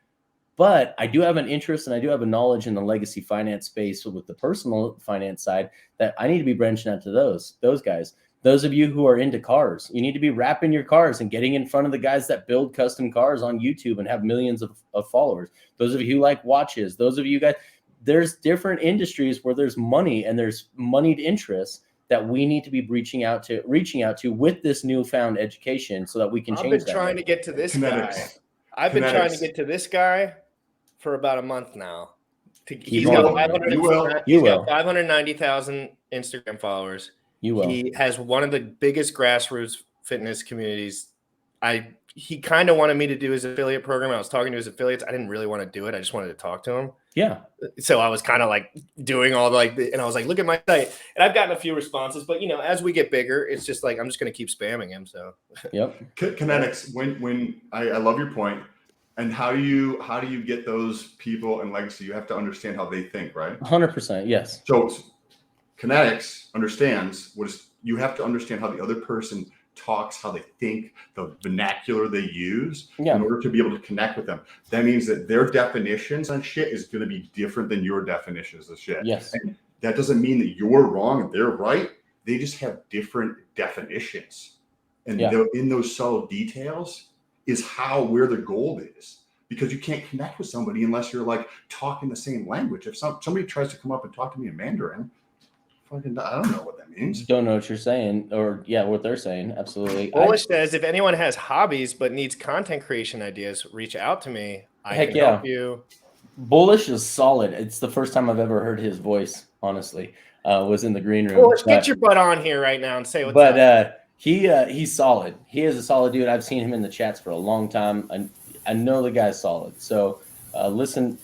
but I do have an interest and I do have a knowledge in the legacy finance space with the personal finance side that I need to be branching out to those guys. Those of you who are into cars, you need to be wrapping your cars and getting in front of the guys that build custom cars on YouTube and have millions of followers. Those of you who like watches, those of you guys, there's different industries where there's money and there's moneyed interests that we need to be reaching out to with this newfound education so that we can change that. I've been trying to get to this guy. I've been trying to get to this guy for about a month now. He's got 590,000 Instagram followers. He has one of the biggest grassroots fitness communities. He kind of wanted me to do his affiliate program. I was talking to his affiliates. I didn't really want to do it. I just wanted to talk to him. Yeah. So I was kind of like doing all and I was like, look at my site. And I've gotten a few responses, but as we get bigger, it's just like, I'm just going to keep spamming him. So, yep. KNTX, when I love your point. And how do you get those people in legacy? You have to understand how they think, right? 100%. Yes. So KNTX understands you have to understand how the other person talks, how they think, the vernacular they use in order to be able to connect with them. That means that their definitions on shit is going to be different than your definitions of shit. Yes. And that doesn't mean that you're wrong and they're right. They just have different definitions. And in those subtle details is where the gold is. Because you can't connect with somebody unless you're like talking the same language. If somebody tries to come up and talk to me in Mandarin, I don't know what that means. Don't know what you're saying, or what they're saying. Absolutely. Bullish says if anyone has hobbies but needs content creation ideas, reach out to me. I can help you. Bullish is solid. It's the first time I've ever heard his voice. Honestly, was in the green room. Bullish, get your butt on here right now and say what's up. But he's solid. He is a solid dude. I've seen him in the chats for a long time, and I know the guy's solid. So listen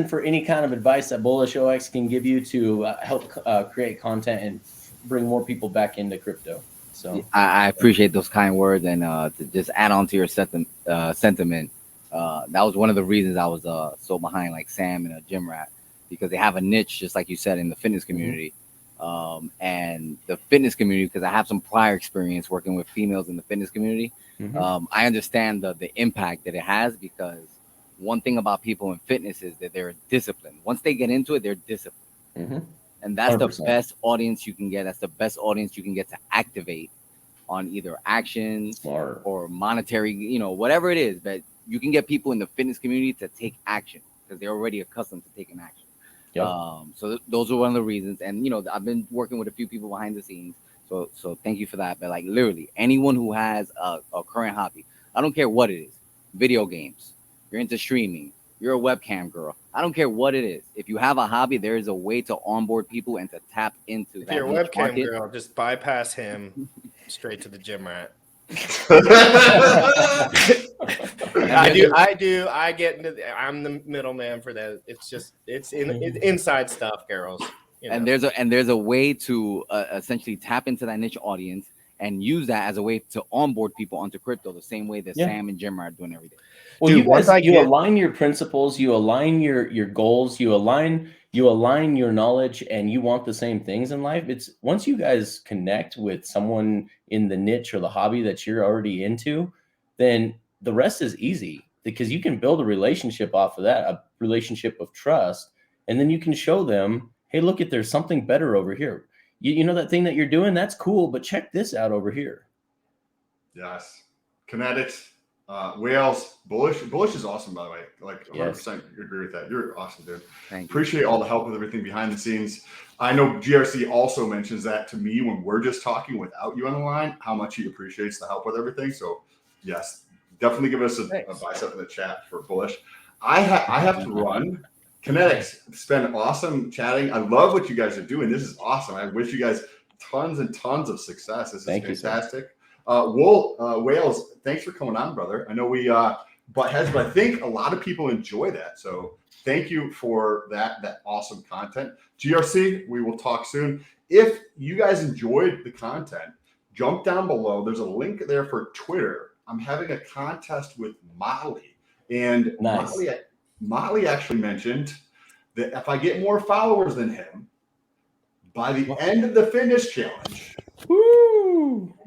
for any kind of advice that Bullish OX can give you to help create content and bring more people back into crypto. So I appreciate those kind words, and to just add on to your sentiment, that was one of the reasons I was so behind like Sam and Gym Rat, because they have a niche, just like you said, in the fitness community. And the fitness community, because I have some prior experience working with females in the fitness community. I understand the impact that it has, because one thing about people in fitness is that they're disciplined. Once they get into it, they're disciplined. And that's 100%. The best audience you can get. That's the best audience you can get to activate on either actions Smart. or monetary, you know, whatever it is, but you can get people in the fitness community to take action because they're already accustomed to taking action. Yep. So those are one of the reasons. And, you know, I've been working with a few people behind the scenes. So thank you for that. But like literally anyone who has a current hobby, I don't care what it is, video games, you're into streaming, you're a webcam girl, I don't care what it is. If you have a hobby, there is a way to onboard people and to tap into If that you're a niche webcam market. girl, just bypass him straight to the gym rat. I get into I'm the middleman for that. It's inside stuff, girls. You know. And there's a way to essentially tap into that niche audience and use that as a way to onboard people onto crypto the same way that Sam and Jim are doing every day. Well, Dude, you align your principles, you align your goals, you align your knowledge, and you want the same things in life. It's once you guys connect with someone in the niche or the hobby that you're already into, then the rest is easy because you can build a relationship off of that, a relationship of trust, and then you can show them, hey, look, there's something better over here. You know that thing that you're doing, that's cool, but check this out over here. Yes. KNTX. Whales, Bullish is awesome, by the way. Like 100% agree with that. You're awesome, dude. Thank you. Appreciate all the help with everything behind the scenes. I know GRC also mentions that to me when we're just talking without you on the line, how much he appreciates the help with everything. So yes, definitely give us a bicep in the chat for Bullish. I have to run. KNTX, it's been awesome chatting. I love what you guys are doing. This is awesome. I wish you guys tons and tons of success. This is fantastic. Wales, thanks for coming on, brother. I know we butt heads, but I think a lot of people enjoy that. So thank you for that awesome content. GRC, we will talk soon. If you guys enjoyed the content, jump down below. There's a link there for Twitter. I'm having a contest with Motley. And Motley actually mentioned that if I get more followers than him, by the end of the fitness challenge,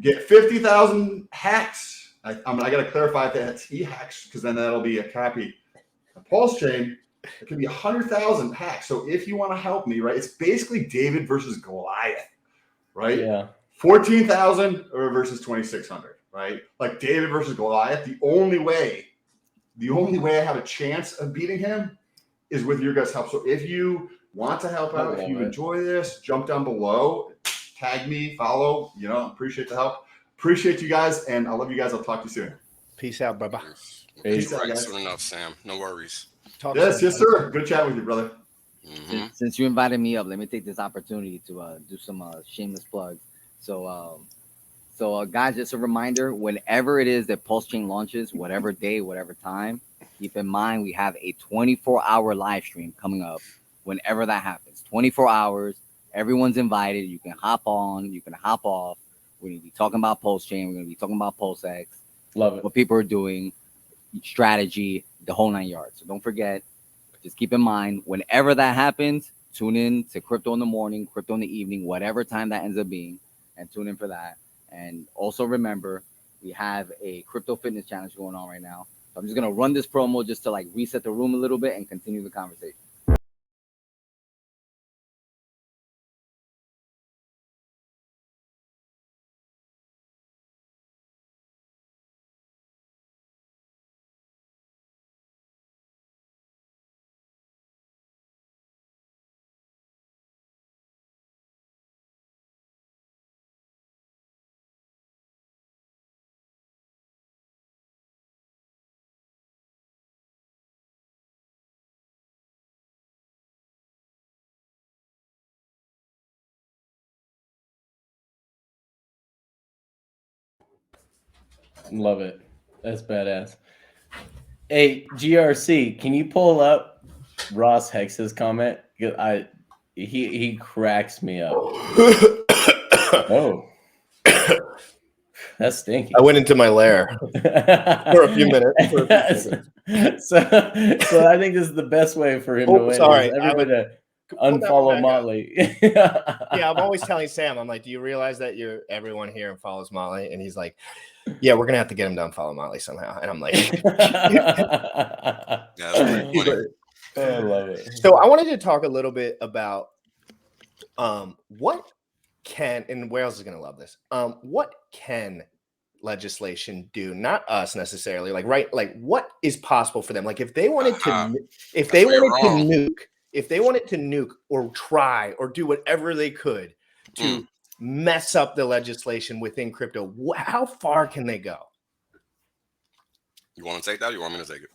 get 50,000 hacks. I got to clarify if that's e-hacks because then that'll be a copy. A pulse chain, it can be 100,000 hacks. So if you want to help me, right, it's basically David versus Goliath, right? Yeah. 14,000 versus 2,600, right? Like David versus Goliath. The only way I have a chance of beating him is with your guys' help. So if you want to help out, if you enjoy this, jump down below. Tag me, follow, appreciate the help. Appreciate you guys, and I love you guys. I'll talk to you soon. Peace out, brother. Peace out, guys. Soon enough, Sam. No worries. Yes, sir. Good chat with you, brother. Since you invited me up, let me take this opportunity to do some shameless plugs. So guys, just a reminder, whenever it is that Pulse Chain launches, whatever day, whatever time, keep in mind we have a 24-hour live stream coming up whenever that happens. 24 hours. Everyone's invited. You can hop on. You can hop off. We're going to be talking about Pulse Chain. We're going to be talking about Pulse X. Love it. What people are doing, strategy, the whole 9 yards. So don't forget, just keep in mind, whenever that happens, tune in to Crypto in the Morning, Crypto in the Evening, whatever time that ends up being, and tune in for that. And also remember, we have a Crypto Fitness Challenge going on right now. So I'm just going to run this promo just to like reset the room a little bit and continue the conversation. Love it. That's badass. Hey, GRC, can you pull up Ross Hex's comment? He cracks me up. Oh, that's stinky. I went into my lair for a few minutes. So I think this is the best way for him to win. Sorry, everybody to unfollow Motley. Yeah, I'm always telling Sam, I'm like, do you realize that everyone here follows Motley? And he's like, yeah, we're gonna have to get him to unfollow Motley somehow. And I'm like, yeah, that's pretty funny. I love it. So I wanted to talk a little bit about what can, and Wales is going to love this. What can legislation do? Not us necessarily. Like, right? Like, what is possible for them? Like, if they wanted to, if they wanted to nuke or try or do whatever they could to mess up the legislation within crypto, how far can they go? You want to take that? Or you want me to take it?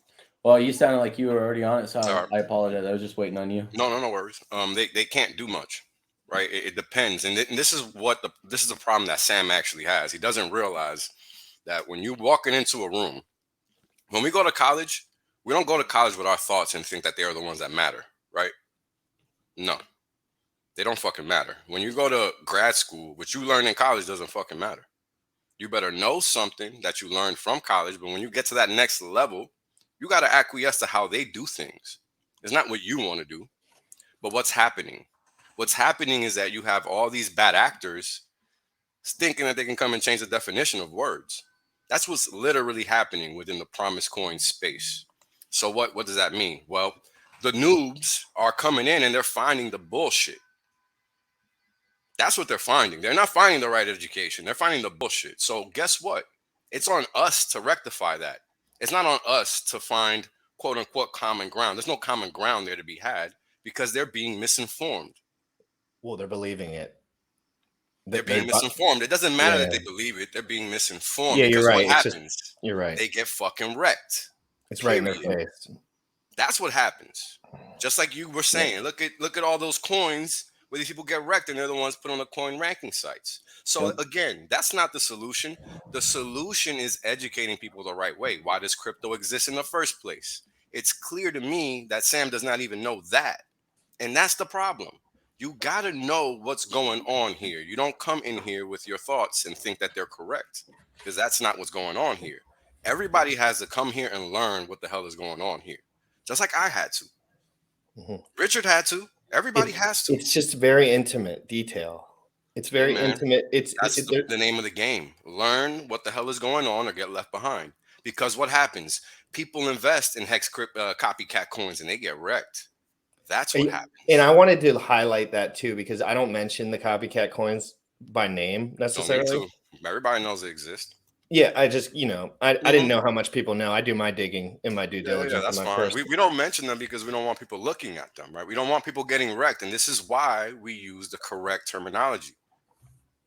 Well, you sounded like you were already on it, so I apologize. I was just waiting on you. No worries. They can't do much, right? It depends, and this is this is a problem that Sam actually has. He doesn't realize that when you're walking into a room, when we go to college, we don't go to college with our thoughts and think that they are the ones that matter, right? No, they don't fucking matter. When you go to grad school, what you learn in college doesn't fucking matter. You better know something that you learned from college, but when you get to that next level, you got to acquiesce to how they do things. It's not what you want to do, but what's happening. What's happening is that you have all these bad actors thinking that they can come and change the definition of words. That's what's literally happening within the promise coin space. So what does that mean? Well, the noobs are coming in and they're finding the bullshit. That's what they're finding. They're not finding the right education. They're finding the bullshit. So guess what? It's on us to rectify that. It's not on us to find quote unquote common ground. There's no common ground there to be had because they're being misinformed. Well, they're believing it. They're being misinformed. It doesn't matter that they believe it. They're being misinformed. Yeah, you're right. What happens? You're right. They get fucking wrecked. It's right in their face. That's what happens. Just like you were saying. Yeah. Look at all those coins where these people get wrecked and they're the ones put on the coin ranking sites. So again, that's not the solution. The solution is educating people the right way. Why does crypto exist in the first place? It's clear to me that Sam does not even know that. And that's the problem. You got to know what's going on here. You don't come in here with your thoughts and think that they're correct because that's not what's going on here. Everybody has to come here and learn what the hell is going on here. Just like I had to. Mm-hmm. Richard had to. Everybody has to. It's just very intimate detail. It's very intimate. That's the name of the game. Learn what the hell is going on or get left behind. Because what happens? People invest in hex copycat coins and they get wrecked. That's what happens. And I wanted to highlight that too, because I don't mention the copycat coins by name necessarily. No, me too. Everybody knows they exist. Yeah, I just, I didn't know how much people know. I do my digging in my due diligence. Yeah, that's fine. We don't mention them because we don't want people looking at them, right? We don't want people getting wrecked. And this is why we use the correct terminology,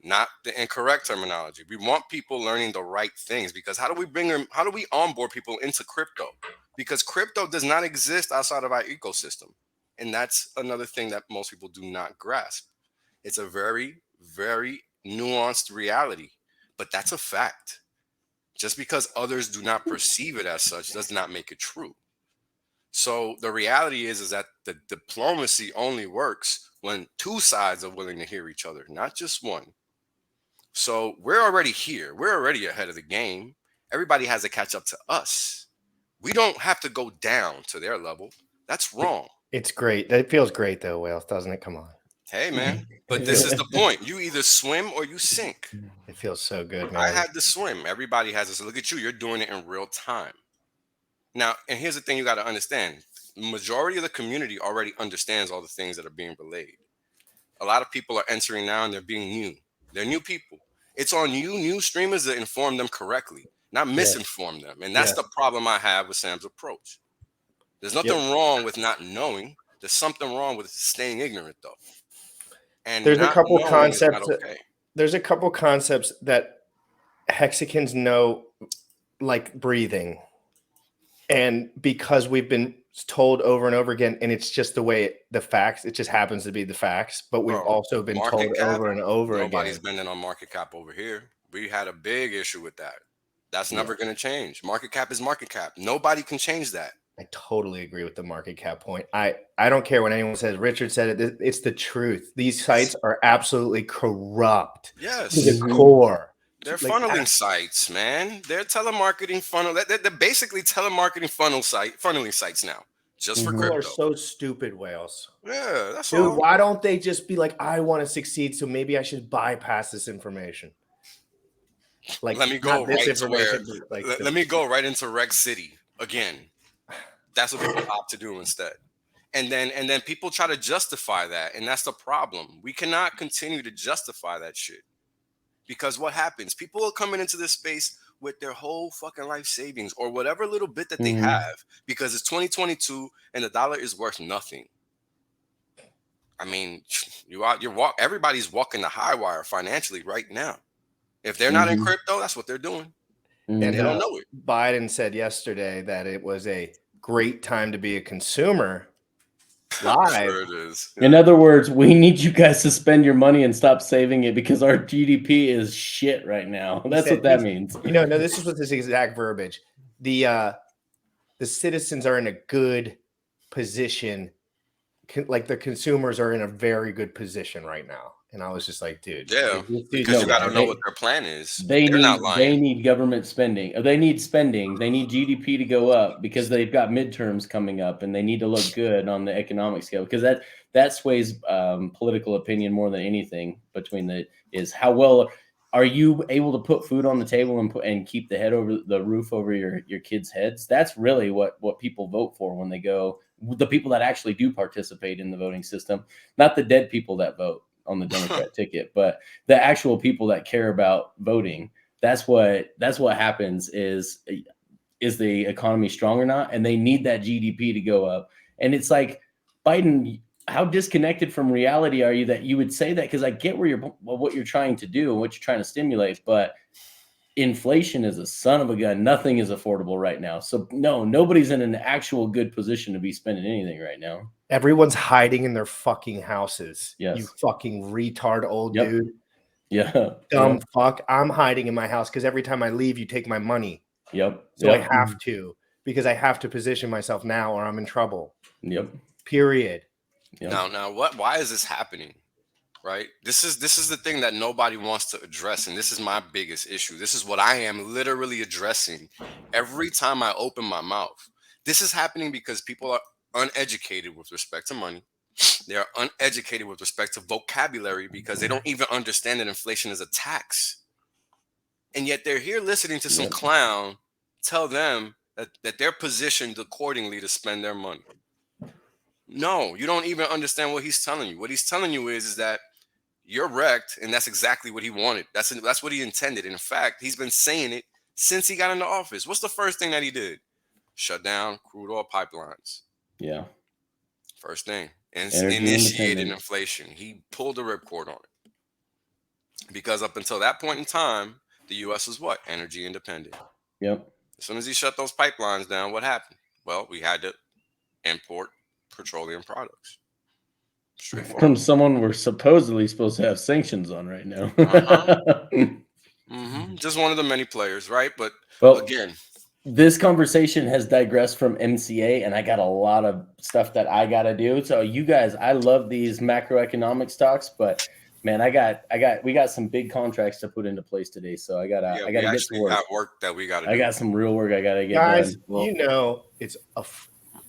not the incorrect terminology. We want people learning the right things because how do we onboard people into crypto? Because crypto does not exist outside of our ecosystem. And that's another thing that most people do not grasp. It's a very, very nuanced reality, but that's a fact. Just because others do not perceive it as such does not make it true. So the reality is that the diplomacy only works when two sides are willing to hear each other, not just one. So we're already here. We're already ahead of the game. Everybody has to catch up to us. We don't have to go down to their level. That's wrong. It's great. It feels great though, Wales, doesn't it? Come on. Hey, man. But this is the point. You either swim or you sink. It feels so good, man. I had to swim. Everybody has this. Look at you. You're doing it in real time. Now, and here's the thing you got to understand. The majority of the community already understands all the things that are being relayed. A lot of people are entering now and they're being new. They're new people. It's on you, new streamers, to inform them correctly, not misinform them. And that's the problem I have with Sam's approach. There's nothing wrong with not knowing. There's something wrong with staying ignorant, though. And there's a couple concepts. Okay. There's a couple concepts that Hexicans know, like breathing, and because we've been told over and over again, and it's just the way the facts. It just happens to be the facts, but we've also been told over and over again. Nobody's bending on market cap over here. We had a big issue with that. That's never going to change. Market cap is market cap. Nobody can change that. I totally agree with the market cap point. I don't care what anyone says. Richard said it. It's the truth. These sites are absolutely corrupt. Yes. To the core. They're funneling sites, man. They're telemarketing funnel. They're basically telemarketing funneling sites now, just for crypto. People are so stupid, Wales. Yeah, that's Dude, all. why don't they just be like, I want to succeed, so maybe I should bypass this information? Like, let me go right to where. Let me go right into Reg City again. That's what people opt to do instead. And then people try to justify that, and that's the problem. We cannot continue to justify that shit. Because what happens? People are coming into this space with their whole fucking life savings or whatever little bit that they have, because it's 2022 and the dollar is worth nothing. I mean, everybody's walking the high wire financially right now. If they're not in crypto, that's what they're doing. And they don't know it. Biden said yesterday that it was a great time to be a consumer. Live. Sure it is. In other words, we need you guys to spend your money and stop saving it because our GDP is shit right now. That's what that means. No, this is what this exact verbiage. The citizens are in a good position, like the consumers are in a very good position right now. And I was just like, dude, because you got to know what their plan is. They need government spending. They need spending. They need GDP to go up because they've got midterms coming up, and they need to look good on the economic scale because that sways political opinion more than anything. Is how well are you able to put food on the table and keep the roof over your kids' heads? That's really what people vote for when they go. The people that actually do participate in the voting system, not the dead people that vote on the Democrat ticket, but the actual people that care about voting. That's what happens is the economy strong or not? And they need that GDP to go up. And it's like, Biden, how disconnected from reality are you that you would say that? Because I get what you're trying to do and what you're trying to stimulate, but inflation is a son of a gun. Nothing is affordable right now. So nobody's in an actual good position to be spending anything right now. Everyone's hiding in their fucking houses. Yes. You fucking retard old dude. Yeah. Dumb fuck. I'm hiding in my house because every time I leave, you take my money. Yep. So I have to, because I have to position myself now or I'm in trouble. Yep. Period. Yep. Now why is this happening? Right? This is the thing that nobody wants to address. And this is my biggest issue. This is what I am literally addressing every time I open my mouth. This is happening because people are uneducated with respect to money. They are uneducated with respect to vocabulary because they don't even understand that inflation is a tax. And yet they're here listening to some clown tell them that they're positioned accordingly to spend their money. No, you don't even understand what he's telling you. What he's telling you is that you're wrecked, and that's exactly what he wanted. That's what he intended. In fact, he's been saying it since he got into office. What's the first thing that he did? Shut down crude oil pipelines. Yeah. First thing. And initiated inflation. He pulled the ripcord on it. Because up until that point in time, the U.S. was what? Energy independent. Yep. As soon as he shut those pipelines down, what happened? Well, we had to import petroleum products. From someone we're supposedly supposed to have sanctions on right now. Just one of the many players, right? But again, this conversation has digressed from MCA, and I got a lot of stuff that I got to do. So you guys, I love these macroeconomic stocks, but man, we got some big contracts to put into place today. So I gotta get to work. Got work that we gotta do. I got some real work I gotta get guys, done. Well,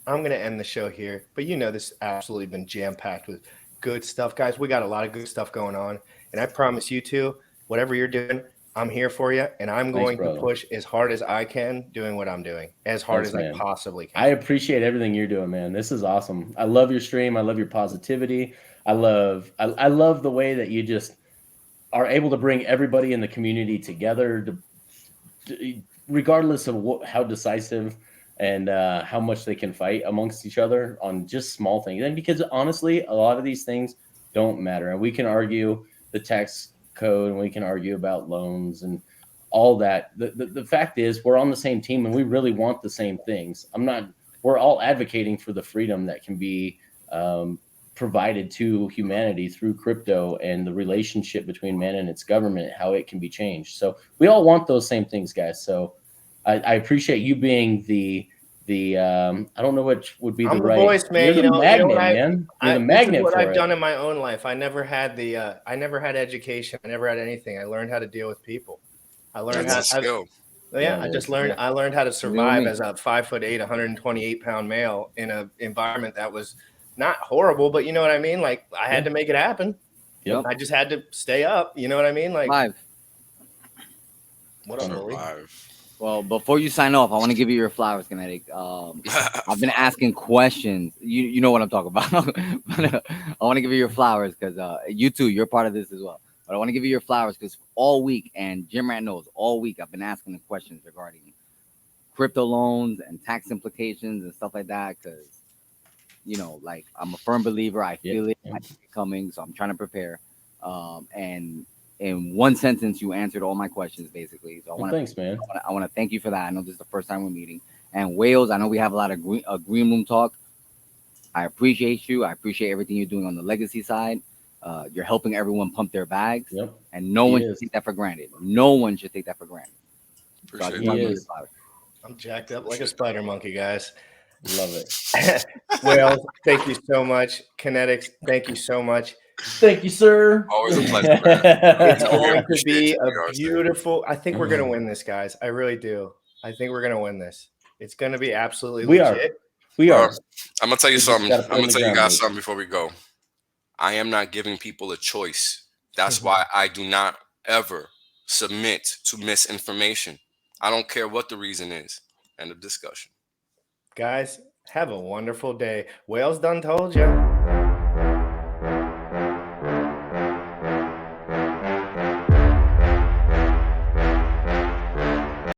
I'm going to end the show here, but this absolutely been jam-packed with good stuff. Guys, we got a lot of good stuff going on, and I promise you two, whatever you're doing, I'm here for you, and I'm going to push as hard as I can doing what I'm doing, as hard as I possibly can. I appreciate everything you're doing, man. This is awesome. I love your stream. I love your positivity. I love the way that you just are able to bring everybody in the community together, regardless of how decisive and how much they can fight amongst each other on just small things. And because honestly, a lot of these things don't matter. And we can argue the tax code and we can argue about loans and all that. The fact is we're on the same team and we really want the same things. We're all advocating for the freedom that can be provided to humanity through crypto and the relationship between man and its government, how it can be changed. So we all want those same things, guys. So I appreciate you being the I don't know what would be the right voice, man. You're the magnet, man. You're the magnet. This is what for I've it. done in my own life. I never had education. I never had anything. I learned how to deal with people. I learned That's a skill. I learned how to survive as a 5'8", 128-pound male in an environment that was not horrible, but you know what I mean? Like I had to make it happen. Yep. I just had to stay up. You know what I mean? Like Live. what up, Marie? Well, before you sign off, I want to give you your flowers, Kinetic. I've been asking questions. You know what I'm talking about. But, I want to give you your flowers because you too, you're part of this as well. But I want to give you your flowers because all week, and Jim Rat knows, all week I've been asking the questions regarding crypto loans and tax implications and stuff like that. Because like I'm a firm believer. I feel it coming, so I'm trying to prepare. And in one sentence, you answered all my questions basically. So Thanks, man. I want to thank you for that. I know this is the first time we're meeting. And Wales, I know we have a lot of green room talk. I appreciate you. I appreciate everything you're doing on the legacy side. You're helping everyone pump their bags, and no one should take that for granted. No one should take that for granted. I'm jacked up like a spider monkey, guys. Love it. Well, thank you so much. KNTX, thank you so much. Thank you, sir. Always a pleasure. It's going to be a beautiful. I think we're going to win this, guys. I really do. I think we're going to win this. It's going to be absolutely legit. We are. I'm going to tell you something. I'm going to tell you guys something before we go. I am not giving people a choice. That's why I do not ever submit to misinformation. I don't care what the reason is. End of discussion. Guys, have a wonderful day. Wales done told you.